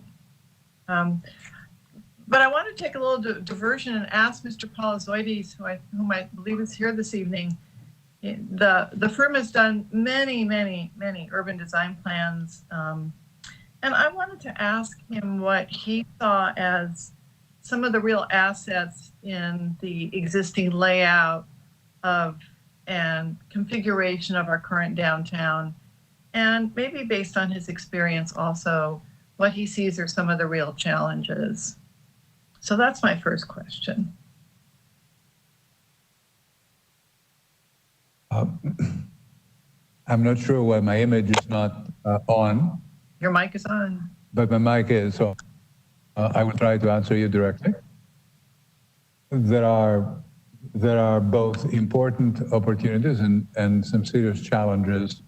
[SPEAKER 13] But I want to take a little diversion and ask Mr. Palazoides, whom I believe is here this evening. The firm has done many urban design plans, and I wanted to ask him what he saw as some of the real assets in the existing layout of and configuration of our current downtown, and maybe based on his experience also, what he sees are some of the real challenges. So that's my first question.
[SPEAKER 9] I'm not sure why my image is not on.
[SPEAKER 13] Your mic is on.
[SPEAKER 9] But my mic is, so I will try to answer you directly. There are both important opportunities and some serious challenges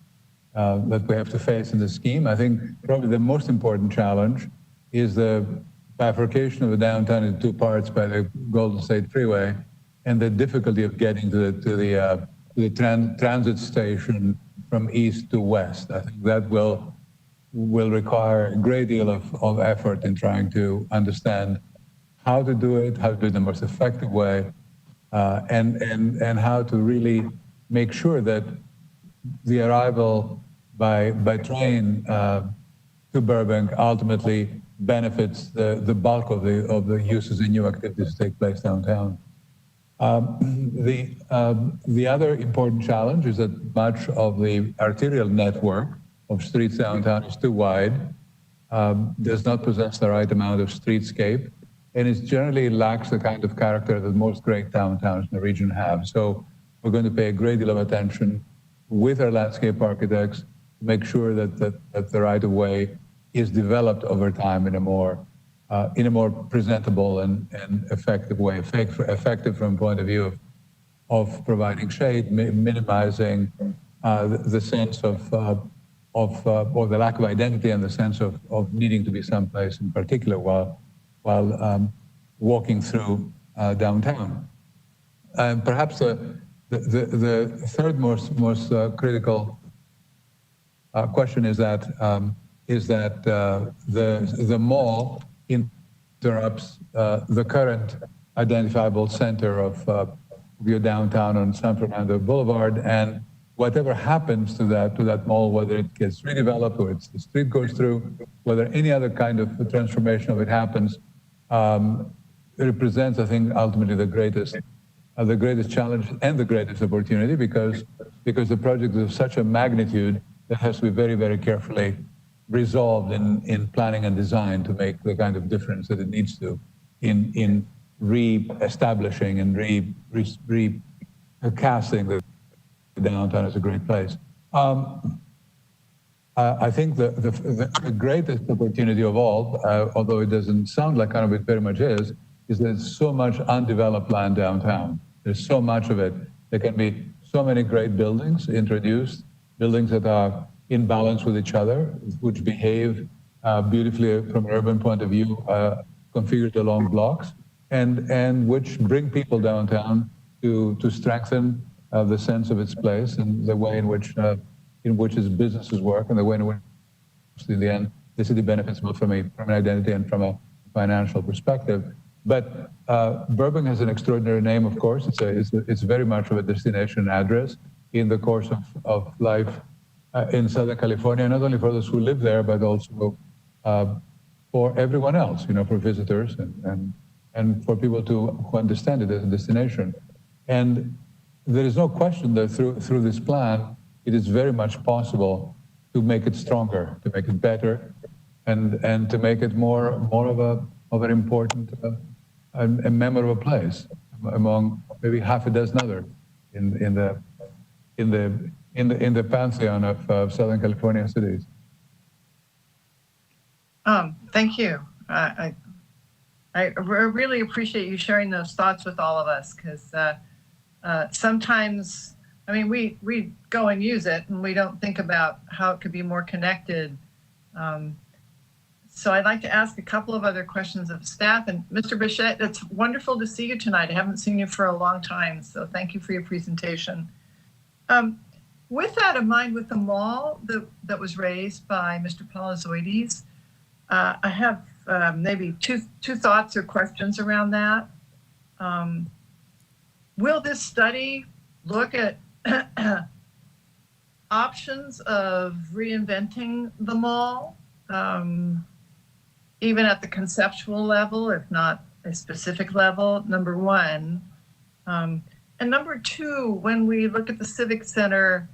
[SPEAKER 9] that we have to face in the scheme. I think probably the most important challenge is the bifurcation of the downtown into 2 parts by the Golden State Freeway and the difficulty of getting to the transit station from east to west. I think that will require a great deal of effort in trying to understand how to do it in the most effective way, and how to really make sure that the arrival by train to Burbank ultimately benefits the bulk of the uses and new activities that take place downtown. The other important challenge is that much of the arterial network of streets downtown is too wide, does not possess the right amount of streetscape, and it generally lacks the kind of character that most great downtowns in the region have. So we're going to pay a great deal of attention with our landscape architects to make sure that the right-of-way is developed over time in a more presentable and effective way, effective from the point of view of providing shade, minimizing the sense of or the lack of identity and the sense of needing to be someplace in particular while walking through downtown. And perhaps the third most critical question is that the mall interrupts the current identifiable center of your downtown on San Fernando Boulevard, and whatever happens to that mall, whether it gets redeveloped or the street goes through, whether any other kind of transformation of it happens, it represents, I think, ultimately the greatest challenge and the greatest opportunity because the project is of such a magnitude that has to be very, very carefully resolved in planning and design to make the kind of difference that it needs to in re-establishing and recasting the downtown as a great place. I think the greatest opportunity of all, although it doesn't sound like kind of it very much is there's so much undeveloped land downtown. There's so much of it. There can be so many great buildings introduced, buildings that are in balance with each other, which behave beautifully from an urban point of view, configured along blocks, and which bring people downtown to strengthen the sense of its place and the way in which its businesses work, and the way in which, in the end, the city benefits both from an identity and from a financial perspective. But Burbank has an extraordinary name, of course. It's very much of a destination address in the course of life in Southern California, not only for those who live there, but also for everyone else, for visitors and for people who understand it as a destination. And there is no question that through this plan, it is very much possible to make it stronger, to make it better, and to make it more of an important and memorable place among maybe half a dozen other in the pantheon of Southern California cities.
[SPEAKER 13] Thank you. I really appreciate you sharing those thoughts with all of us, because sometimes, I mean, we go and use it and we don't think about how it could be more connected. So I'd like to ask a couple of other questions of staff. And Mr. Bichette, it's wonderful to see you tonight. I haven't seen you for a long time, so thank you for your presentation. With that in mind, with the mall that was raised by Mr. Palazoides, I have maybe two thoughts or questions around that. Will this study look at options of reinventing the mall, even at the conceptual level, if not a specific level, number one? And number two, when we look at the Civic Center,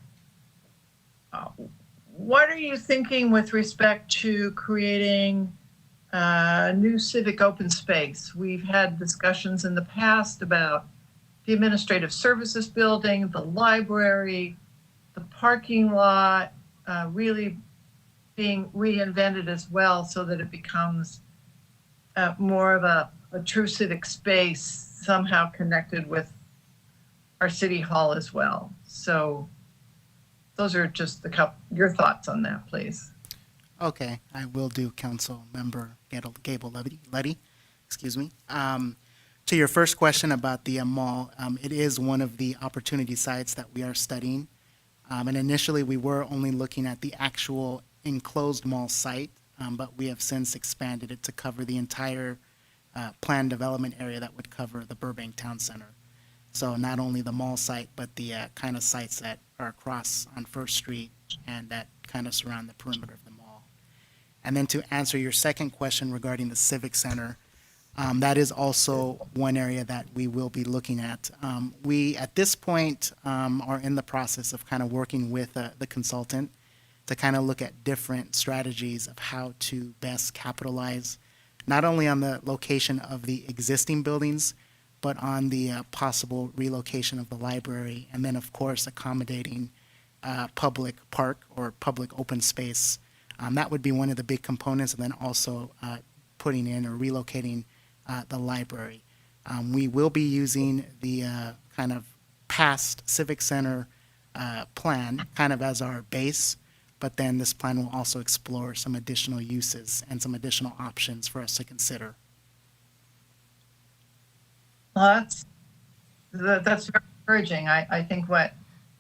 [SPEAKER 13] what are you thinking with respect to creating new civic open space? We've had discussions in the past about the administrative services building, the library, the parking lot, really being reinvented as well, so that it becomes more of a true civic space, somehow connected with our city hall as well. So those are just your thoughts on that, please.
[SPEAKER 1] Okay, I will do, Council Member Gable Letty. Excuse me. To your first question about the mall, it is one of the opportunity sites that we are studying. And initially, we were only looking at the actual enclosed mall site, but we have since expanded it to cover the entire planned development area that would cover the Burbank Town Center. So not only the mall site, but the kind of sites that are across on First Street and that kind of surround the perimeter of the mall. And then to answer your second question regarding the Civic Center, that is also one area that we will be looking at. We, at this point, are in the process of kind of working with the consultant to kind of look at different strategies of how to best capitalize, not only on the location of the existing buildings, but on the possible relocation of the library, and then, of course, accommodating public park or public open space. That would be one of the big components, and then also putting in or relocating the library. We will be using the kind of past Civic Center plan kind of as our base, but then this plan will also explore some additional uses and some additional options for us to consider.
[SPEAKER 13] Well, that's very encouraging. I think what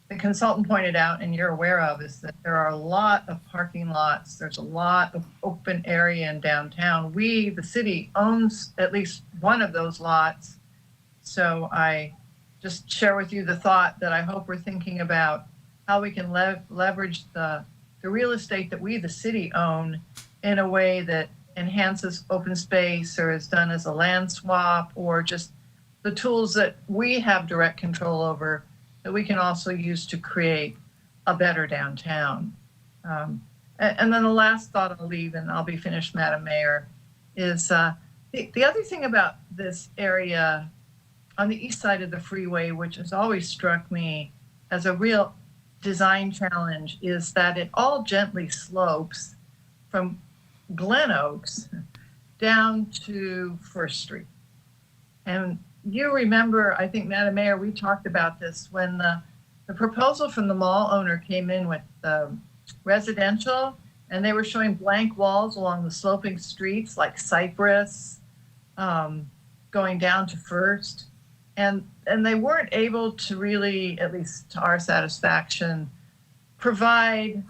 [SPEAKER 13] the consultant pointed out, and you're aware of, is that there are a lot of parking lots. There's a lot of open area in downtown. We, the city, owns at least one of those lots. So I just share with you the thought that I hope we're thinking about how we can leverage the real estate that we, the city, own in a way that enhances open space or is done as a land swap, or just the tools that we have direct control over that we can also use to create a better downtown. And then the last thought I'll leave, and I'll be finished, Madam Mayor, is the other thing about this area on the east side of the freeway, which has always struck me as a real design challenge, is that it all gently slopes from Glen Oaks down to First Street. And you remember, I think, Madam Mayor, we talked about this when the proposal from the mall owner came in with residential, and they were showing blank walls along the sloping streets like Cypress, going down to First. And they weren't able to really, at least to our satisfaction, provide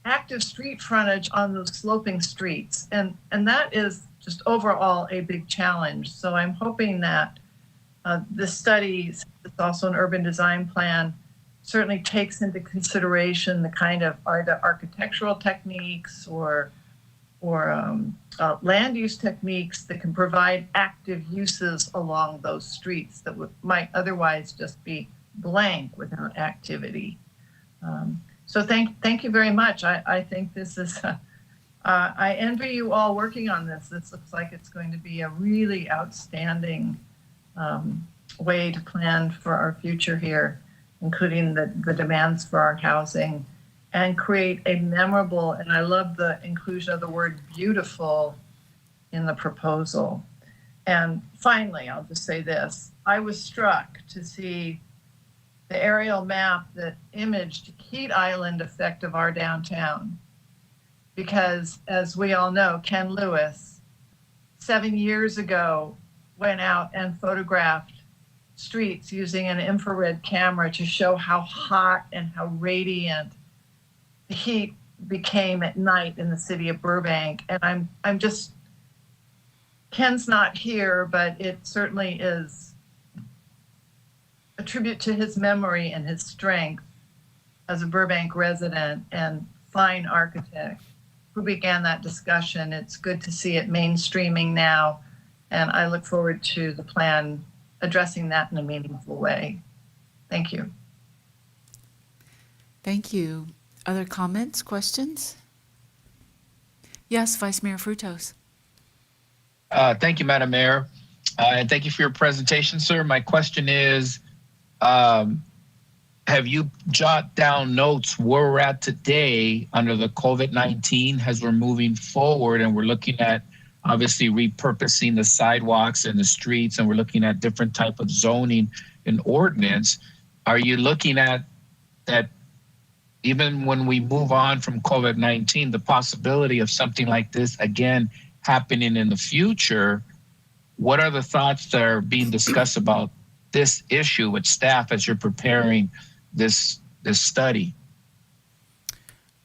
[SPEAKER 13] active street frontage on those sloping streets. And that is just overall a big challenge. So I'm hoping that this study, it's also an urban design plan, certainly takes into consideration the kind of either architectural techniques or land use techniques that can provide active uses along those streets that might otherwise just be blank without activity. So thank you very much. I think this is, I envy you all working on this. This looks like it's going to be a really outstanding way to plan for our future here, including the demands for our housing, and create a memorable, and I love the inclusion of the word beautiful in the proposal. And finally, I'll just say this. I was struck to see the aerial map that imaged heat island effect of our downtown. Because as we all know, Ken Lewis, 7 years ago, went out and photographed streets using an infrared camera to show how hot and how radiant the heat became at night in the city of Burbank. And I'm just, Ken's not here, but it certainly is a tribute to his memory and his strength as a Burbank resident and fine architect who began that discussion. It's good to see it mainstreaming now, and I look forward to the plan addressing that in a meaningful way. Thank you.
[SPEAKER 2] Thank you. Other comments, questions? Yes, Vice Mayor Frutos.
[SPEAKER 4] Thank you, Madam Mayor. And thank you for your presentation, sir. My question is, have you jot down notes where we're at today under the COVID-19 as we're moving forward and we're looking at obviously repurposing the sidewalks and the streets, and we're looking at different type of zoning and ordinance? Are you looking at that even when we move on from COVID-19, the possibility of something like this again happening in the future? what are the thoughts that are being discussed about this issue with staff as you're preparing this study?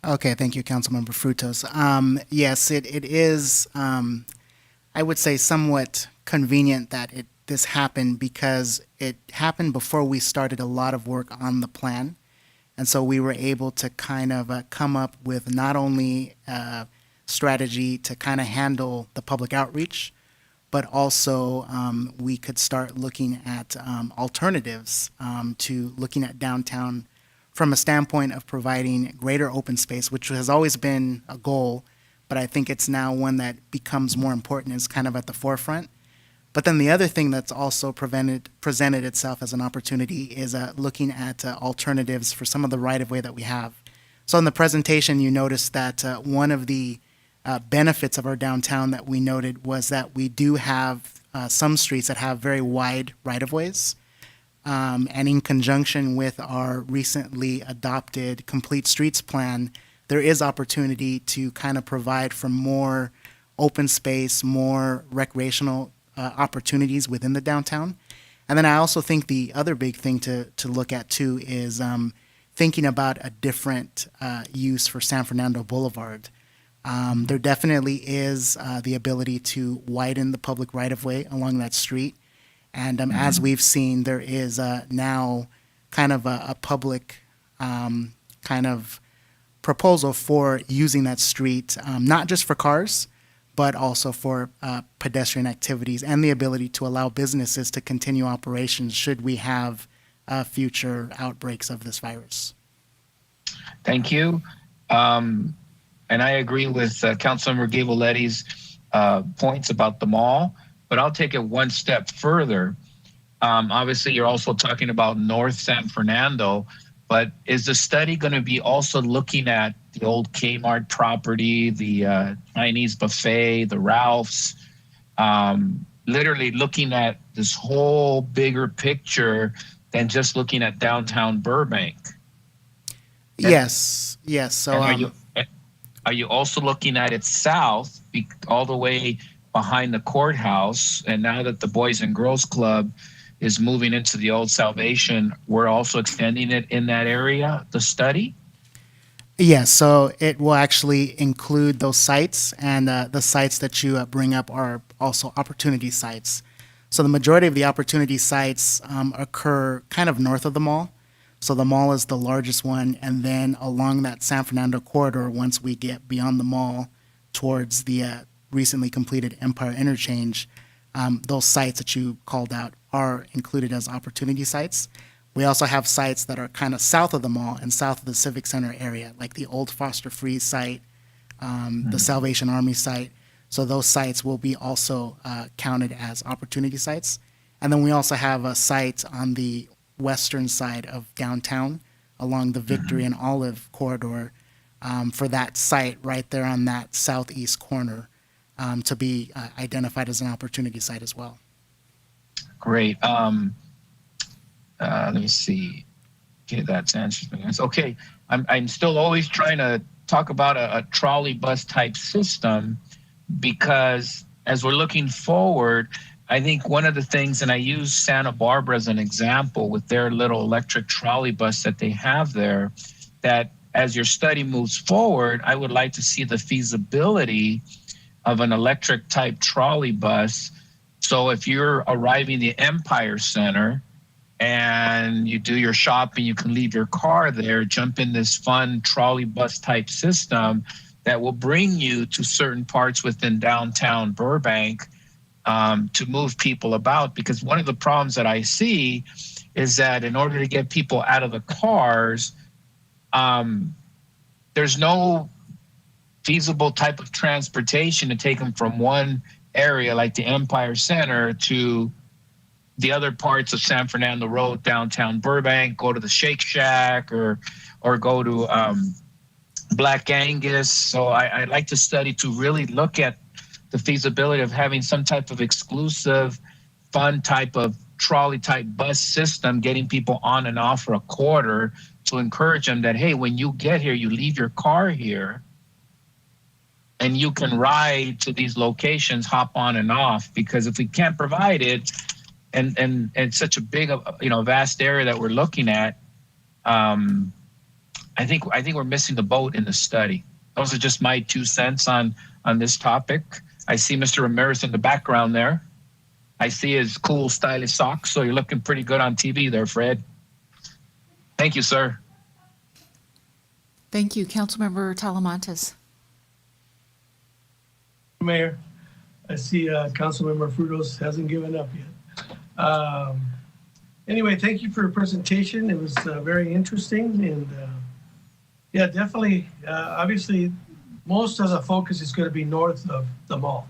[SPEAKER 1] Okay, thank you, Councilmember Frutos. Yes, it is, I would say, somewhat convenient that this happened because it happened before we started a lot of work on the plan. And so we were able to kind of come up with not only a strategy to kind of handle the public outreach, but also we could start looking at alternatives to looking at downtown from a standpoint of providing greater open space, which has always been a goal, but I think it's now one that becomes more important, is kind of at the forefront. But then the other thing that's also presented itself as an opportunity is looking at alternatives for some of the right-of-way that we have. So in the presentation, you noticed that one of the benefits of our downtown that we noted was that we do have some streets that have very wide right-of-ways. And in conjunction with our recently adopted Complete Streets Plan, there is opportunity to kind of provide for more open space, more recreational opportunities within the downtown. And then I also think the other big thing to look at too is thinking about a different use for San Fernando Boulevard. There definitely is the ability to widen the public right-of-way along that street. And as we've seen, there is now kind of a public kind of proposal for using that street, not just for cars, but also for pedestrian activities and the ability to allow businesses to continue operations should we have future outbreaks of this virus.
[SPEAKER 4] Thank you. And I agree with Councilmember Gavoletti's points about the mall, but I'll take it one step further. Obviously, you're also talking about North San Fernando, but is the study going to be also looking at the old Kmart property, the Chinese buffet, the Ralphs, literally looking at this whole bigger picture than just looking at downtown Burbank?
[SPEAKER 1] Yes. So
[SPEAKER 4] are you also looking at it south, all the way behind the courthouse? And now that the Boys and Girls Club is moving into the old Salvation, we're also extending it in that area, the study?
[SPEAKER 1] Yes, so it will actually include those sites, and the sites that you bring up are also opportunity sites. So the majority of the opportunity sites occur kind of north of the mall. So the mall is the largest one, and then along that San Fernando corridor, once we get beyond the mall towards the recently completed Empire Interchange, those sites that you called out are included as opportunity sites. We also have sites that are kind of south of the mall and south of the Civic Center area, like the old Foster Freeze site, the Salvation Army site. So those sites will be also counted as opportunity sites. And then we also have a site on the western side of downtown along the Victory and Olive corridor for that site right there on that southeast corner to be identified as an opportunity site as well.
[SPEAKER 4] Great. Let me see. Okay, that's answering. Okay, I'm still always trying to talk about a trolley bus type system, because as we're looking forward, I think one of the things, and I use Santa Barbara as an example with their little electric trolley bus that they have there, that as your study moves forward, I would like to see the feasibility of an electric type trolley bus. So if you're arriving the Empire Center and you do your shopping, you can leave your car there, jump in this fun trolley bus type system that will bring you to certain parts within downtown Burbank to move people about. Because one of the problems that I see is that in order to get people out of the cars, there's no feasible type of transportation to take them from one area like the Empire Center to the other parts of San Fernando Road, downtown Burbank, go to the Shake Shack or go to Black Angus. So I'd like to study to really look at the feasibility of having some type of exclusive, fun type of trolley type bus system, getting people on and off for a quarter to encourage them that, hey, when you get here, you leave your car here and you can ride to these locations, hop on and off. Because if we can't provide it, and it's such a big, vast area that we're looking at, I think we're missing the boat in the study. Those are just my 2 cents on this topic. I see Mr. Ramirez in the background there. I see his cool, stylish socks. So you're looking pretty good on TV there, Fred. Thank you, sir.
[SPEAKER 2] Thank you. Councilmember Talamantes.
[SPEAKER 14] Mayor, I see Councilmember Frutos hasn't given up yet. Anyway, thank you for your presentation. It was very interesting, and yeah, definitely. Obviously, most of the focus is going to be north of the mall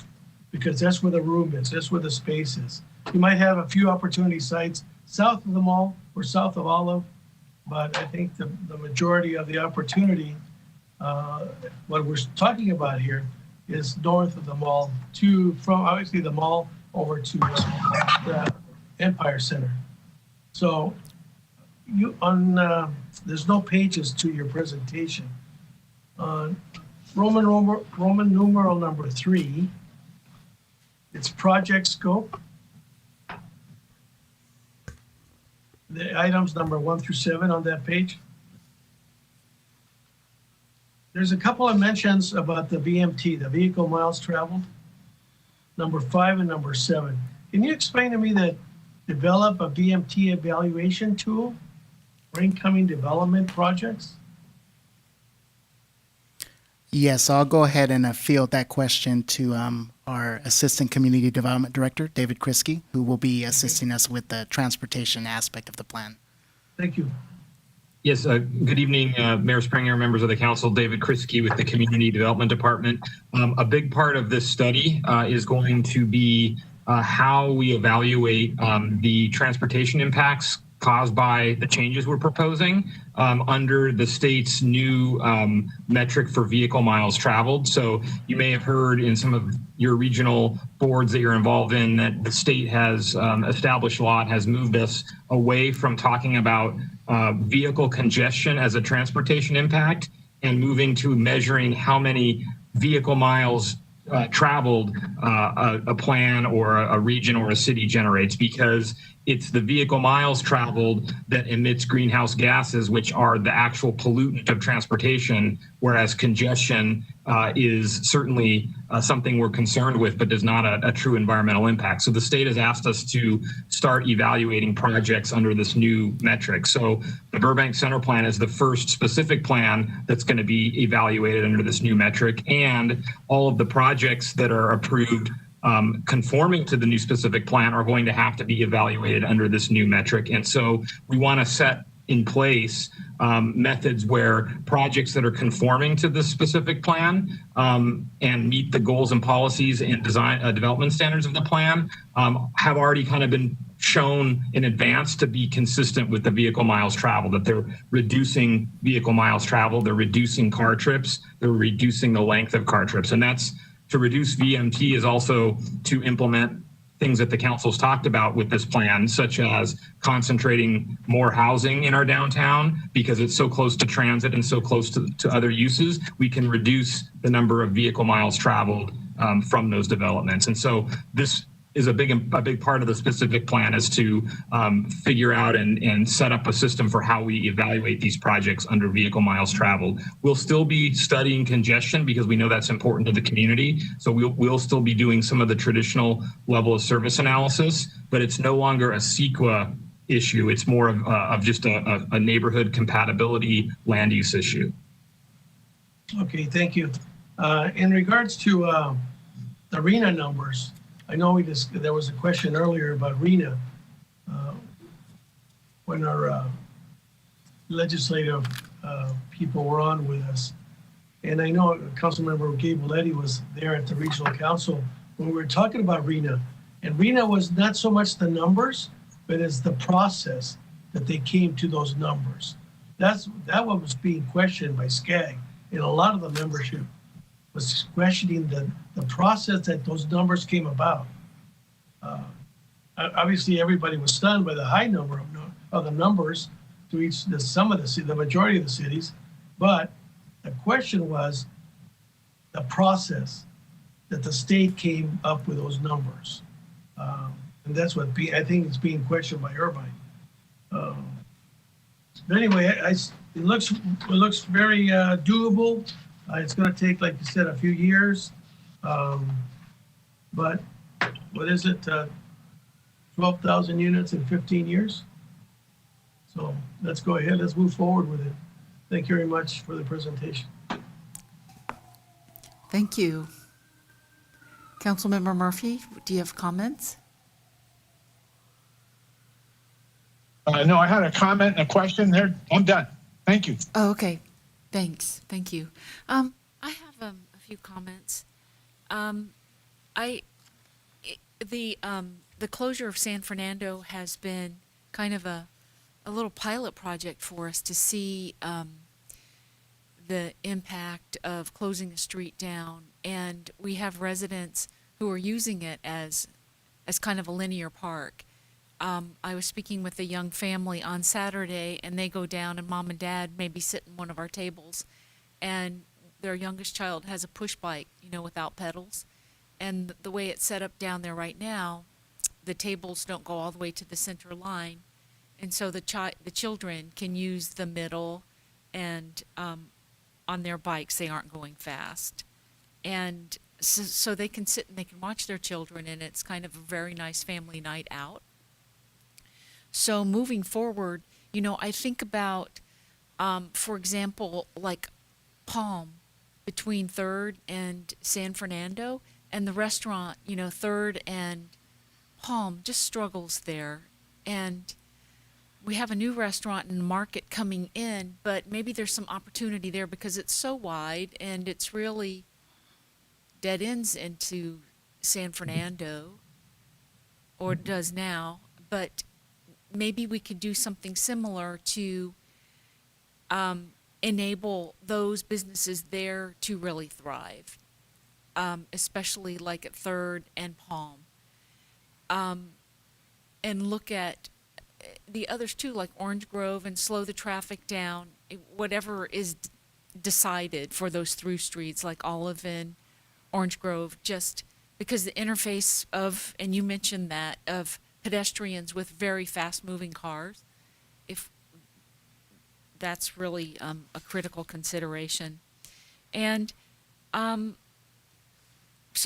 [SPEAKER 14] because that's where the room is, that's where the space is. You might have a few opportunity sites south of the mall or south of Olive, but I think the majority of the opportunity, what we're talking about here, is north of the mall from obviously the mall over to the Empire Center. So there's no pages to your presentation. Roman numeral number 3, it's project scope. The items number 1 through 7 on that page. There's a couple of mentions about the VMT, the vehicle miles traveled, number 5 and number 7. Can you explain to me that develop a VMT evaluation tool for incoming development projects?
[SPEAKER 1] Yes, I'll go ahead and field that question to our Assistant Community Development Director, David Kriske, who will be assisting us with the transportation aspect of the plan.
[SPEAKER 14] Thank you.
[SPEAKER 7] Yes, good evening, Mayor Springer, members of the council. David Kriske with the Community Development Department. A big part of this study is going to be how we evaluate the transportation impacts caused by the changes we're proposing under the state's new metric for vehicle miles traveled. So you may have heard in some of your regional boards that you're involved in that the state has established law, has moved us away from talking about vehicle congestion as a transportation impact and moving to measuring how many vehicle miles traveled a plan or a region or a city generates, because it's the vehicle miles traveled that emits greenhouse gases, which are the actual pollutant of transportation, whereas congestion is certainly something we're concerned with, but is not a true environmental impact. So the state has asked us to start evaluating projects under this new metric. So the Burbank Center Plan is the first specific plan that's going to be evaluated under this new metric, and all of the projects that are approved conforming to the new specific plan are going to have to be evaluated under this new metric. And so we want to set in place methods where projects that are conforming to this specific plan and meet the goals and policies and design development standards of the plan have already kind of been shown in advance to be consistent with the vehicle miles traveled, that they're reducing vehicle miles traveled, they're reducing car trips, they're reducing the length of car trips. And that's to reduce VMT is also to implement things that the council's talked about with this plan, such as concentrating more housing in our downtown because it's so close to transit and so close to other uses. We can reduce the number of vehicle miles traveled from those developments. And so this is a big part of the specific plan, is to figure out and set up a system for how we evaluate these projects under vehicle miles traveled. We'll still be studying congestion because we know that's important to the community. So we'll still be doing some of the traditional level of service analysis, but it's no longer a CEQA issue. It's more of just a neighborhood compatibility land use issue.
[SPEAKER 14] Okay, thank you. In regards to the RENA numbers, I know there was a question earlier about RENA when our legislative people were on with us. And I know Councilmember Gabe Valetti was there at the regional council when we were talking about RENA. And RENA was not so much the numbers, but it's the process that they came to those numbers. That one was being questioned by SCAG, and a lot of the membership was questioning the process that those numbers came about. Obviously, everybody was stunned by the high number of the numbers to each the majority of the cities. But the question was, the process that the state came up with those numbers. And that's what I think is being questioned by everybody. But anyway, it looks very doable. It's going to take, like you said, a few years. But what is it? 12,000 units in 15 years. So let's go ahead. Let's move forward with it. Thank you very much for the presentation.
[SPEAKER 2] Thank you. Councilmember Murphy, do you have comments?
[SPEAKER 15] No, I had a comment and a question there. I'm done. Thank you.
[SPEAKER 2] Oh, okay. Thanks. Thank you. I have a few comments. The closure of San Fernando has been kind of a little pilot project for us to see the impact of closing the street down, and we have residents who are using it as kind of a linear park. I was speaking with a young family on Saturday, and they go down, and mom and dad maybe sit in one of our tables, and their youngest child has a push bike, without pedals. And the way it's set up down there right now, the tables don't go all the way to the center line, and so the children can use the middle, and on their bikes they aren't going fast, and so they can sit and they can watch their children, and it's kind of a very nice family night out. So moving forward, I think about, for example, like Palm between 3rd and San Fernando, and the restaurant, 3rd and Palm just struggles there. And we have a new restaurant in the market coming in, but maybe there's some opportunity there because it's so wide and it's really dead ends into San Fernando, or it does now, but maybe we could do something similar to enable those businesses there to really thrive, especially like at 3rd and Palm. And look at the others too, like Orange Grove, and slow the traffic down, whatever is decided for those through streets like Olive and Orange Grove, just because the interface of, and you mentioned that, of pedestrians with very fast moving cars, if that's really a critical consideration. And so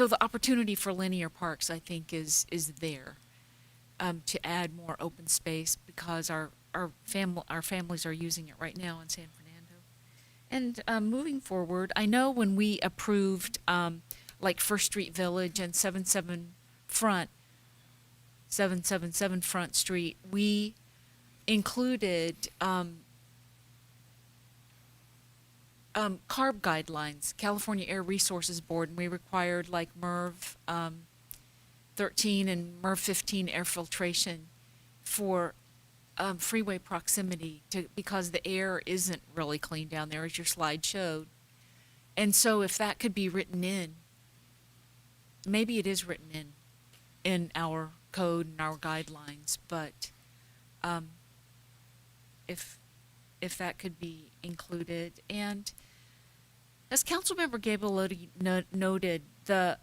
[SPEAKER 2] the opportunity for linear parks, I think, is there to add more open space, because our families are using it right now in San Fernando. And moving forward, I know when we approved like First Street Village and 777 Front Street, we included CARB guidelines, California Air Resources Board, and we required like MERV 13 and MERV 15 air filtration for freeway proximity, because the air isn't really clean down there, as your slide showed. And so if that could be written in, maybe it is written in our code and our guidelines, but if that could be included. And as Councilmember Gabalotti noted, the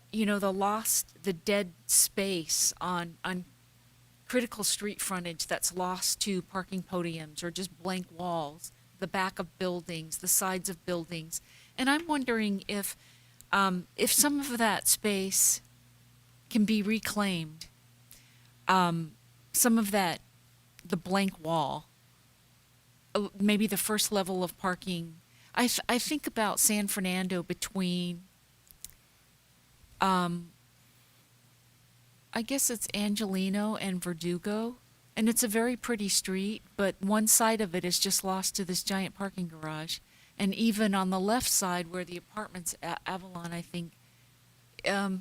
[SPEAKER 2] dead space on critical street frontage that's lost to parking podiums or just blank walls, the back of buildings, the sides of buildings. And I'm wondering if some of that space can be reclaimed, some of that, the blank wall, maybe the first level of parking. I think about San Fernando between, I guess it's Angelino and Verdugo, and it's a very pretty street, but one side of it is just lost to this giant parking garage. And even on the left side where the apartments at Avalon, I think, to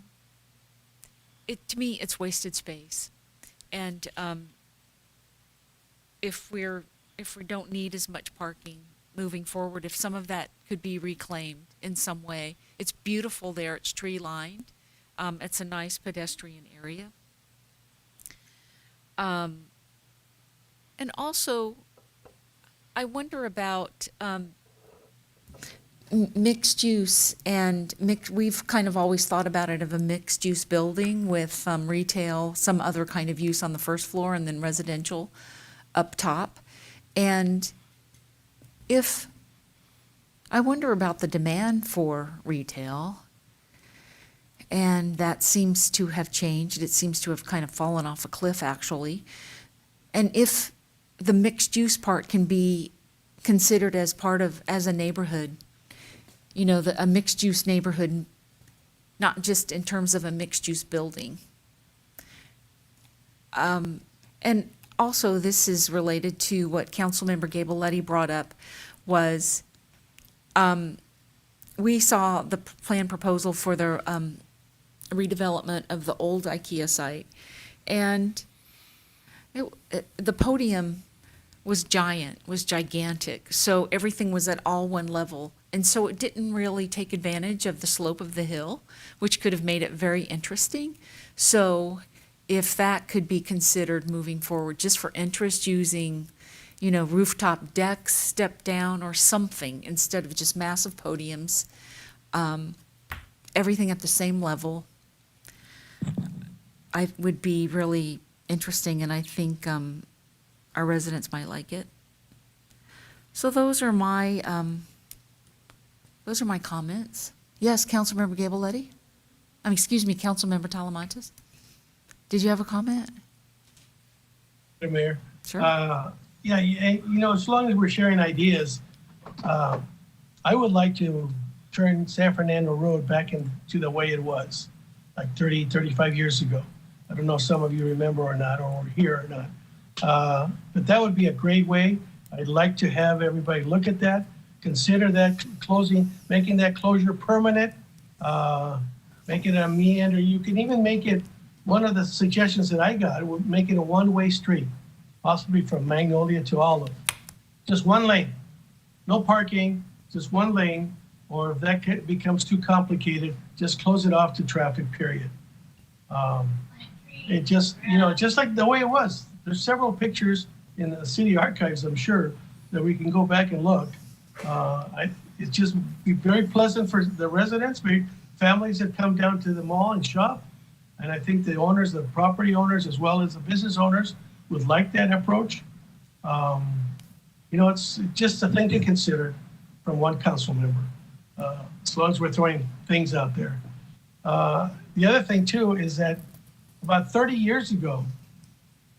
[SPEAKER 2] me, it's wasted space. And if we don't need as much parking moving forward, if some of that could be reclaimed in some way. It's beautiful there. It's tree lined. It's a nice pedestrian area. And also, I wonder about mixed use and we've kind of always thought about it of a mixed use building with retail, some other kind of use on the first floor and then residential up top. And if I wonder about the demand for retail, and that seems to have changed. It seems to have kind of fallen off a cliff, actually. And if the mixed use part can be considered as part of, as a neighborhood, you know, a mixed use neighborhood, not just in terms of a mixed use building. And also, this is related to what Councilmember Gabeletti brought up, was we saw the plan proposal for the redevelopment of the old IKEA site, and the podium was gigantic, so everything was at all one level, and so it didn't really take advantage of the slope of the hill, which could have made it very interesting. So if that could be considered moving forward, just for interest, using, you know, rooftop decks, step down or something, instead of just massive podiums, everything at the same level, I would be really interesting, and I think our residents might like it. So those are my comments. Yes, Councilmember Gabeletti? Excuse me, Councilmember Talamantes? Did you have a comment?
[SPEAKER 14] Mr. Mayor.
[SPEAKER 2] Sure.
[SPEAKER 14] Yeah, you know, as long as we're sharing ideas, I would like to turn San Fernando Road back into the way it was, like 30, 35 years ago. I don't know if some of you remember or not, or were here or not. But that would be a great way. I'd like to have everybody look at that, consider that closing, making that closure permanent, make it a meander. You can even make it, one of the suggestions that I got, would make it a one-way street, possibly from Magnolia to Olive. Just one lane, no parking, just one lane, or if that becomes too complicated, just close it off to traffic, period. It just, you know, just like the way it was. There's several pictures in the city archives, I'm sure, that we can go back and look. It just be very pleasant for the residents, families that come down to the mall and shop. And I think the owners, the property owners, as well as the business owners, would like that approach. You know, it's just a thing to consider from one council member, as long as we're throwing things out there. The other thing too is that about 30 years ago,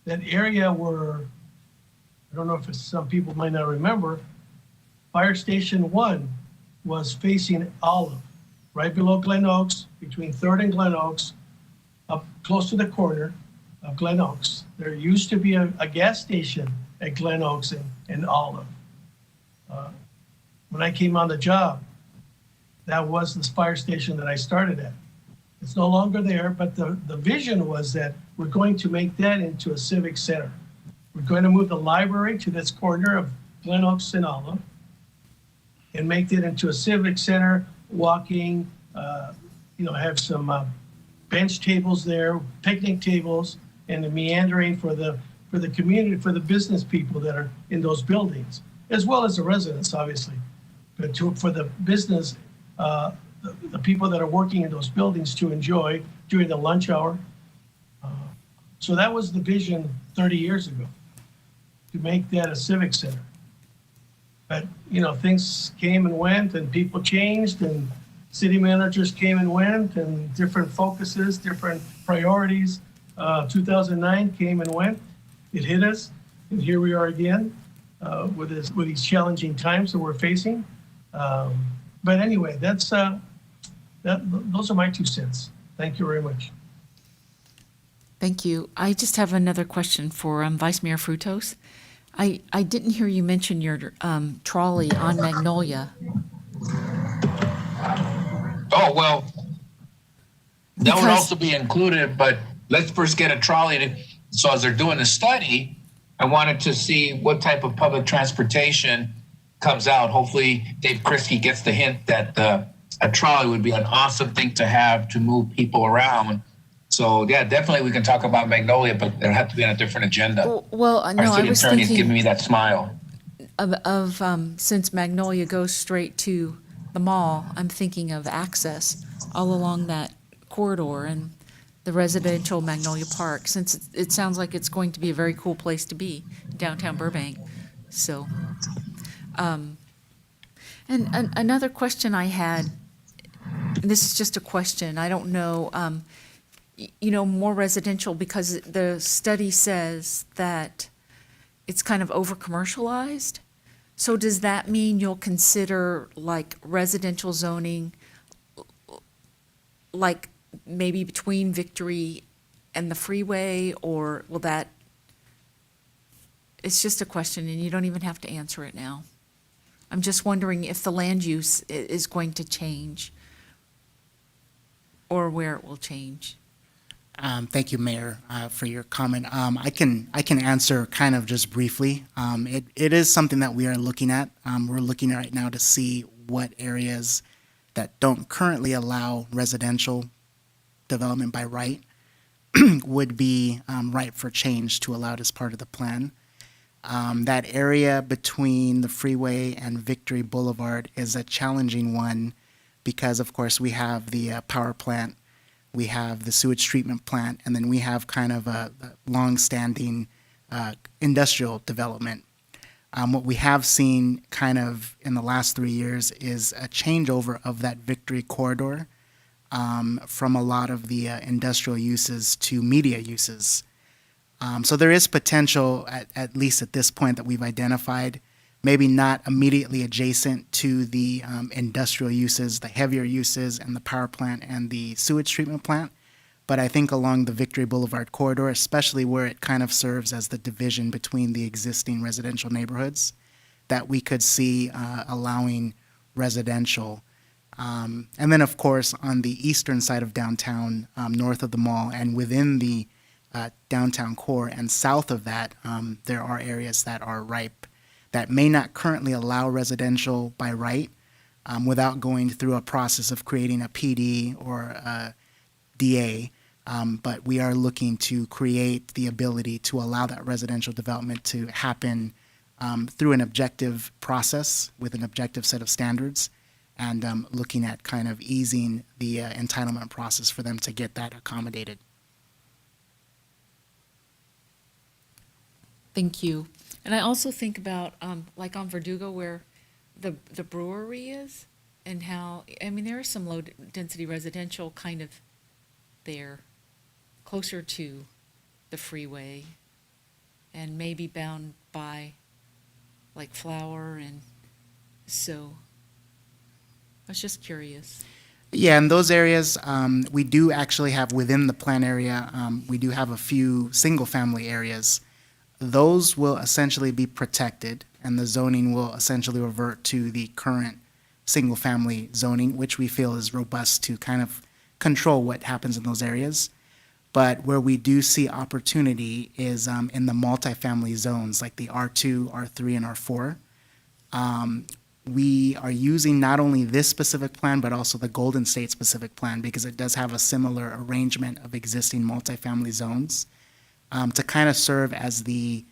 [SPEAKER 14] that area where, I don't know if some people might not remember, Fire Station 1 was facing Olive, right below Glen Oaks, between 3rd and Glen Oaks, up close to the corner of Glen Oaks. There used to be a gas station at Glen Oaks and Olive. When I came on the job, that was the fire station that I started at. It's no longer there, but the vision was that we're going to make that into a civic center. We're going to move the library to this corner of Glen Oaks and Olive and make it into a civic center, walking, you know, have some bench tables there, picnic tables, and the meandering for the community, for the business people that are in those buildings, as well as the residents, obviously. But for the business, the people that are working in those buildings to enjoy during the lunch hour. So that was the vision 30 years ago, to make that a civic center. But, you know, things came and went, and people changed, and city managers came and went, and different focuses, different priorities. 2009 came and went. It hit us, and here we are again with these challenging times that we're facing. But anyway, those are my 2 cents. Thank you very much.
[SPEAKER 2] Thank you. I just have another question for Vice Mayor Frutos. I didn't hear you mention your trolley on Magnolia.
[SPEAKER 4] Oh, well, that would also be included, but let's first get a trolley. So as they're doing the study, I wanted to see what type of public transportation comes out. Hopefully Dave Krisky gets the hint that a trolley would be an awesome thing to have to move people around. So yeah, definitely we can talk about Magnolia, but it'll have to be on a different agenda.
[SPEAKER 2] Well, no,
[SPEAKER 4] Our
[SPEAKER 2] I
[SPEAKER 4] city
[SPEAKER 2] was
[SPEAKER 4] attorney is
[SPEAKER 2] thinking
[SPEAKER 4] giving me that smile.
[SPEAKER 2] of since Magnolia goes straight to the mall, I'm thinking of access all along that corridor and the residential Magnolia Park, since it sounds like it's going to be a very cool place to be, downtown Burbank. So, another question I had, and this is just a question, I don't know, more residential, because the study says that it's kind of over-commercialized. So does that mean you'll consider like residential zoning, like maybe between Victory and the freeway, or will that, it's just a question and you don't even have to answer it now. I'm just wondering if the land use is going to change or where it will change.
[SPEAKER 1] Thank you, Mayor, for your comment. I can answer kind of just briefly. It is something that we are looking at. We're looking right now to see what areas that don't currently allow residential development by right would be ripe for change to allow it as part of the plan. That area between the freeway and Victory Boulevard is a challenging one because, of course, we have the power plant, we have the sewage treatment plant, and then we have kind of a long-standing industrial development. What we have seen kind of in the last 3 years is a changeover of that Victory corridor from a lot of the industrial uses to media uses. So there is potential, at least at this point that we've identified, maybe not immediately adjacent to the industrial uses, the heavier uses, and the power plant and the sewage treatment plant. But I think along the Victory Boulevard corridor, especially where it kind of serves as the division between the existing residential neighborhoods, that we could see allowing residential. And then, of course, on the eastern side of downtown, north of the mall, and within the downtown core and south of that, there are areas that are ripe that may not currently allow residential by right without going through a process of creating a PD or a DA. But we are looking to create the ability to allow that residential development to happen through an objective process with an objective set of standards, and looking at kind of easing the entitlement process for them to get that accommodated.
[SPEAKER 2] Thank you. And I also think about, like on Verdugo, where the brewery is, and how, I mean, there is some low-density residential kind of there, closer to the freeway, and maybe bound by, like, Flower, and so I was just curious.
[SPEAKER 1] Yeah, in those areas, we do actually have within the plan area, we do have a few single-family areas. Those will essentially be protected, and the zoning will essentially revert to the current single-family zoning, which we feel is robust to kind of control what happens in those areas. But where we do see opportunity is in the multifamily zones, like the R2, R3, and R4. We are using not only this specific plan, but also the Golden State specific plan, because it does have a similar arrangement of existing multifamily zones. To kind of serve as the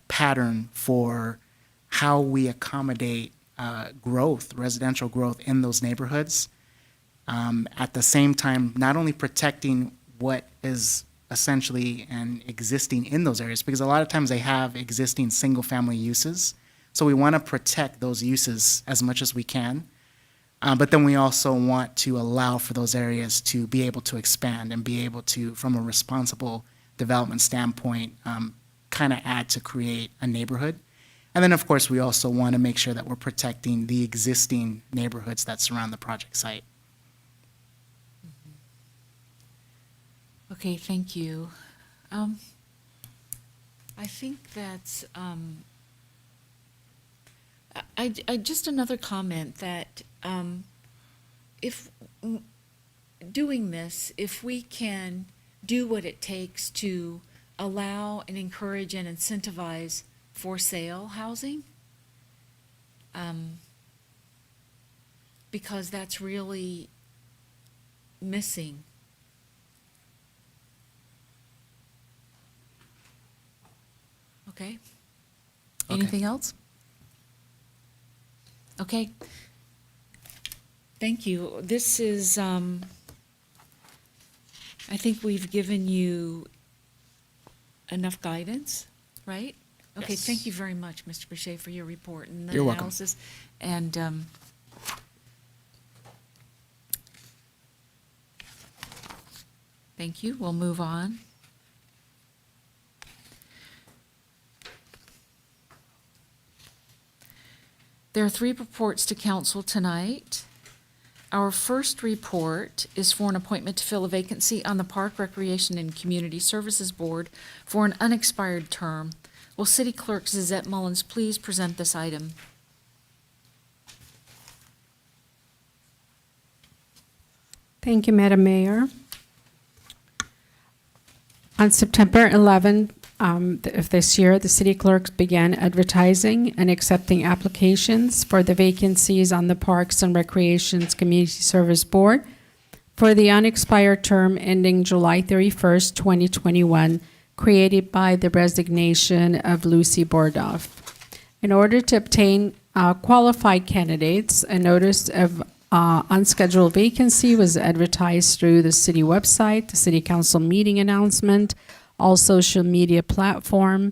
[SPEAKER 1] pattern for how we accommodate growth, residential growth in those neighborhoods. At the same time, not only protecting what is essentially and existing in those areas, because a lot of times they have existing single-family uses. So we want to protect those uses as much as we can. But then we also want to allow for those areas to be able to expand and be able to, from a responsible development standpoint, kind of add to create a neighborhood. And then, of course, we also want to make sure that we're protecting the existing neighborhoods that surround the project site.
[SPEAKER 2] Okay, thank you. I think that's, I just another comment that if doing this, if we can do what it takes to allow and encourage and incentivize for sale housing, because that's really missing. Okay. Anything else? Okay. Thank you. This is, I think we've given you enough guidance, right? Okay,
[SPEAKER 1] Yes.
[SPEAKER 2] thank you very much, Mr. Boucher, for your report and the
[SPEAKER 1] You're welcome.
[SPEAKER 2] analysis. And thank you. We'll move on. There are 3 reports to council tonight. Our first report is for an appointment to fill a vacancy on the Park, Recreation, and Community Services Board for an unexpired term. Will City Clerk Zizette Mullins please present this item?
[SPEAKER 3] Thank you, Madam Mayor. On September 11 of this year, the city clerks began advertising and accepting applications for the vacancies on the Parks and Recreations Community Service Board for the unexpired term ending July 31st, 2021, created by the resignation of Lucy Bordoff. In order to obtain qualified candidates, a notice of unscheduled vacancy was advertised through the city website, the city council meeting announcement, all social media platform,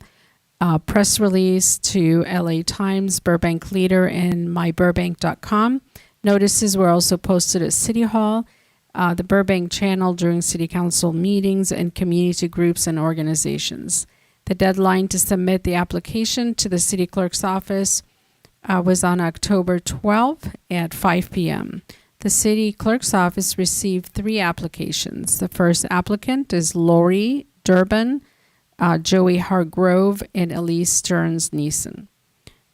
[SPEAKER 3] press release to LA Times, Burbank Leader, and myburbank.com. Notices were also posted at City Hall, the Burbank channel during city council meetings, and community groups and organizations. The deadline to submit the application to the city clerk's office was on October 12th at 5 p.m. The city clerk's office received 3 applications. The first applicant is Lori Durbin, Joey Hargrove, and Elise Stearns Neeson.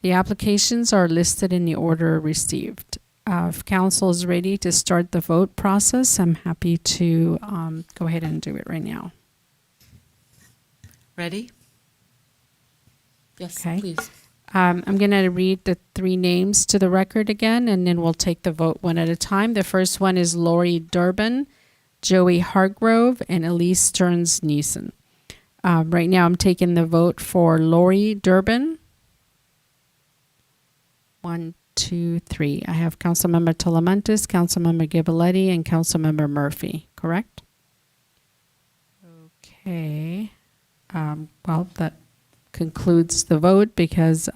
[SPEAKER 3] The applications are listed in the order received. If council is ready to start the vote process, I'm happy to go ahead and do it right now.
[SPEAKER 2] Ready? Yes,
[SPEAKER 3] Okay.
[SPEAKER 2] please.
[SPEAKER 3] I'm going to read the 3 names to the record again, and then we'll take the vote one at a time. The first one is Lori Durbin, Joey Hargrove, and Elise Stearns Neeson. Right now, I'm taking the vote for Lori Durbin. 1, 2, 3. I have Councilmember Talamantes, Councilmember Ghiberletti, and Councilmember Murphy, correct? Okay. Well, that concludes the vote because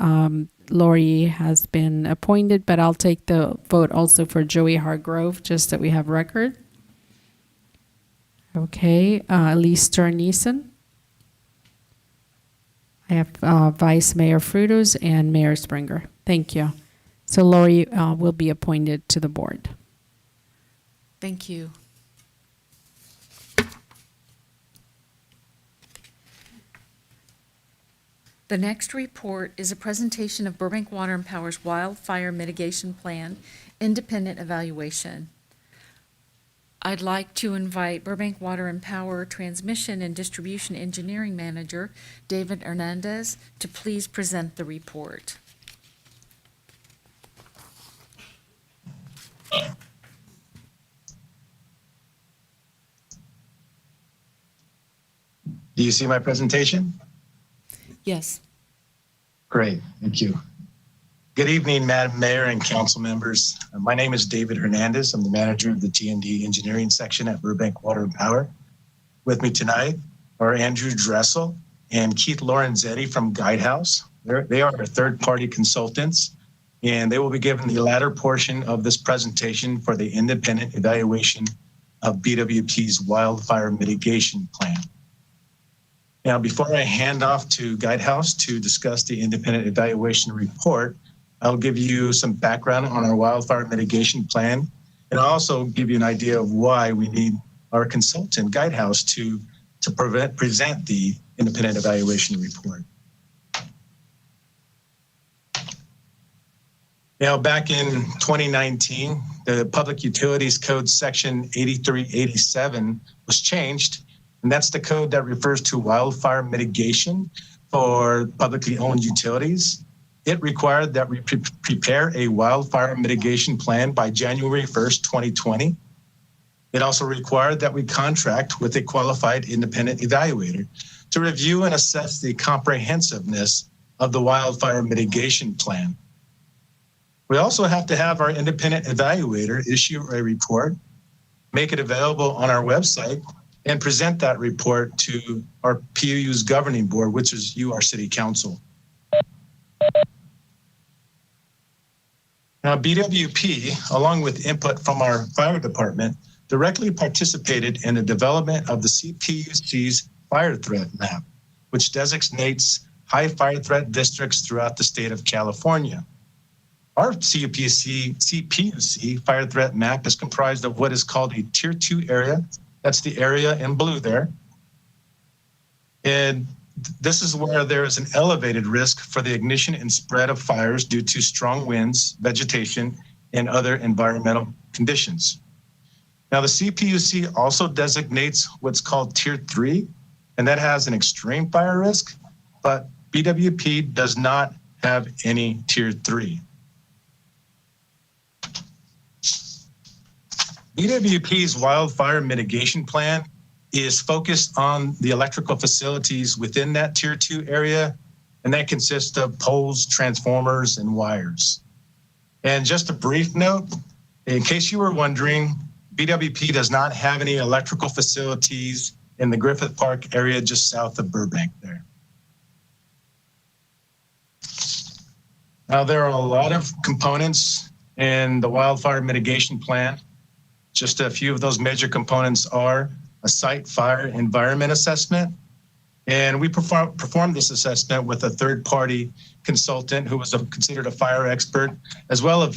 [SPEAKER 3] Lori has been appointed, but I'll take the vote also for Joey Hargrove, just that we have record. Okay, Elise Stearns Neeson. I have Vice Mayor Frutos and Mayor Springer. Thank you. So Lori will be appointed to the board.
[SPEAKER 2] Thank you. The next report is a presentation of Burbank Water and Power's Wildfire Mitigation Plan Independent Evaluation. I'd like to invite Burbank Water and Power Transmission and Distribution Engineering Manager, David Hernandez, to please present the report.
[SPEAKER 5] Do you see my presentation?
[SPEAKER 2] Yes.
[SPEAKER 5] Great, thank you. Good evening, Madam Mayor and council members. My name is David Hernandez. I'm the manager of the T&D engineering section at Burbank Water and Power. With me tonight are Andrew Dressel and Keith Lorenzetti from Guidehouse. They are our third-party consultants, and they will be given the latter portion of this presentation for the independent evaluation of BWP's wildfire mitigation plan. Now, before I hand off to Guidehouse to discuss the independent evaluation report, I'll give you some background on our wildfire mitigation plan, and I'll also give you an idea of why we need our consultant, Guidehouse, to present the independent evaluation report. Now, back in 2019, the Public Utilities Code Section 8387 was changed, and that's the code that refers to wildfire mitigation for publicly owned utilities. It required that we prepare a wildfire mitigation plan by January 1st, 2020. It also required that we contract with a qualified independent evaluator to review and assess the comprehensiveness of the wildfire mitigation plan. We also have to have our independent evaluator issue a report, make it available on our website, and present that report to our PUU's governing board, which is you, our city council. Now, BWP, along with input from our fire department, directly participated in the development of the CPUC's fire threat map, which designates high fire threat districts throughout the state of California. Our CPUC fire threat map is comprised of what is called a Tier 2 area. That's the area in blue there. And this is where there is an elevated risk for the ignition and spread of fires due to strong winds, vegetation, and other environmental conditions. Now, the CPUC also designates what's called Tier 3, and that has an extreme fire risk, but BWP does not have any Tier 3. BWP's wildfire mitigation plan is focused on the electrical facilities within that Tier 2 area, and that consists of poles, transformers, and wires. And just a brief note, in case you were wondering, BWP does not have any electrical facilities in the Griffith Park area just south of Burbank there. Now, there are a lot of components in the wildfire mitigation plan. Just a few of those major components are a site fire environment assessment. And we performed this assessment with a third-party consultant who was considered a fire expert, as well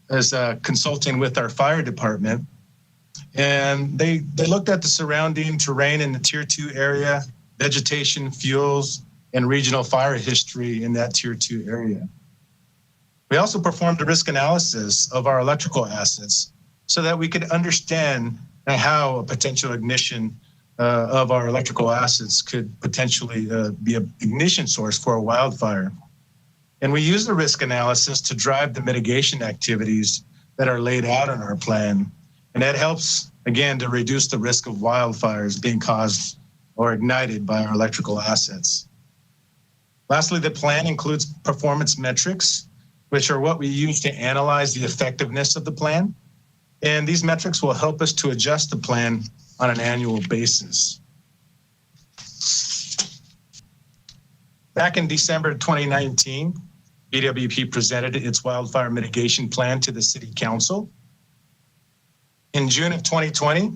[SPEAKER 5] as consulting with our fire department. And they looked at the surrounding terrain in the Tier 2 area, vegetation, fuels, and regional fire history in that Tier 2 area. We also performed a risk analysis of our electrical assets so that we could understand how a potential ignition of our electrical assets could potentially be an ignition source for a wildfire. And we use the risk analysis to drive the mitigation activities that are laid out in our plan. And that helps, again, to reduce the risk of wildfires being caused or ignited by our electrical assets. Lastly, the plan includes performance metrics, which are what we use to analyze the effectiveness of the plan. And these metrics will help us to adjust the plan on an annual basis. Back in December 2019, BWP presented its wildfire mitigation plan to the City Council. In June of 2020,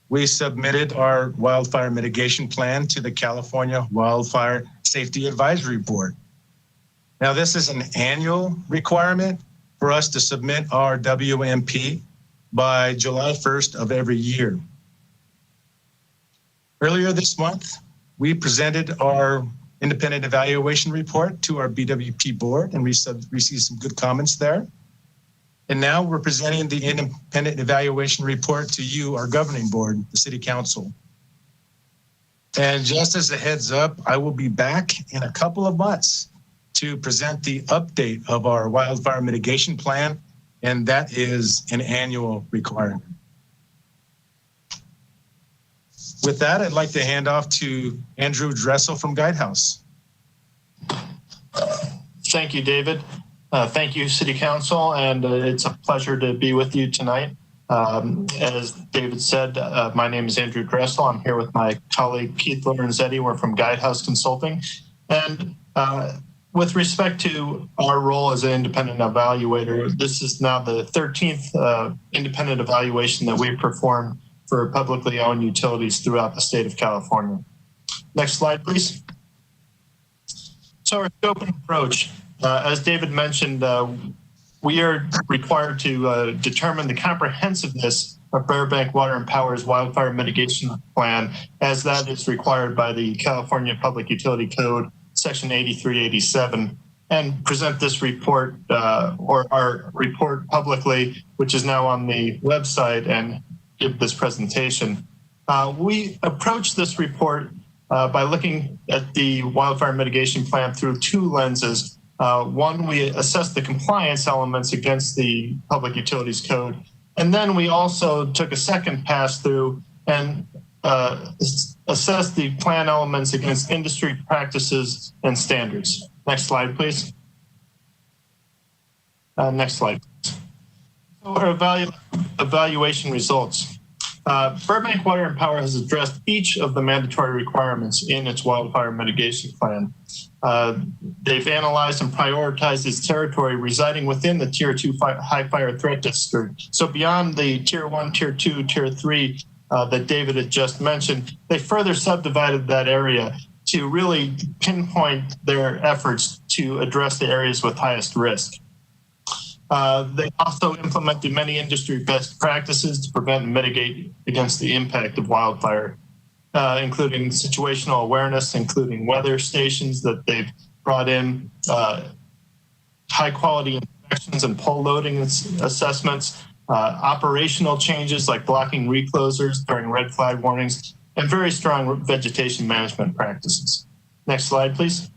[SPEAKER 5] we submitted our wildfire mitigation plan to the California Wildfire Safety Advisory Board. Now, this is an annual requirement for us to submit our WMP by July 1st of every year. Earlier this month, we presented our independent evaluation report to our BWP board and received some good comments there. And now we're presenting the independent evaluation report to you, our governing board, the City Council. And just as a heads up, I will be back in a couple of months to present the update of our wildfire mitigation plan, and that is an annual requirement. With that, I'd like to hand off to Andrew Dressel from Guidehouse.
[SPEAKER 8] Thank you, David. Thank you, City Council, and it's a pleasure to be with you tonight. As David said, my name is Andrew Dressel. I'm here with my colleague Keith Lorenzetti. We're from Guidehouse Consulting. And with respect to our role as an independent evaluator, this is now the 13th independent evaluation that we've performed for publicly owned utilities throughout the state of California. Next slide, please. So our scope and approach, as David mentioned, we are required to determine the comprehensiveness of Burbank Water and Power's wildfire mitigation plan, as that is required by the California Public Utility Code, Section 8387, and present this report or our report publicly, which is now on the website, and give this presentation. We approach this report by looking at the wildfire mitigation plan through two lenses. One, we assess the compliance elements against the Public Utilities Code. And then we also took a second pass through and assess the plan elements against industry practices and standards. Next slide, please. Next slide. So our evaluation results. Burbank Water and Power has addressed each of the mandatory requirements in its wildfire mitigation plan. They've analyzed and prioritized its territory residing within the Tier 2 high fire threat district. So beyond the Tier 1, Tier 2, Tier 3 that David had just mentioned, they further subdivided that area to really pinpoint their efforts to address the areas with highest risk. They also implemented many industry best practices to prevent and mitigate against the impact of wildfire, including situational awareness, including weather stations that they've brought in, high quality inspections and pole loading assessments, operational changes like blocking reclosers during red flag warnings, and very strong vegetation management practices. Next slide, please.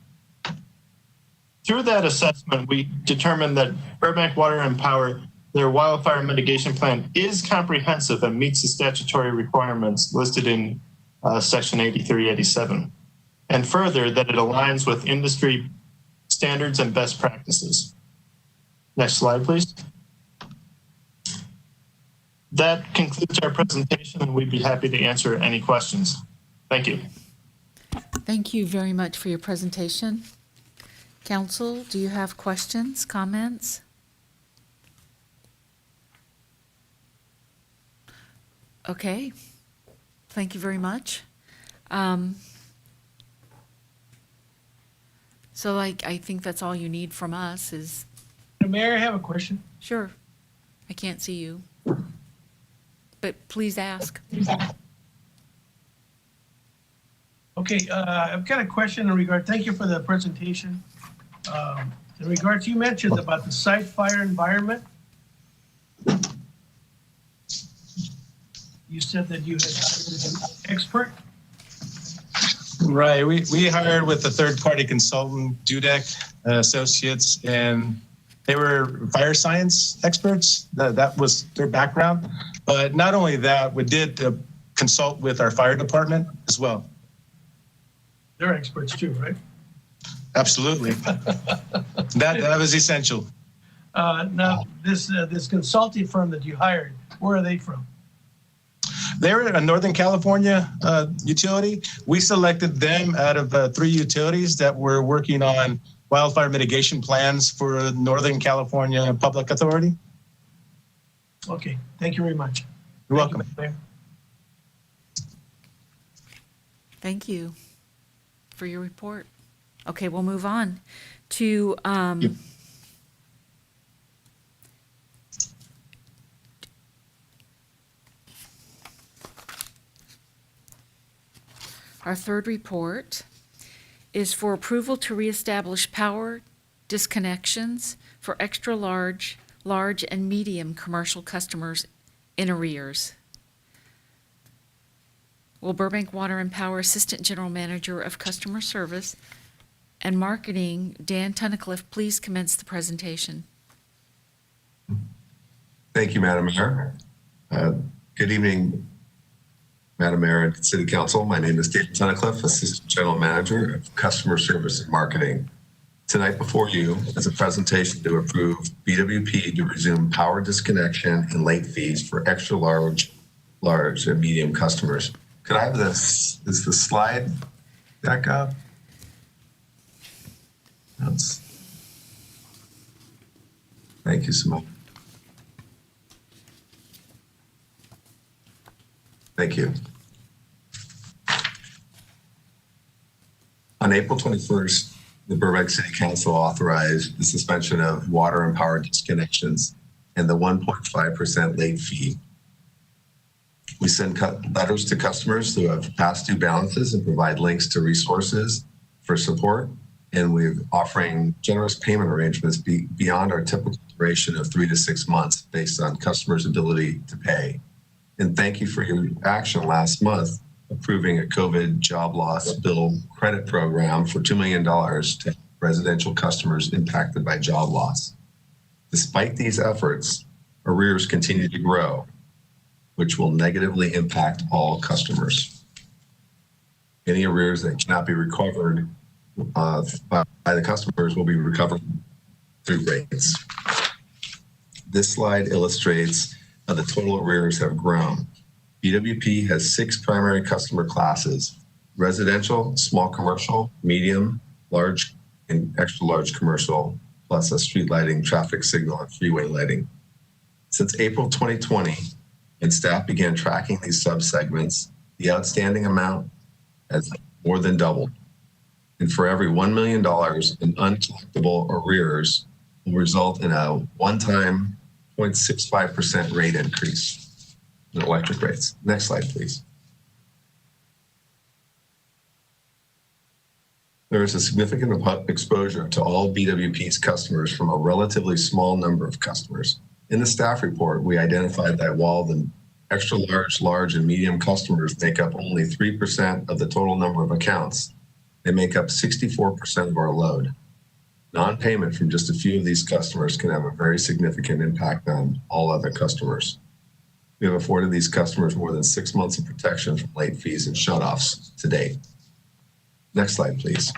[SPEAKER 8] Through that assessment, we determined that Burbank Water and Power, their wildfire mitigation plan is comprehensive and meets the statutory requirements listed in Section 8387. And further, that it aligns with industry standards and best practices. Next slide, please. That concludes our presentation, and we'd be happy to answer any questions. Thank you.
[SPEAKER 2] Thank you very much for your presentation. Council, do you have questions, comments? Okay, thank you very much. So I think that's all you need from us is,
[SPEAKER 14] Mayor, I have a question.
[SPEAKER 2] sure, I can't see you, but please ask.
[SPEAKER 14] Okay, I've got a question in regard, thank you for the presentation. In regards, you mentioned about the site fire environment. You said that you had hired an expert.
[SPEAKER 5] Right. We hired with a third-party consultant, Dudek Associates, and they were fire science experts. That was their background. But not only that, we did consult with our fire department as well.
[SPEAKER 14] They're experts too, right?
[SPEAKER 5] Absolutely. that was essential.
[SPEAKER 14] Now, this consulting firm that you hired, where are they from?
[SPEAKER 5] They're a Northern California utility. We selected them out of 3 utilities that were working on wildfire mitigation plans for Northern California Public Authority.
[SPEAKER 14] Okay, thank you very much.
[SPEAKER 5] You're welcome.
[SPEAKER 2] Thank you for your report. Okay, we'll move on to our third report is for approval to reestablish power disconnections for extra large, and medium commercial customers in arrears. Will Burbank Water and Power Assistant General Manager of Customer Service and Marketing, Dan Tunnicliffe, please commence the presentation.
[SPEAKER 11] Thank you, Madam Mayor. Good evening, Madam Mayor and City Council. My name is Dan Tunnicliffe, Assistant General Manager of Customer Service and Marketing. Tonight before you is a presentation to approve BWP to resume power disconnection and late fees for extra large, and medium customers. Could I have this? Is the slide back up? Thank you so much. Thank you. On April 21st, the Burbank City Council authorized the suspension of water and power disconnections and the 1.5% late fee. We send letters to customers who have past due balances and provide links to resources for support. And we're offering generous payment arrangements beyond our typical duration of 3 to 6 months based on customers' ability to pay. And thank you for your action last month, approving a COVID job loss bill credit program for $2 million to residential customers impacted by job loss. Despite these efforts, arrears continue to grow, which will negatively impact all customers. Any arrears that cannot be recovered by the customers will be recovered through rates. This slide illustrates how the total arrears have grown. BWP has 6 primary customer classes: residential, small commercial, medium, large, and extra large commercial, plus a street lighting, traffic signal, and freeway lighting. Since April 2020, when staff began tracking these subsegments, the outstanding amount has more than doubled. And for every $1 million in uncollectible arrears will result in a one-time 0.65% rate increase in electric rates. Next slide, please. There is a significant exposure to all BWP's customers from a relatively small number of customers. In the staff report, we identified that while the extra large, large, and medium customers make up only 3% of the total number of accounts, they make up 64% of our load. Non-payment from just a few of these customers can have a very significant impact on all other customers. We have afforded these customers more than 6 months of protection from late fees and shutoffs to date. Next slide, please.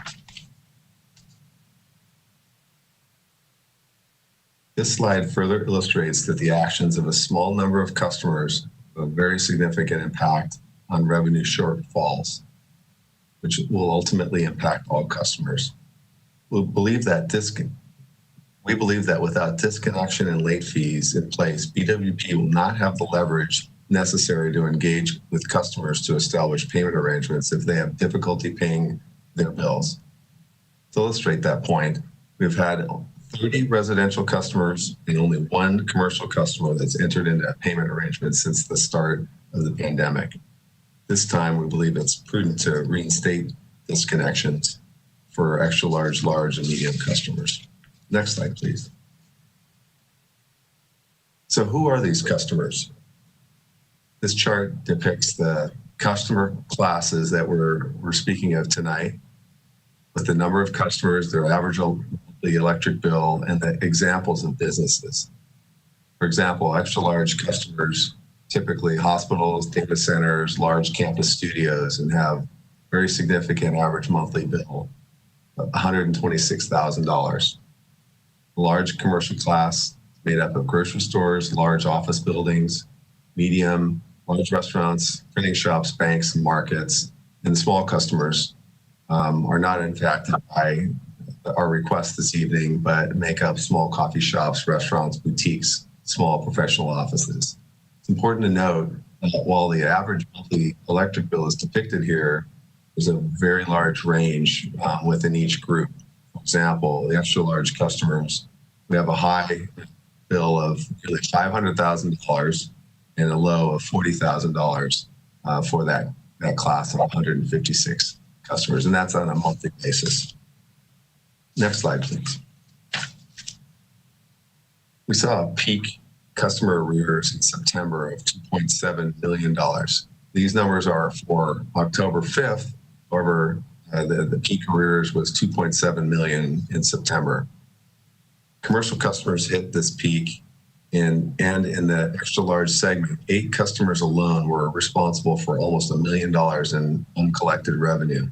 [SPEAKER 11] This slide further illustrates that the actions of a small number of customers have a very significant impact on revenue shortfalls, which will ultimately impact all customers. We believe that without disconnection and late fees in place, BWP will not have the leverage necessary to engage with customers to establish payment arrangements if they have difficulty paying their bills. To illustrate that point, we've had 30 residential customers and only 1 commercial customer that's entered into a payment arrangement since the start of the pandemic. This time, we believe it's prudent to reinstate disconnections for extra large, large, and medium customers. Next slide, please. So who are these customers? This chart depicts the customer classes that we're speaking of tonight, with the number of customers, their average monthly electric bill, and the examples of businesses. For example, extra large customers, typically hospitals, data centers, large campus studios, and have very significant average monthly bill of $126,000. Large commercial class made up of grocery stores, large office buildings, medium, large restaurants, printing shops, banks, and markets. And the small customers are not impacted by our request this evening, but make up small coffee shops, restaurants, boutiques, small professional offices. It's important to note that while the average monthly electric bill is depicted here, there's a very large range within each group. For example, the extra large customers, we have a high bill of nearly $500,000 and a low of $40,000 for that class of 156 customers, and that's on a monthly basis. Next slide, please. We saw a peak customer arrears in September of $2.7 million. These numbers are for October 5th. However, the peak arrears was $2.7 million in September. Commercial customers hit this peak, and in the extra large segment, 8 customers alone were responsible for almost $1 million in uncollected revenue.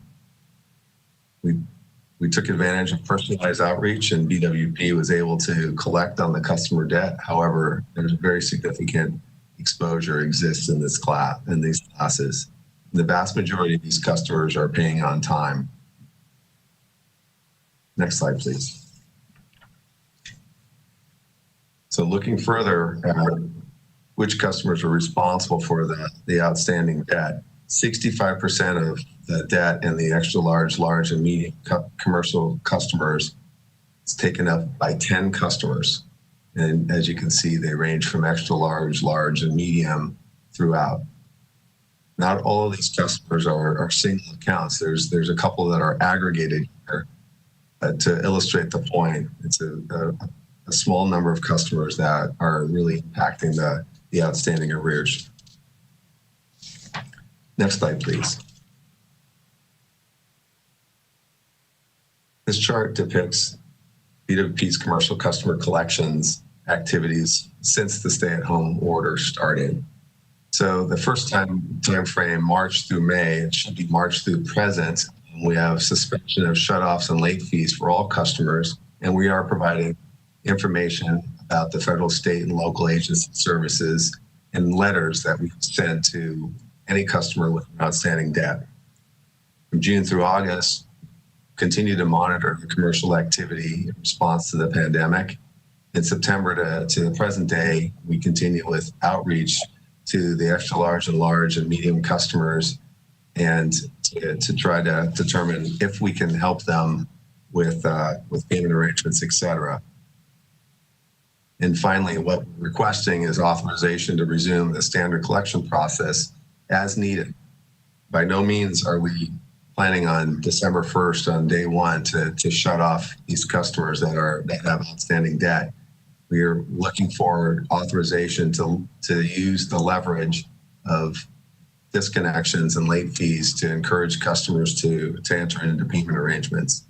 [SPEAKER 11] We took advantage of personalized outreach, and BWP was able to collect on the customer debt. However, there's a very significant exposure exists in this class, in these classes. The vast majority of these customers are paying on time. Next slide, please. So looking further at which customers are responsible for the outstanding debt, 65% of the debt in the extra large, large, and medium commercial customers is taken up by 10 customers. And as you can see, they range from extra large, large, and medium throughout. Not all of these customers are single accounts. There's a couple that are aggregated here. To illustrate the point, it's a small number of customers that are really impacting the outstanding arrears. Next slide, please. This chart depicts BWP's commercial customer collections activities since the stay-at-home order started. So the first time frame, March through May, it should be March through present. We have suspension of shutoffs and late fees for all customers, and we are providing information about the federal, state, and local agency services and letters that we sent to any customer with an outstanding debt. From June through August, continue to monitor the commercial activity in response to the pandemic. In September to the present day, we continue with outreach to the extra large and large and medium customers and to try to determine if we can help them with payment arrangements, et cetera. And finally, what we're requesting is authorization to resume the standard collection process as needed. By no means are we planning on December 1st on day one to shut off these customers that have outstanding debt. We are looking for authorization to use the leverage of disconnections and late fees to encourage customers to enter into payment arrangements.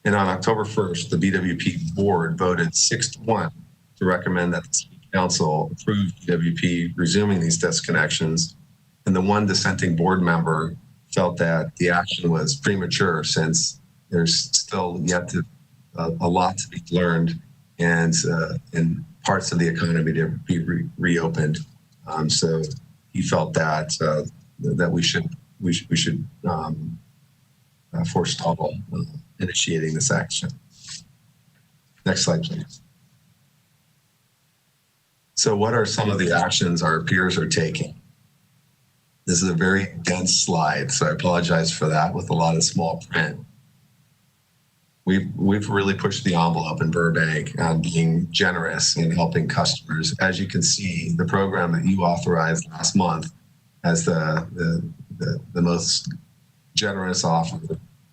[SPEAKER 11] And on October 1st, the BWP board voted 6-1 to recommend that the City Council approve BWP resuming these disconnections. And the one dissenting board member felt that the action was premature since there's still yet a lot to be learned and parts of the economy to be reopened. So he felt that that we should forestall initiating this action. Next slide, please. So what are some of the actions our peers are taking? This is a very dense slide, so I apologize for that with a lot of small print. We've really pushed the envelope in Burbank on being generous in helping customers. As you can see, the program that you authorized last month as the most generous offer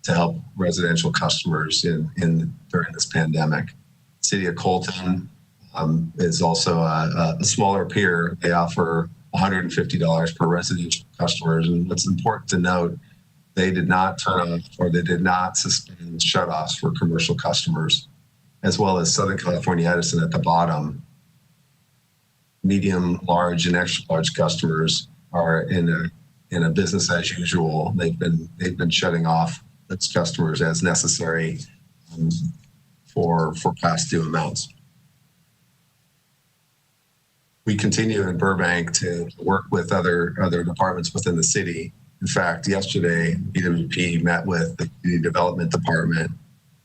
[SPEAKER 11] to help residential customers during this pandemic. City of Colton is also a smaller peer. They offer $150 per residential customers. And what's important to note, they did not turn off or they did not suspend shutoffs for commercial customers, as well as Southern California Edison at the bottom. Medium, large, and extra large customers are in a business as usual. They've been shutting off its customers as necessary for past due amounts. We continue in Burbank to work with other departments within the city. In fact, yesterday, BWP met with the Community Development Department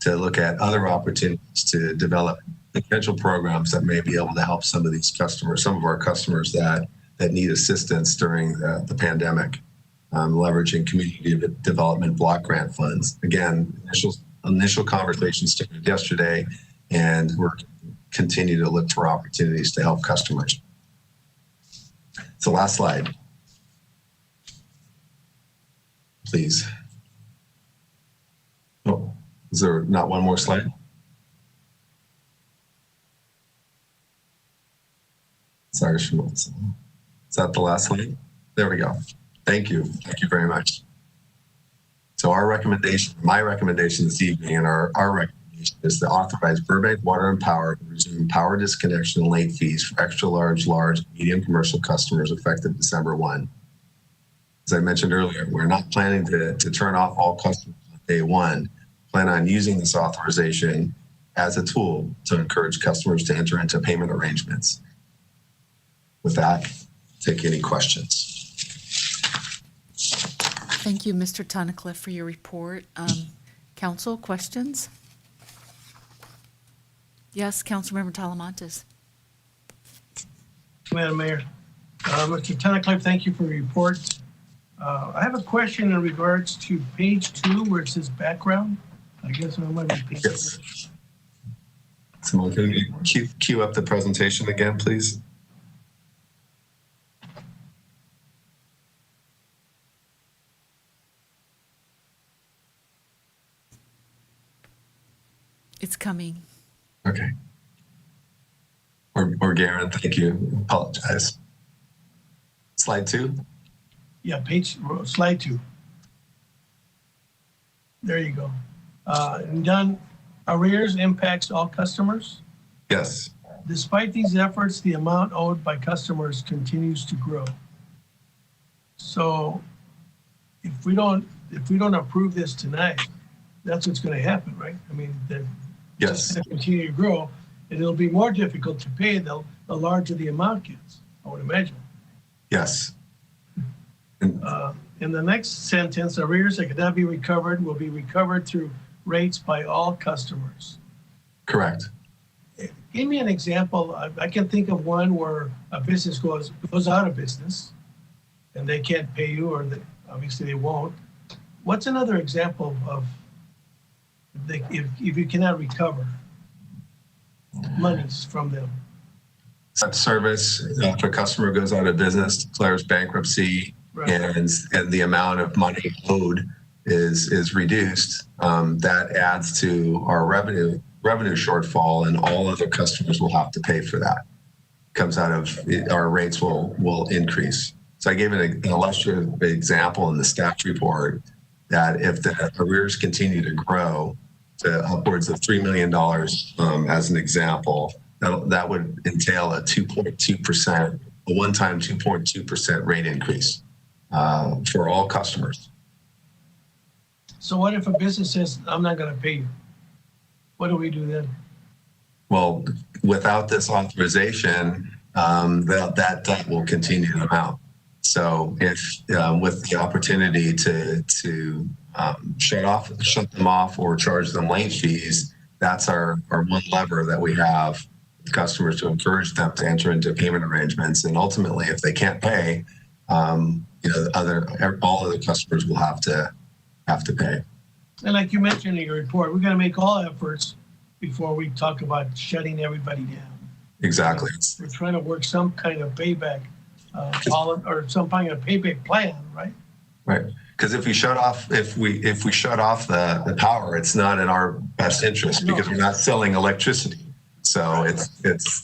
[SPEAKER 11] to look at other opportunities to develop potential programs that may be able to help some of these customers, some of our customers that need assistance during the pandemic, leveraging community development block grant funds. Again, initial conversations started yesterday, and we're continue to look for opportunities to help customers. So last slide, please. Oh, is there not one more slide? Sorry, Shmuel. Is that the last slide? There we go. Thank you. Thank you very much. So our recommendation, my recommendation this evening, and our recommendation is to authorize Burbank Water and Power to resume power disconnection and late fees for extra large, medium commercial customers effective December 1. As I mentioned earlier, we're not planning to turn off all customers on day one. Plan on using this authorization as a tool to encourage customers to enter into payment arrangements. With that, take any questions.
[SPEAKER 2] Thank you, Mr. Tunnicliffe, for your report. Council, questions? Yes, Councilmember Talamantes.
[SPEAKER 14] Madam Mayor. Mr. Tunnicliffe, thank you for your report. I have a question in regards to page 2 where it says background. I guess I might be page
[SPEAKER 11] Yes. Someone can cue up the presentation again, please.
[SPEAKER 2] It's coming.
[SPEAKER 11] Okay. Or Garen, thank you. Apologize. Slide 2.
[SPEAKER 14] Yeah, slide 2. There you go. And done. Arrears impacts all customers.
[SPEAKER 11] Yes.
[SPEAKER 14] Despite these efforts, the amount owed by customers continues to grow. So if we don't approve this tonight, that's what's going to happen, right? I mean,
[SPEAKER 11] yes,
[SPEAKER 14] it's going to continue to grow. And it'll be more difficult to pay the larger the amount gets, I would imagine.
[SPEAKER 11] Yes.
[SPEAKER 14] In the next sentence, arrears that cannot be recovered will be recovered through rates by all customers.
[SPEAKER 11] Correct.
[SPEAKER 14] Give me an example. I can think of one where a business goes out of business and they can't pay you, or obviously they won't. What's another example of if you cannot recover monies from them?
[SPEAKER 11] Such service, if a customer goes out of business, declares bankruptcy,
[SPEAKER 14] Right.
[SPEAKER 11] and the amount of money owed is reduced, that adds to our revenue shortfall, and all other customers will have to pay for that. Comes out of our rates will increase. So I gave an illustrative example in the staff report that if the arrears continue to grow to upwards of $3 million, as an example, that would entail a 2.2%, a one-time 2.2% rate increase for all customers.
[SPEAKER 14] So what if a business says, I'm not going to pay you? What do we do then?
[SPEAKER 11] Well, without this authorization, that debt will continue to mount. So if with the opportunity to shut them off or charge them late fees, that's our one lever that we have with customers to encourage them to enter into payment arrangements. And ultimately, if they can't pay, all other customers will have to pay.
[SPEAKER 14] And like you mentioned in your report, we're going to make all efforts before we talk about shutting everybody down.
[SPEAKER 11] Exactly.
[SPEAKER 14] We're trying to work some kind of payback or some kind of payback plan, right?
[SPEAKER 11] Right. Because if we shut off the power, it's not in our best interest because we're not selling electricity. So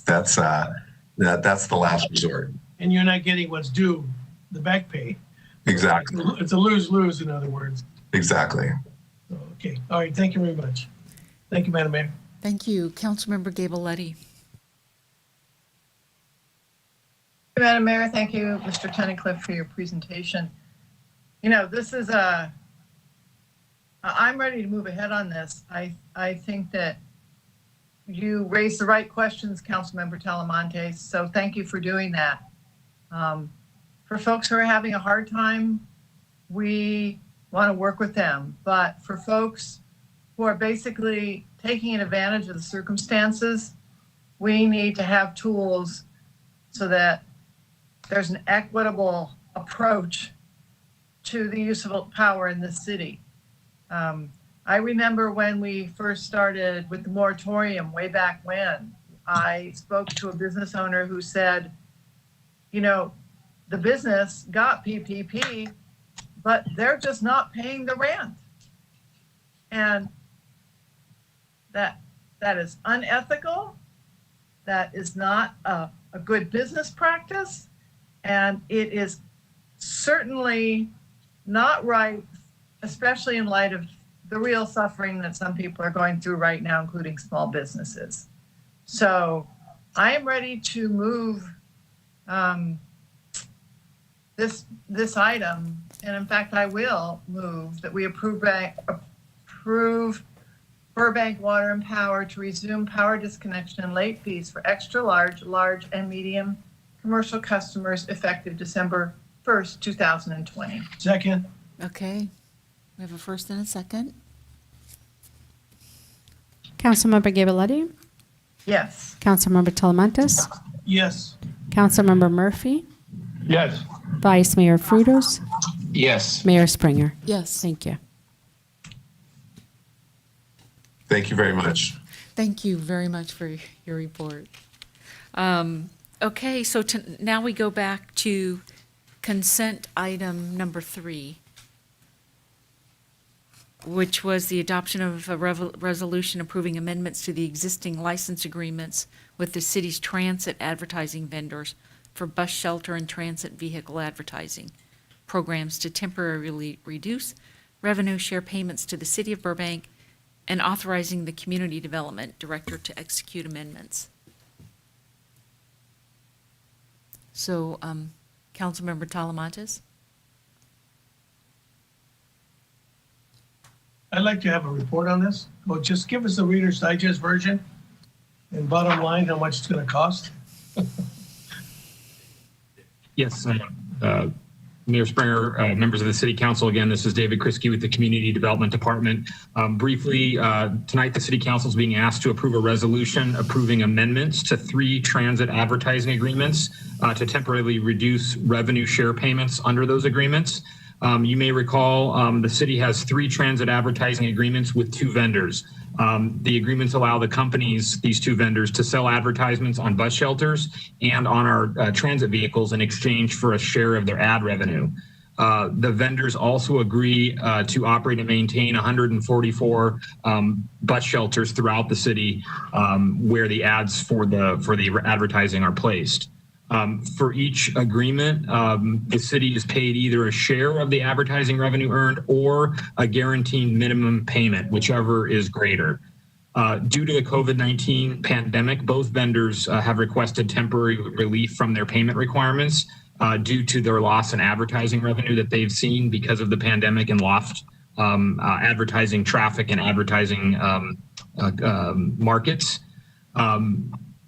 [SPEAKER 11] that's the last resort.
[SPEAKER 14] And you're not getting what's due, the back pay.
[SPEAKER 11] Exactly.
[SPEAKER 14] It's a lose-lose, in other words.
[SPEAKER 11] Exactly.
[SPEAKER 14] Okay. All right. Thank you very much. Thank you, Madam Mayor.
[SPEAKER 2] Thank you. Councilmember Gabaletti.
[SPEAKER 13] Madam Mayor, thank you, Mr. Tunnicliffe, for your presentation. You know, this is I'm ready to move ahead on this. I think that you raised the right questions, Councilmember Talamontes, so thank you for doing that. For folks who are having a hard time, we want to work with them. But for folks who are basically taking advantage of the circumstances, we need to have tools so that there's an equitable approach to the use of power in this city. I remember when we first started with the moratorium way back when, I spoke to a business owner who said, you know, the business got PPP, but they're just not paying the rent. And that is unethical. That is not a good business practice. And it is certainly not right, especially in light of the real suffering that some people are going through right now, including small businesses. So I am ready to move this item, and in fact, I will move that we approve Burbank Water and Power to resume power disconnection and late fees for extra large, and medium commercial customers effective December 1st, 2020.
[SPEAKER 14] Second.
[SPEAKER 2] Okay. We have a first and a second.
[SPEAKER 3] Councilmember Gabaletti?
[SPEAKER 13] Yes.
[SPEAKER 3] Councilmember Talamontes?
[SPEAKER 14] Yes.
[SPEAKER 3] Councilmember Murphy?
[SPEAKER 15] Yes.
[SPEAKER 3] Vice Mayor Frutos?
[SPEAKER 4] Yes.
[SPEAKER 3] Mayor Springer?
[SPEAKER 2] Yes.
[SPEAKER 3] Thank you.
[SPEAKER 11] Thank you very much.
[SPEAKER 2] Thank you very much for your report. Okay, so now we go back to consent item number 3, which was the adoption of a resolution approving amendments to the existing license agreements with the city's transit advertising vendors for bus shelter and transit vehicle advertising programs to temporarily reduce revenue share payments to the city of Burbank and authorizing the community development director to execute amendments. So, Councilmember Talamontes?
[SPEAKER 14] I'd like to have a report on this. Well, just give us the Reader's Digest version. And bottom line, how much it's going to cost?
[SPEAKER 7] Yes, Mayor Springer, members of the City Council, again, this is David Kriske with the Community Development Department. Briefly, tonight the City Council is being asked to approve a resolution approving amendments to 3 transit advertising agreements to temporarily reduce revenue share payments under those agreements. You may recall the city has 3 transit advertising agreements with 2 vendors. The agreements allow the companies, these 2 vendors, to sell advertisements on bus shelters and on our transit vehicles in exchange for a share of their ad revenue. The vendors also agree to operate and maintain 144 bus shelters throughout the city where the ads for the advertising are placed. For each agreement, the city is paid either a share of the advertising revenue earned or a guaranteed minimum payment, whichever is greater. Due to the COVID-19 pandemic, both vendors have requested temporary relief from their payment requirements due to their loss in advertising revenue that they've seen because of the pandemic and lost advertising traffic and advertising markets.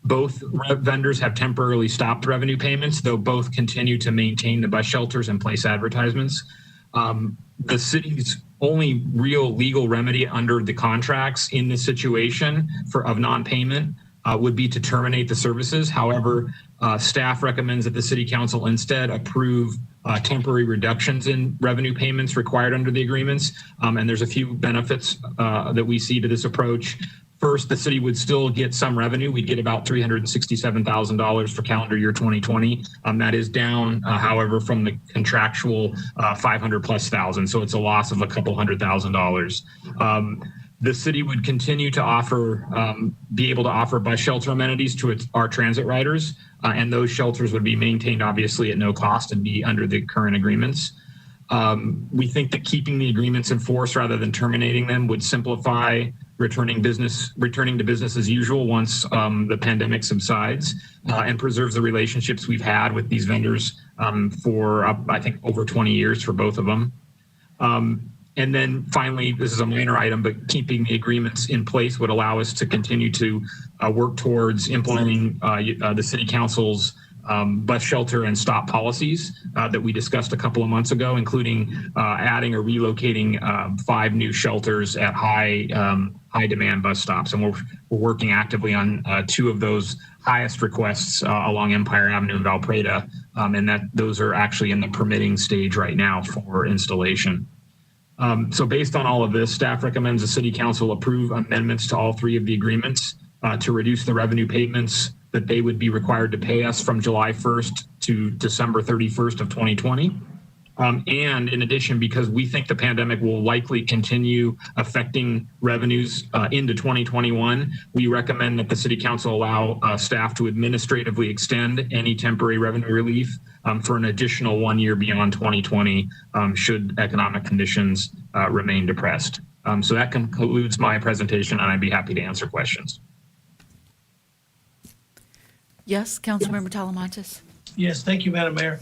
[SPEAKER 7] Both vendors have temporarily stopped revenue payments, though both continue to maintain the bus shelters and place advertisements. The city's only real legal remedy under the contracts in this situation of non-payment would be to terminate the services. However, staff recommends that the City Council instead approve temporary reductions in revenue payments required under the agreements. And there's a few benefits that we see to this approach. First, the city would still get some revenue. We'd get about $367,000 for calendar year 2020. That is down, however, from the contractual 500 plus thousand. So it's a loss of a couple $100,000. The city would continue to be able to offer bus shelter amenities to our transit riders, and those shelters would be maintained obviously at no cost and be under the current agreements. We think that keeping the agreements in force rather than terminating them would simplify returning to business as usual once the pandemic subsides, and preserves the relationships we've had with these vendors for I think over 20 years for both of them. And then finally, this is a minor item, but keeping the agreements in place would allow us to continue to work towards implementing the City Council's bus shelter and stop policies that we discussed a couple of months ago, including adding or relocating 5 new shelters at high demand bus stops. And we're working actively on 2 of those highest requests along Empire Avenue in Valpreda, and those are actually in the permitting stage right now for installation. So based on all of this, staff recommends the City Council approve amendments to all 3 of the agreements to reduce the revenue payments that they would be required to pay us from July 1st to December 31st of 2020. And in addition, because we think the pandemic will likely continue affecting revenues into 2021, we recommend that the City Council allow staff to administratively extend any temporary revenue relief for an additional 1 year beyond 2020 should economic conditions remain depressed. So that concludes my presentation, and I'd be happy to answer questions.
[SPEAKER 2] Yes, Councilmember Talamantes.
[SPEAKER 14] Yes, thank you, Madam Mayor.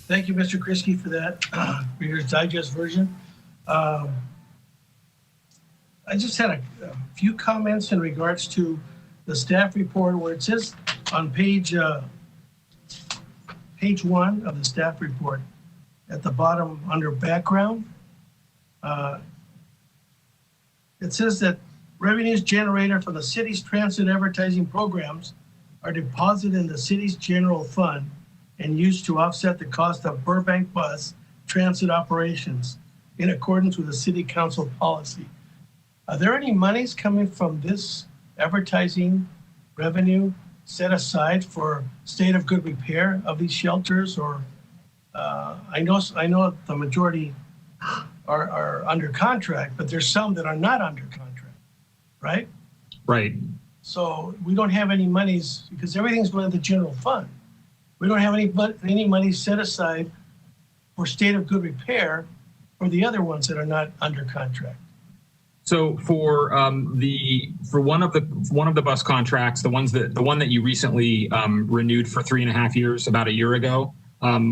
[SPEAKER 14] Thank you, Mr. Kriske, for that, for your digest version. I just had a few comments in regards to the staff report where it says on page 1 of the staff report at the bottom under background, it says that revenues generated from the city's transit advertising programs are deposited in the city's general fund and used to offset the cost of Burbank bus transit operations in accordance with the City Council policy. Are there any monies coming from this advertising revenue set aside for state of good repair of these shelters? Or I know the majority are under contract, but there's some that are not under contract, right?
[SPEAKER 7] Right.
[SPEAKER 14] So we don't have any monies because everything's going to the general fund. We don't have any money set aside for state of good repair for the other ones that are not under contract.
[SPEAKER 7] So for one of the bus contracts, the one that you recently renewed for 3.5 years, about a year ago,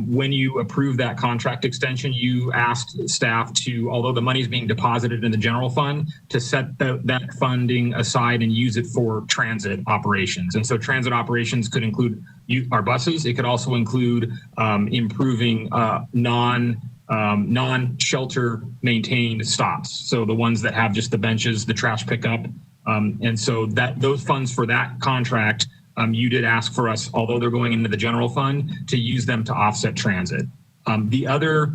[SPEAKER 7] when you approved that contract extension, you asked staff to, although the money is being deposited in the general fund, to set that funding aside and use it for transit operations. And so transit operations could include our buses. It could also include improving non-shelter maintained stops. So the ones that have just the benches, the trash pickup. And so those funds for that contract, you did ask for us, although they're going into the general fund, to use them to offset transit. The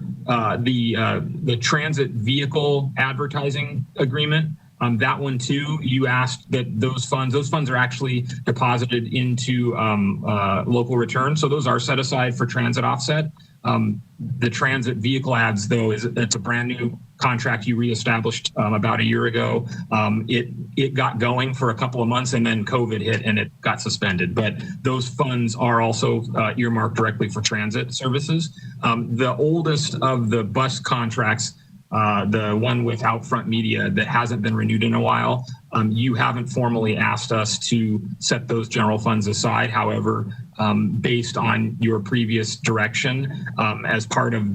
[SPEAKER 7] transit vehicle advertising agreement, that one too, you asked that those funds are actually deposited into local return. So those are set aside for transit offset. The transit vehicle ads, though, it's a brand new contract you reestablished about a year ago. It got going for a couple of months and then COVID hit and it got suspended. But those funds are also earmarked directly for transit services. The oldest of the bus contracts, the one with Outfront Media that hasn't been renewed in a while, you haven't formally asked us to set those general funds aside. However, based on your previous direction, as part of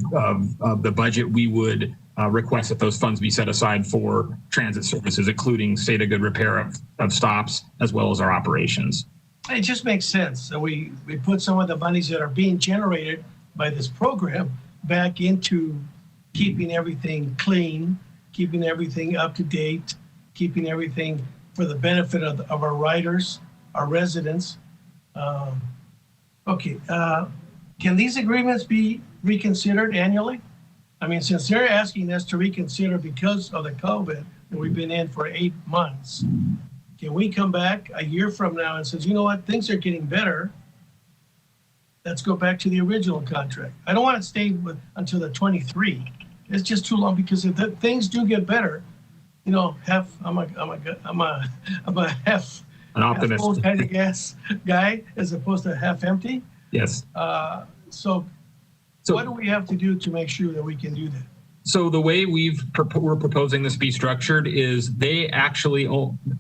[SPEAKER 7] the budget, we would request that those funds be set aside for transit services, including state of good repair of stops, as well as our operations.
[SPEAKER 14] It just makes sense. So we put some of the monies that are being generated by this program back into keeping everything clean, keeping everything up to date, keeping everything for the benefit of our riders, our residents. Can these agreements be reconsidered annually? I mean, since they're asking us to reconsider because of the COVID that we've been in for 8 months, can we come back a year from now and says, you know what, things are getting better. Let's go back to the original contract. I don't want to stay until the 23. It's just too long because if things do get better, you know, I'm a half
[SPEAKER 7] an optimist,
[SPEAKER 14] full kind of gas guy as opposed to half empty.
[SPEAKER 7] Yes.
[SPEAKER 14] So what do we have to do to make sure that we can do that?
[SPEAKER 7] So the way we're proposing this be structured is they actually,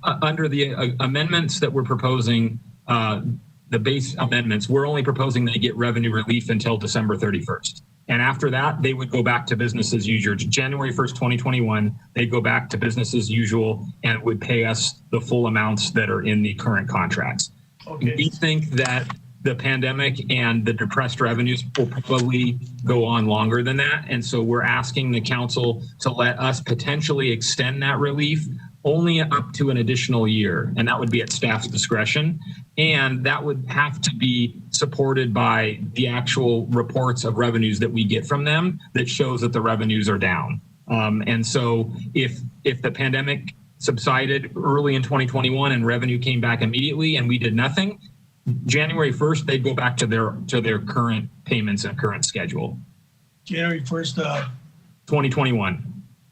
[SPEAKER 7] under the amendments that we're proposing, the base amendments, we're only proposing they get revenue relief until December 31st. And after that, they would go back to business as usual. January 1st, 2021, they'd go back to business as usual and would pay us the full amounts that are in the current contracts. Okay. We think that the pandemic and the depressed revenues will probably go on longer than that. And so we're asking the council to let us potentially extend that relief only up to an additional year. And that would be at staff's discretion. And that would have to be supported by the actual reports of revenues that we get from them that shows that the revenues are down. And so if the pandemic subsided early in 2021 and revenue came back immediately and we did nothing, January 1st, they'd go back to their current payments and current schedule.
[SPEAKER 14] January 1st,
[SPEAKER 7] 2021.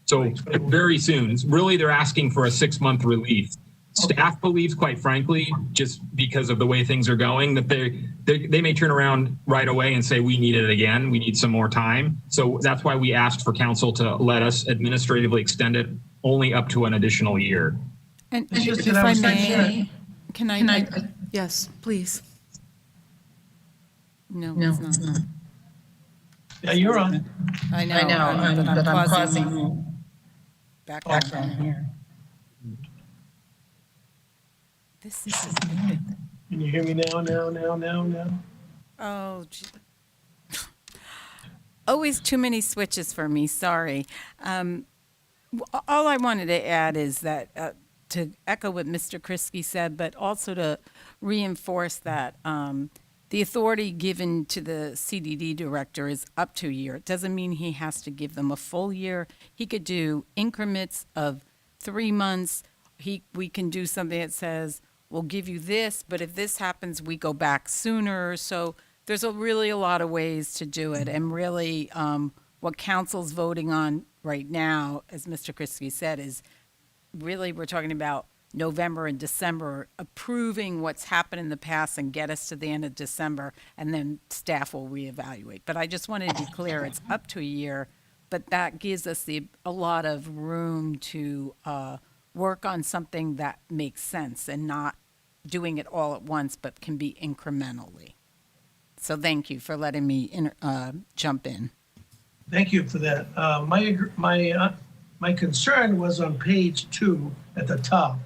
[SPEAKER 7] So very soon. Really, they're asking for a 6-month relief. Staff believes, quite frankly, just because of the way things are going, that they may turn around right away and say, we need it again. We need some more time. So that's why we asked for council to let us administratively extend it only up to an additional year.
[SPEAKER 16] And if I may, can I? Yes, please. No, it's not.
[SPEAKER 14] Yeah, you're on.
[SPEAKER 16] I know, but I'm pausing. Back on here. This is.
[SPEAKER 14] Can you hear me now?
[SPEAKER 16] Oh, gee. Always too many switches for me. Sorry. All I wanted to add is that to echo what Mr. Kriski said, but also to reinforce that the authority given to the CDD director is up to a year. It doesn't mean he has to give them a full year. He could do increments of 3 months. We can do something that says, we'll give you this, but if this happens, we go back sooner. So there's really a lot of ways to do it. And really what council's voting on right now, as Mr. Kriski said, is really we're talking about November and December, approving what's happened in the past and get us to the end of December, and then staff will reevaluate. But I just wanted to be clear, it's up to a year, but that gives us a lot of room to work on something that makes sense and not doing it all at once, but can be incrementally. So thank you for letting me jump in.
[SPEAKER 14] Thank you for that. My concern was on page 2 at the top.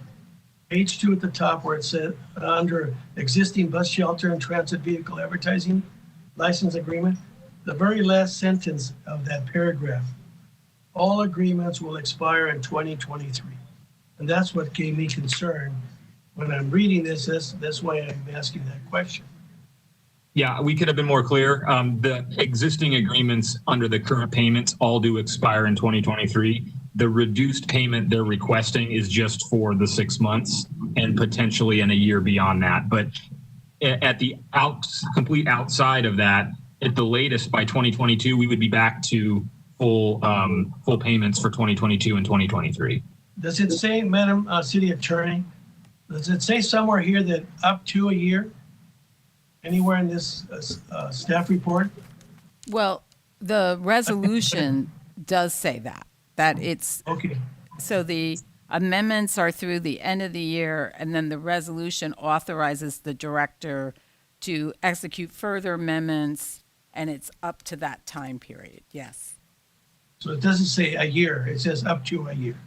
[SPEAKER 14] Page 2 at the top where it said under existing bus shelter and transit vehicle advertising license agreement, the very last sentence of that paragraph, all agreements will expire in 2023. And that's what gave me concern when I'm reading this. That's why I'm asking that question.
[SPEAKER 7] Yeah, we could have been more clear. The existing agreements under the current payments all do expire in 2023. The reduced payment they're requesting is just for the 6 months and potentially in a year beyond that. But at the complete outside of that, at the latest by 2022, we would be back to full payments for 2022 and 2023.
[SPEAKER 14] Does it say, Madam City Attorney, does it say somewhere here that up to a year? Anywhere in this staff report?
[SPEAKER 16] Well, the resolution does say that it's
[SPEAKER 14] okay.
[SPEAKER 16] So the amendments are through the end of the year, and then the resolution authorizes the director to execute further amendments, and it's up to that time period. Yes.
[SPEAKER 14] So it doesn't say a year, it says up to a year.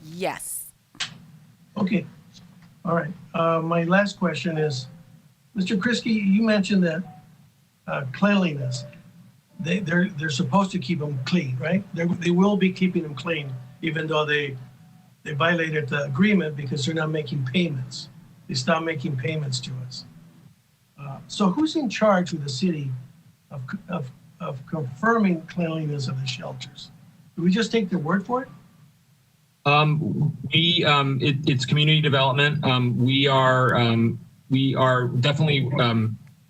[SPEAKER 16] Yes.
[SPEAKER 14] Okay, all right. My last question is, Mr. Kriski, you mentioned that cleanliness. They're supposed to keep them clean, right? They will be keeping them clean, even though they violated the agreement because they're not making payments. They stopped making payments to us. So who's in charge with the city of confirming cleanliness of the shelters? Do we just take their word for it?
[SPEAKER 7] It's community development. We are definitely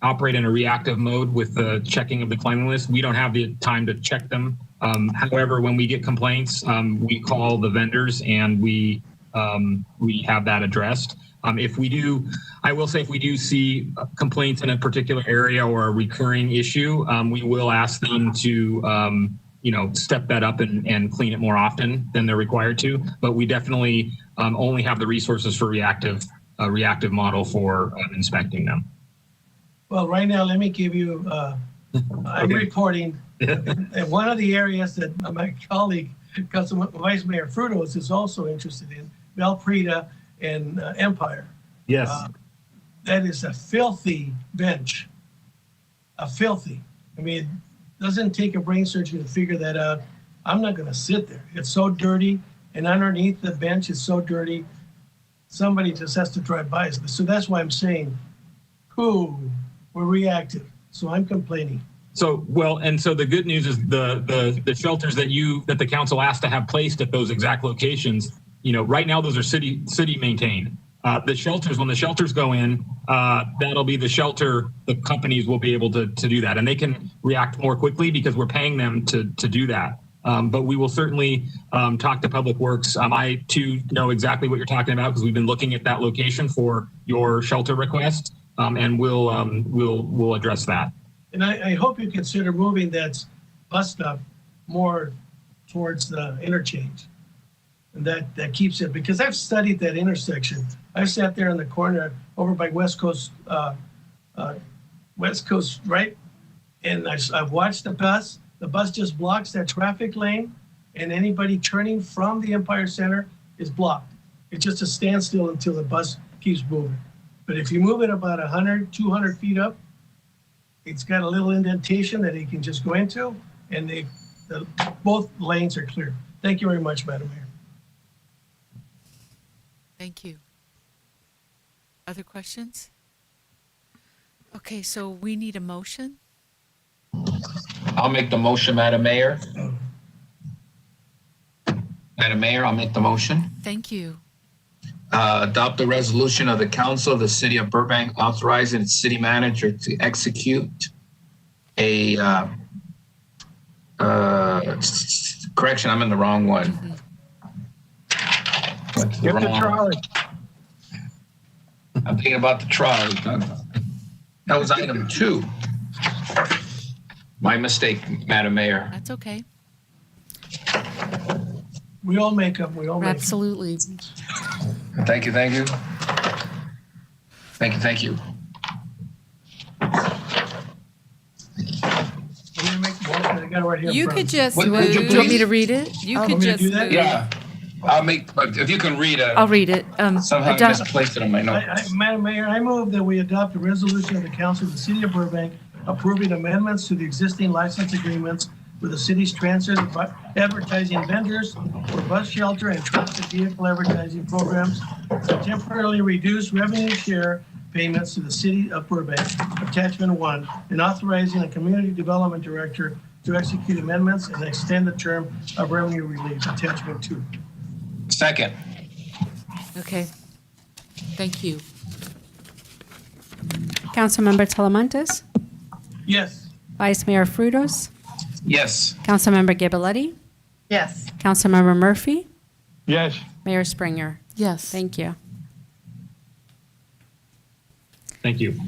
[SPEAKER 7] operate in a reactive mode with the checking of the cleanliness. We don't have the time to check them. However, when we get complaints, we call the vendors and we have that addressed. If we do, I will say if we do see complaints in a particular area or a recurring issue, we will ask them to step that up and clean it more often than they're required to. But we definitely only have the resources for reactive model for inspecting them.
[SPEAKER 14] Well, right now, let me give you, I'm reporting one of the areas that my colleague, Vice Mayor Frutos, is also interested in, Valpreda and Empire.
[SPEAKER 7] Yes.
[SPEAKER 14] That is a filthy bench. I mean, it doesn't take a brain surgeon to figure that out. I'm not going to sit there. It's so dirty, and underneath the bench is so dirty. Somebody just has to drive by. So that's why I'm saying, we're reactive. So I'm complaining.
[SPEAKER 7] So the good news is the shelters that the council asked to have placed at those exact locations, right now those are city maintained. The shelters, when the shelters go in, that'll be the companies will be able to do that, and they can react more quickly because we're paying them to do that. But we will certainly talk to Public Works. I too know exactly what you're talking about because we've been looking at that location for your shelter request, and we'll address that.
[SPEAKER 14] And I hope you consider moving that bus stop more towards the interchange, and that keeps it, because I've studied that intersection. I've sat there in the corner over by West Coast, right? And I've watched the bus. The bus just blocks that traffic lane, and anybody turning from the Empire Center is blocked. It's just a standstill until the bus keeps moving. But if you move it about 100, 200 feet up, it's got a little indentation that it can just go into, and both lanes are clear. Thank you very much, Madam Mayor.
[SPEAKER 2] Thank you. Other questions? Okay, so we need a motion.
[SPEAKER 4] I'll make the motion, Madam Mayor. Madam Mayor, I'll make the motion.
[SPEAKER 2] Thank you.
[SPEAKER 4] Adopt the resolution of the Council of the City of Burbank authorizing its city manager to execute a correction. I'm in the wrong one.
[SPEAKER 15] Get the trolley.
[SPEAKER 4] I'm thinking about the trolley. That was item 2. My mistake, Madam Mayor.
[SPEAKER 2] That's okay.
[SPEAKER 14] We all make them. We all make them.
[SPEAKER 2] Absolutely.
[SPEAKER 4] Thank you. Thank you.
[SPEAKER 14] I'm gonna make the motion. I got it right here. in
[SPEAKER 16] You
[SPEAKER 14] front
[SPEAKER 16] could
[SPEAKER 14] of me.
[SPEAKER 16] just
[SPEAKER 4] Would you
[SPEAKER 16] move.
[SPEAKER 2] Do you want me to read it?
[SPEAKER 16] You
[SPEAKER 14] Oh,
[SPEAKER 16] could
[SPEAKER 14] want me to
[SPEAKER 16] just
[SPEAKER 14] do that?
[SPEAKER 16] move.
[SPEAKER 4] Yeah. I'll make, but if you can read it.
[SPEAKER 2] I'll read it.
[SPEAKER 4] Somehow I
[SPEAKER 2] adopt-
[SPEAKER 4] misplaced it on my notes.
[SPEAKER 14] Madam Mayor, I move that we adopt a resolution of the Council of the City of Burbank approving amendments to the existing license agreements with the city's transit advertising vendors for bus shelter and transit vehicle advertising programs to temporarily reduce revenue share payments to the City of Burbank, Attachment 1, and authorizing a Community Development Director to execute amendments and extend the term of revenue relief, Attachment 2.
[SPEAKER 4] Second.
[SPEAKER 2] Okay. Thank you.
[SPEAKER 3] Councilmember Talamantes,
[SPEAKER 14] Yes.
[SPEAKER 3] Vice Mayor Frutos,
[SPEAKER 4] Yes.
[SPEAKER 3] Councilmember Ghiberletti,
[SPEAKER 13] Yes.
[SPEAKER 3] Councilmember Murphy,
[SPEAKER 15] Yes.
[SPEAKER 3] Mayor Springer.
[SPEAKER 2] Yes.
[SPEAKER 3] Thank you.
[SPEAKER 7] Thank you.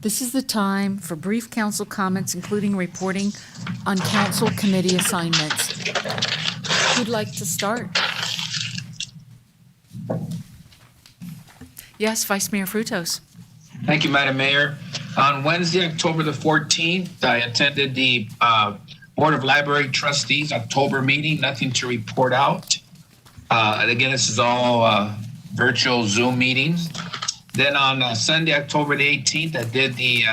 [SPEAKER 2] This is the time for brief council comments, including reporting on council committee assignments. Who'd like to start? Yes, Vice Mayor Frutos.
[SPEAKER 4] Thank you, Madam Mayor. On Wednesday, October the 14th, I attended the Board of Library Trustees October meeting. Nothing to report out. And again, this is all virtual Zoom meetings. Then on Sunday, October the 18th, I did the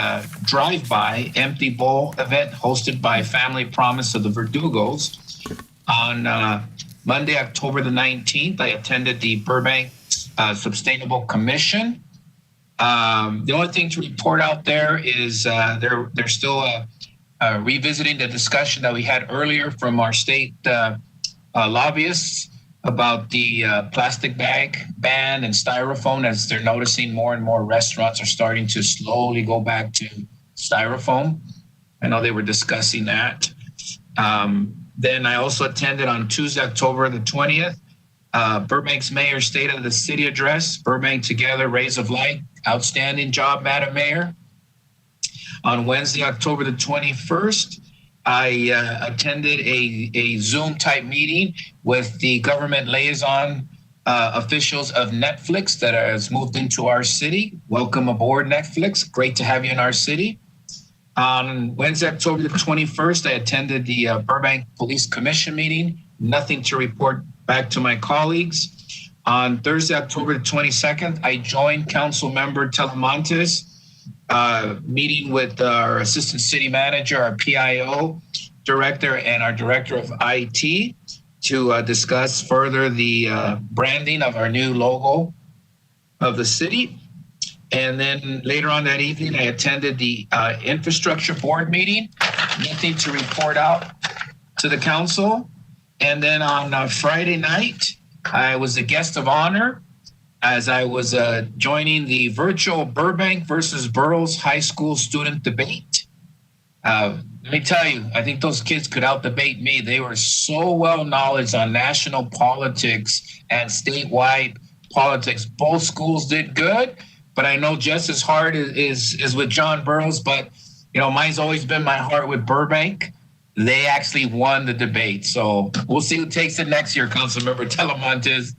[SPEAKER 4] drive-by empty bowl event hosted by Family Promise of the Verdugos. On Monday, October the 19th, I attended the Burbank Sustainable Commission. The only thing to report out there is they're still revisiting the discussion that we had earlier from our state lobbyists about the plastic bag ban and styrofoam, as they're noticing more and more restaurants are starting to slowly go back to styrofoam. I know they were discussing that. Then I also attended on Tuesday, October the 20th, Burbank's Mayor's State of the City Address, Burbank Together, Rays of Light. Outstanding job, Madam Mayor. On Wednesday, October the 21st, I attended a Zoom type meeting with the government liaison officials of Netflix that has moved into our city. Welcome aboard, Netflix. Great to have you in our city. On Wednesday, October the 21st, I attended the Burbank Police Commission meeting. Nothing to report back to my colleagues. On Thursday, October the 22nd, I joined Council Member Talamantes, meeting with our Assistant City Manager, our PIO Director, and our Director of IT to discuss further the branding of our new logo of the city. And then later on that evening, I attended the Infrastructure Board meeting. Nothing to report out to the council. And then on Friday night, I was a guest of honor as I was joining the virtual Burbank versus Burroughs High School student debate. Let me tell you, I think those kids could out-debate me. They were so well knowledge on national politics and statewide politics. Both schools did good, but I know just as hard is with John Burroughs. But you know, mine's always been my heart with Burbank. They actually won the debate. So we'll see who takes it next year, Councilmember Talamantes.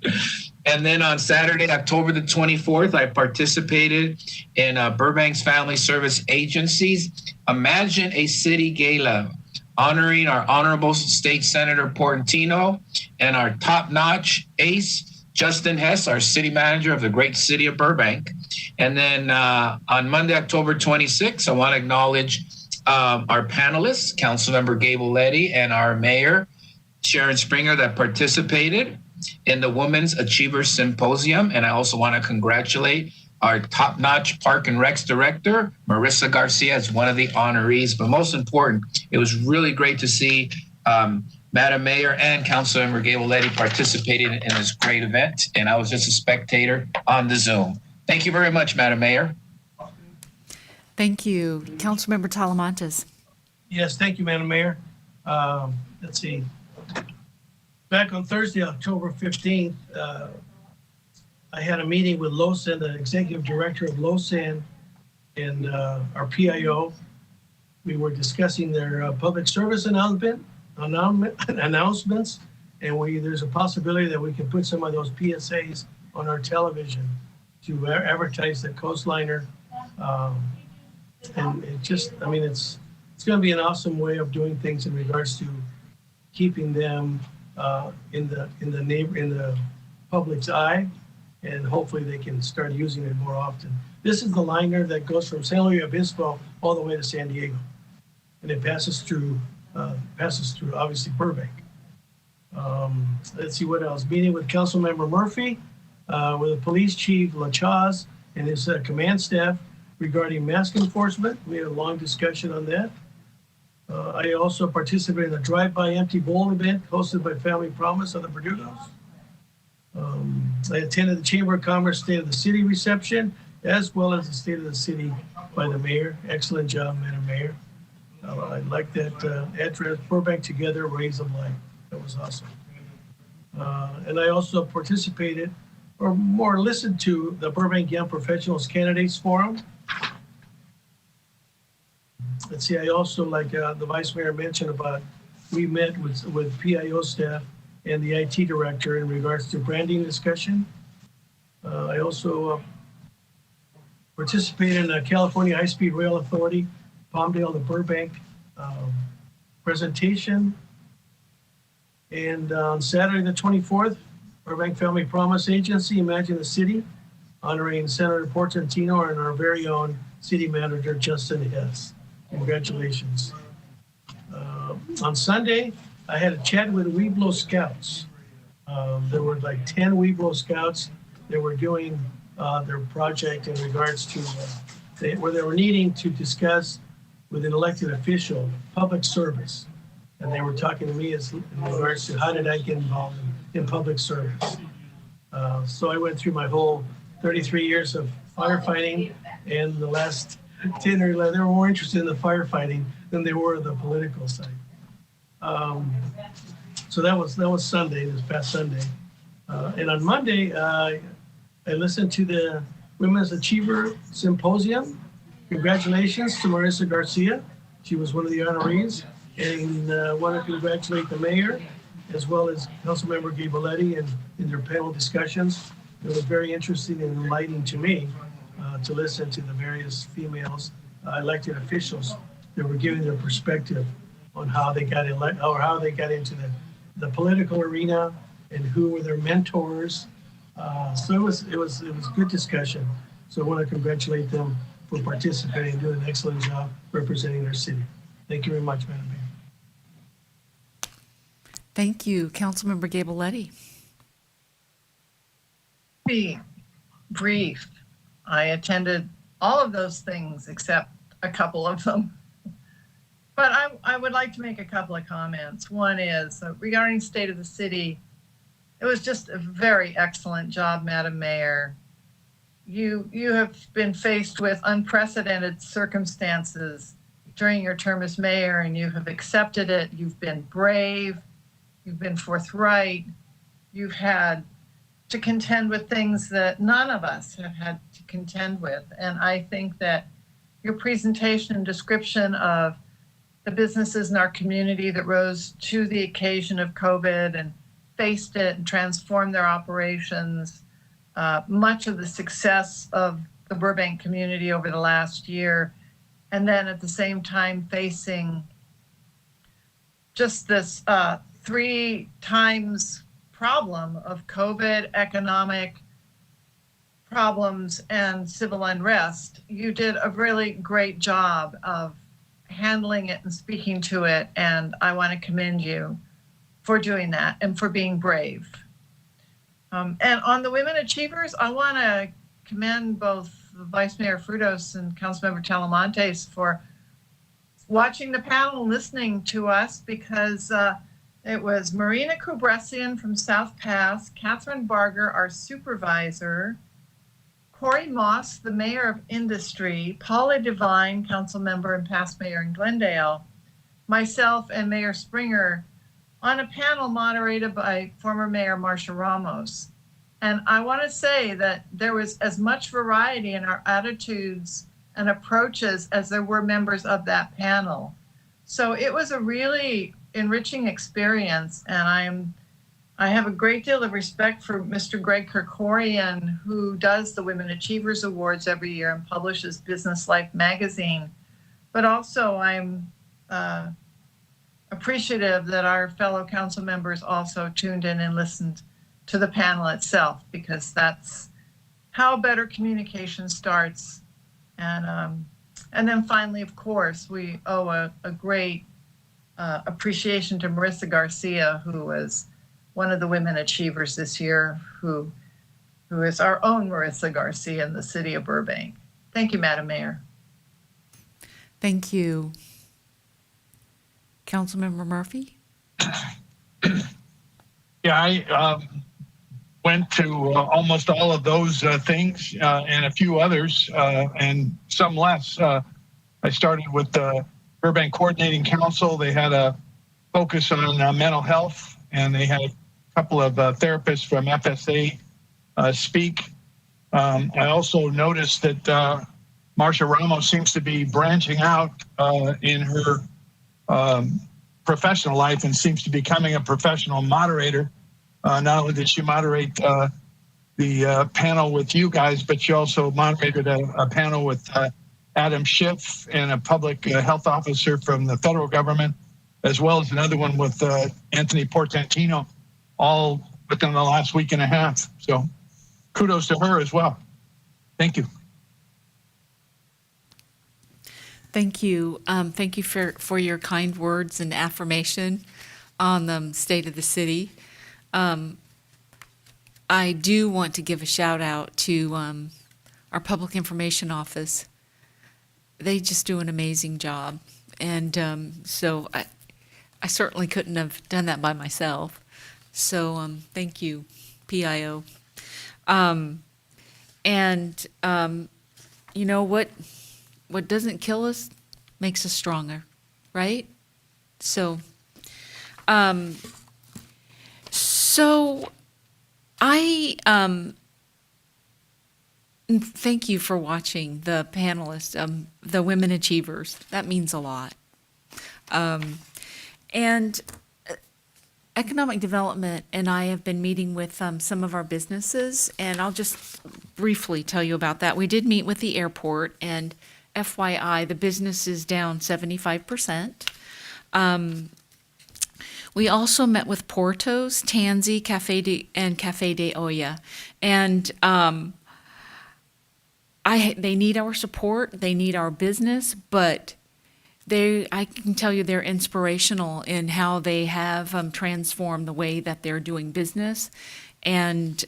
[SPEAKER 4] And then on Saturday, October the 24th, I participated in Burbank's Family Service Agency's Imagine a City Gala, honoring our Honorable State Senator Portantino and our top-notch ace, Justin Hess, our city manager of the great city of Burbank. And then on Monday, October 26th, I want to acknowledge our panelists, Councilmember Ghiberletti and our mayor, Sharon Springer, that participated in the Women's Achievers Symposium. And I also want to congratulate our top-notch Park and Recs director, Marissa Garcia, as one of the honorees. But most important, it was really great to see Madam Mayor and Councilmember Ghiberletti participating in this great event. And I was just a spectator on the Zoom. Thank you very much, Madam Mayor.
[SPEAKER 2] Thank you. Councilmember Talamantes.
[SPEAKER 14] Yes, thank you, Madam Mayor. Let's see. Back on Thursday, October 15th, I had a meeting with LOSAN, the executive director of LOSAN, and our PIO. We were discussing their public service announcements, and there's a possibility that we can put some of those PSAs on our television to advertise the Coastliner And it just, I mean, it's going to be an awesome way of doing things in regards to keeping them in the public's eye, and hopefully they can start using it more often. This is the liner that goes from San Luis Obispo all the way to San Diego, and it passes through obviously Burbank. Let's see what else. Meeting with Councilmember Murphy, with the police chief LaChaz and his command staff regarding mask enforcement. We had a long discussion on that. I also participated in a drive-by empty bowl event hosted by Family Promise of the Verdugos. I attended the Chamber of Commerce State of the City reception, as well as the State of the City by the mayor. Excellent job, Madam Mayor. I like that address, Burbank Together, Raise of Life. That was awesome. And I also participated, or more listened to, the Burbank Young Professionals Candidates Forum. Let's see, I also, like the Vice Mayor mentioned about, we met with PIO staff and the IT director in regards to branding discussion. I also participated in the California High-Speed Rail Authority, Palmdale to Burbank presentation. And on Saturday the 24th, Burbank Family Promise Agency, Imagine the City, honoring Senator Portantino and our very own city manager, Justin Hess. Congratulations. On Sunday, I had a chat with Weeblo Scouts. There were like 10 Weeblo Scouts that were doing their project in regards to where they were needing to discuss with an elected official public service. And they were talking to me in regards to how did I get involved in public service. So I went through my whole 33 years of firefighting, and the last 10 or 11, they were more interested in the firefighting than they were the political side. So that was Sunday, this past Sunday. And on Monday, I listened to the Women's Achiever Symposium. Congratulations to Marissa Garcia. She was one of the honorees. And I want to congratulate the mayor as well as Councilmember Gabaletti in their panel discussions. It was very interesting and enlightening to me to listen to the various females elected officials that were giving their perspective on how they got how they got into the political arena and who were their mentors. So it was good discussion. So I want to congratulate them for participating and doing an excellent job representing their city. Thank you very much, Madam Mayor.
[SPEAKER 2] Thank you, Councilmember Gabaletti.
[SPEAKER 13] Be brief. I attended all of those things except a couple of them. But I would like to make a couple of comments. One is regarding State of the City. It was just a very excellent job, Madam Mayor. You have been faced with unprecedented circumstances during your term as mayor, and you have accepted it. You've been brave. You've been forthright. You've had to contend with things that none of us have had to contend with. And I think that your presentation and description of the businesses in our community that rose to the occasion of COVID and faced it and transformed their operations, much of the success of the Burbank community over the last year, and then at the same time facing just this 3 times problem of COVID, economic problems, and civil unrest. You did a really great job of handling it and speaking to it, and I want to commend you for doing that and for being brave. And on the Women Achievers, I want to commend both Vice Mayor Frutos and Councilmember Talamontes for watching the panel, listening to us, because it was Marina Kubressian from South Pass, Catherine Barger, our supervisor, Corey Moss, the mayor of Industry, Paula Devine, council member and past mayor in Glendale, myself and Mayor Springer on a panel moderated by former Mayor Marcia Ramos. And I want to say that there was as much variety in our attitudes and approaches as there were members of that panel. So it was a really enriching experience, and I have a great deal of respect for Mr. Greg Kerkorian, who does the Women Achievers Awards every year and publishes Business Life magazine. But also I'm appreciative that our fellow council members also tuned in and listened to the panel itself, because that's how better communication starts. And then finally, of course, we owe a great appreciation to Marissa Garcia, who was one of the Women Achievers this year, who is our own Marissa Garcia in the city of Burbank. Thank you, Madam Mayor.
[SPEAKER 2] Thank you. Councilmember Murphy?
[SPEAKER 15] Yeah, I went to almost all of those things and a few others and some less. I started with the Burbank Coordinating Council. They had a focus on mental health, and they had a couple of therapists from FSA speak. I also noticed that Marcia Ramos seems to be branching out in her professional life and seems to be becoming a professional moderator. Not only did she moderate the panel with you guys, but she also moderated a panel with Adam Schiff and a public health officer from the federal government, as well as another one with Anthony Portantino, all within the last week and a half. So kudos to her as well. Thank you.
[SPEAKER 2] Thank you. Thank you for your kind words and affirmation on the state of the city. I do want to give a shout out to our Public Information Office. They just do an amazing job. And so I certainly couldn't have done that by myself. So thank you, PIO. You know what doesn't kill us makes us stronger, right? So I thank you for watching the panelists, the Women Achievers. That means a lot. And Economic Development and I have been meeting with some of our businesses, and I'll just briefly tell you about that. We did meet with the airport, and FYI, the business is down 75%. We also met with Portos, Tansy, and Cafe de Olla, and they need our support. They need our business, but I can tell you they're inspirational in how they have transformed the way that they're doing business, and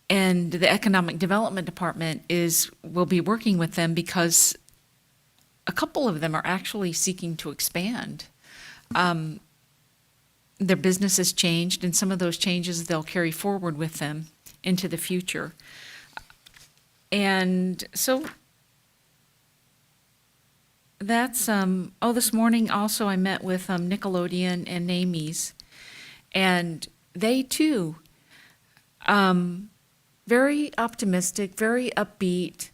[SPEAKER 2] the Economic Development Department will be working with them because a couple of them are actually seeking to expand. Their business has changed, and some of those changes they'll carry forward with them into the future. And so that's, this morning also I met with Nickelodeon and Namies, and they too, very optimistic, very upbeat.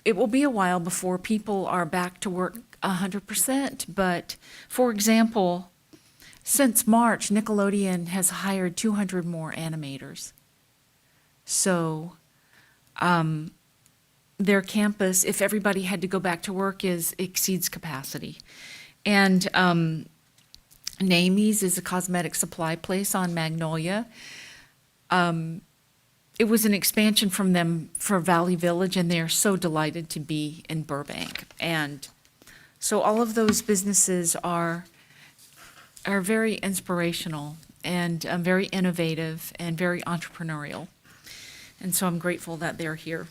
[SPEAKER 2] It will be a while before people are back to work 100%, but for example, since March, Nickelodeon has hired 200 more animators. So their campus, if everybody had to go back to work, exceeds capacity. And Namies is a cosmetic supply place on Magnolia. It was an expansion from them for Valley Village, and they are so delighted to be in Burbank. And so all of those businesses are very inspirational and very innovative and very entrepreneurial. And so I'm grateful that they're here.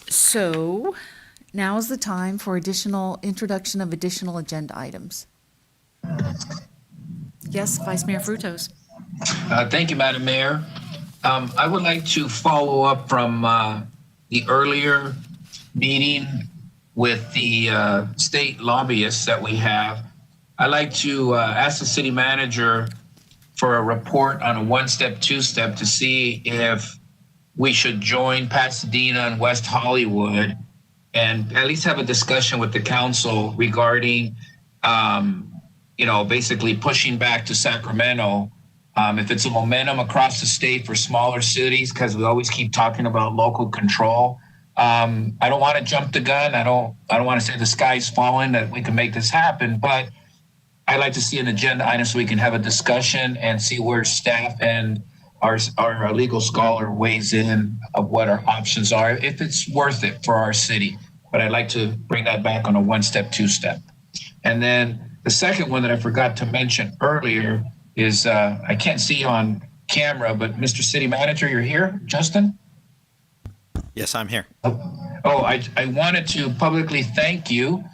[SPEAKER 2] So now is the time for introduction of additional agenda items. Yes, Vice Mayor Frutos.
[SPEAKER 12] Thank you, Madam Mayor. I would like to follow up from the earlier meeting with the state lobbyists that we have. I'd like to ask the city manager for a report on a one-step, two-step to see if we should join Pasadena and West Hollywood and at least have a discussion with the council regarding, basically pushing back to Sacramento. If it's a momentum across the state for smaller cities, because we always keep talking about local control. I don't want to jump the gun. I don't want to say the sky's falling that we can make this happen, but I'd like to see an agenda item so we can have a discussion and see where staff and our legal scholar weighs in of what our options are, if it's worth it for our city. But I'd like to bring that back on a one-step, two-step. And then the second one that I forgot to mention earlier is, I can't see on camera, but Mr. City Manager, you're here, Justin?
[SPEAKER 17] Yes, I'm here.
[SPEAKER 12] I wanted to publicly thank you.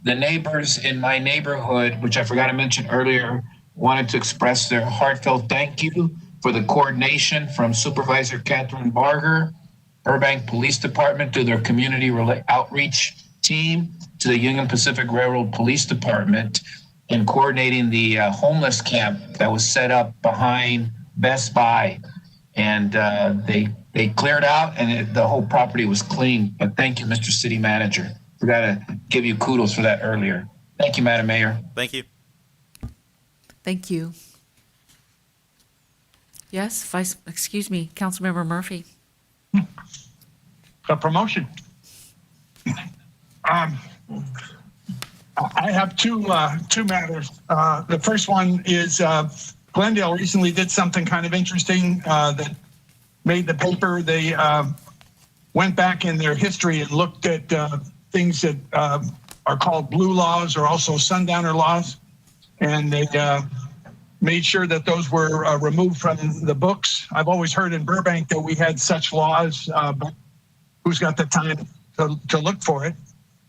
[SPEAKER 12] The neighbors in my neighborhood, which I forgot to mention earlier, wanted to express their heartfelt thank you for the coordination from Supervisor Catherine Barger, Burbank Police Department, to their community outreach team, to the Union Pacific Railroad Police Department, in coordinating the homeless camp that was set up behind Best Buy. And they cleared out, and the whole property was clean. But thank you, Mr. City Manager. Forgot to give you kudos for that earlier. Thank you, Madam Mayor.
[SPEAKER 17] Thank you.
[SPEAKER 2] Thank you. Yes, Councilmember Murphy.
[SPEAKER 15] A promotion. I have two matters. The first one is Glendale recently did something kind of interesting that made the paper. They went back in their history and looked at things that are called blue laws, or also sundowner laws, and they made sure that those were removed from the books. I've always heard in Burbank that we had such laws, but who's got the time to look for it?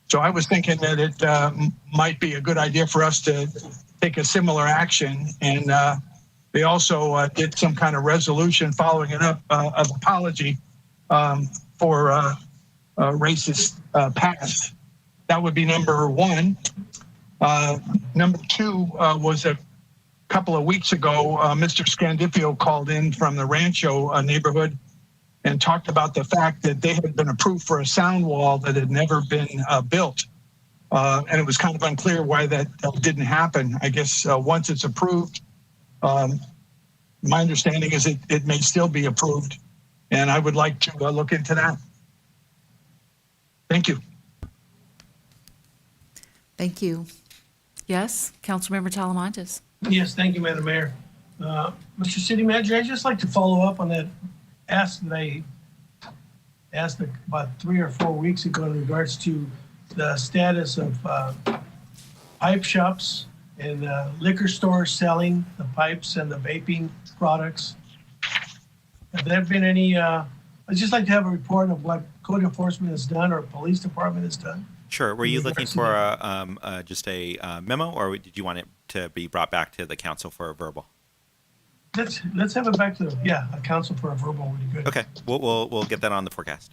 [SPEAKER 15] So I was thinking that it might be a good idea for us to take a similar action. And they also did some kind of resolution following it up of apology for racist past. That would be number one. Number two was a couple of weeks ago, Mr. Scandifio called in from the Rancho neighborhood and talked about the fact that they had been approved for a sound wall that had never been built. And it was kind of unclear why that didn't happen. I guess once it's approved, my understanding is it may still be approved. And I would like to look into that. Thank you.
[SPEAKER 2] Thank you. Yes, Councilmember Talamantes.
[SPEAKER 14] Yes, thank you, Madam Mayor. Mr. City Manager, I'd just like to follow up on that ask that I asked about 3 or 4 weeks ago in regards to the status of pipe shops and liquor stores selling the pipes and the vaping products. Have there been any, I'd just like to have a report of what code enforcement has done or police department has done.
[SPEAKER 17] Sure. Were you looking for just a memo, or did you want it to be brought back to the council for a verbal?
[SPEAKER 14] Let's have it back to a council for a verbal would be good.
[SPEAKER 17] Okay, we'll get that on the forecast.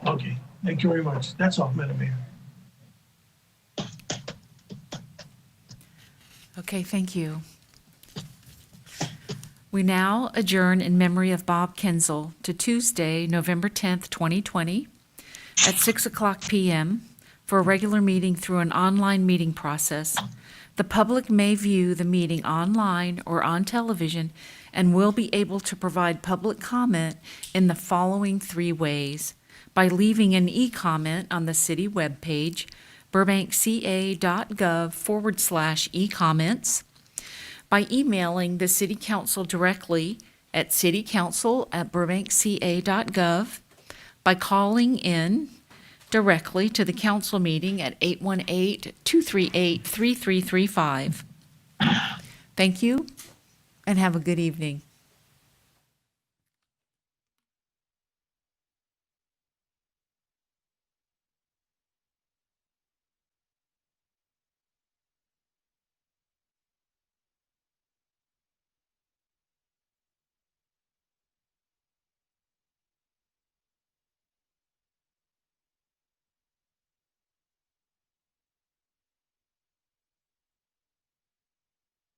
[SPEAKER 14] Okay, thank you very much. That's all, Madam Mayor.
[SPEAKER 2] Okay, thank you. We now adjourn in memory of Bob Kenzel to Tuesday, November 10th, 2020 at 6:00 p.m. for a regular meeting through an online meeting process. The public may view the meeting online or on television and will be able to provide public comment in the following 3 ways: by leaving an e-comment on the city webpage, burbankca.gov/e-comments, by emailing the City Council directly at citycouncil@burbankca.gov, by calling in directly to the council meeting at 818-238-3335. Thank you, and have a good evening.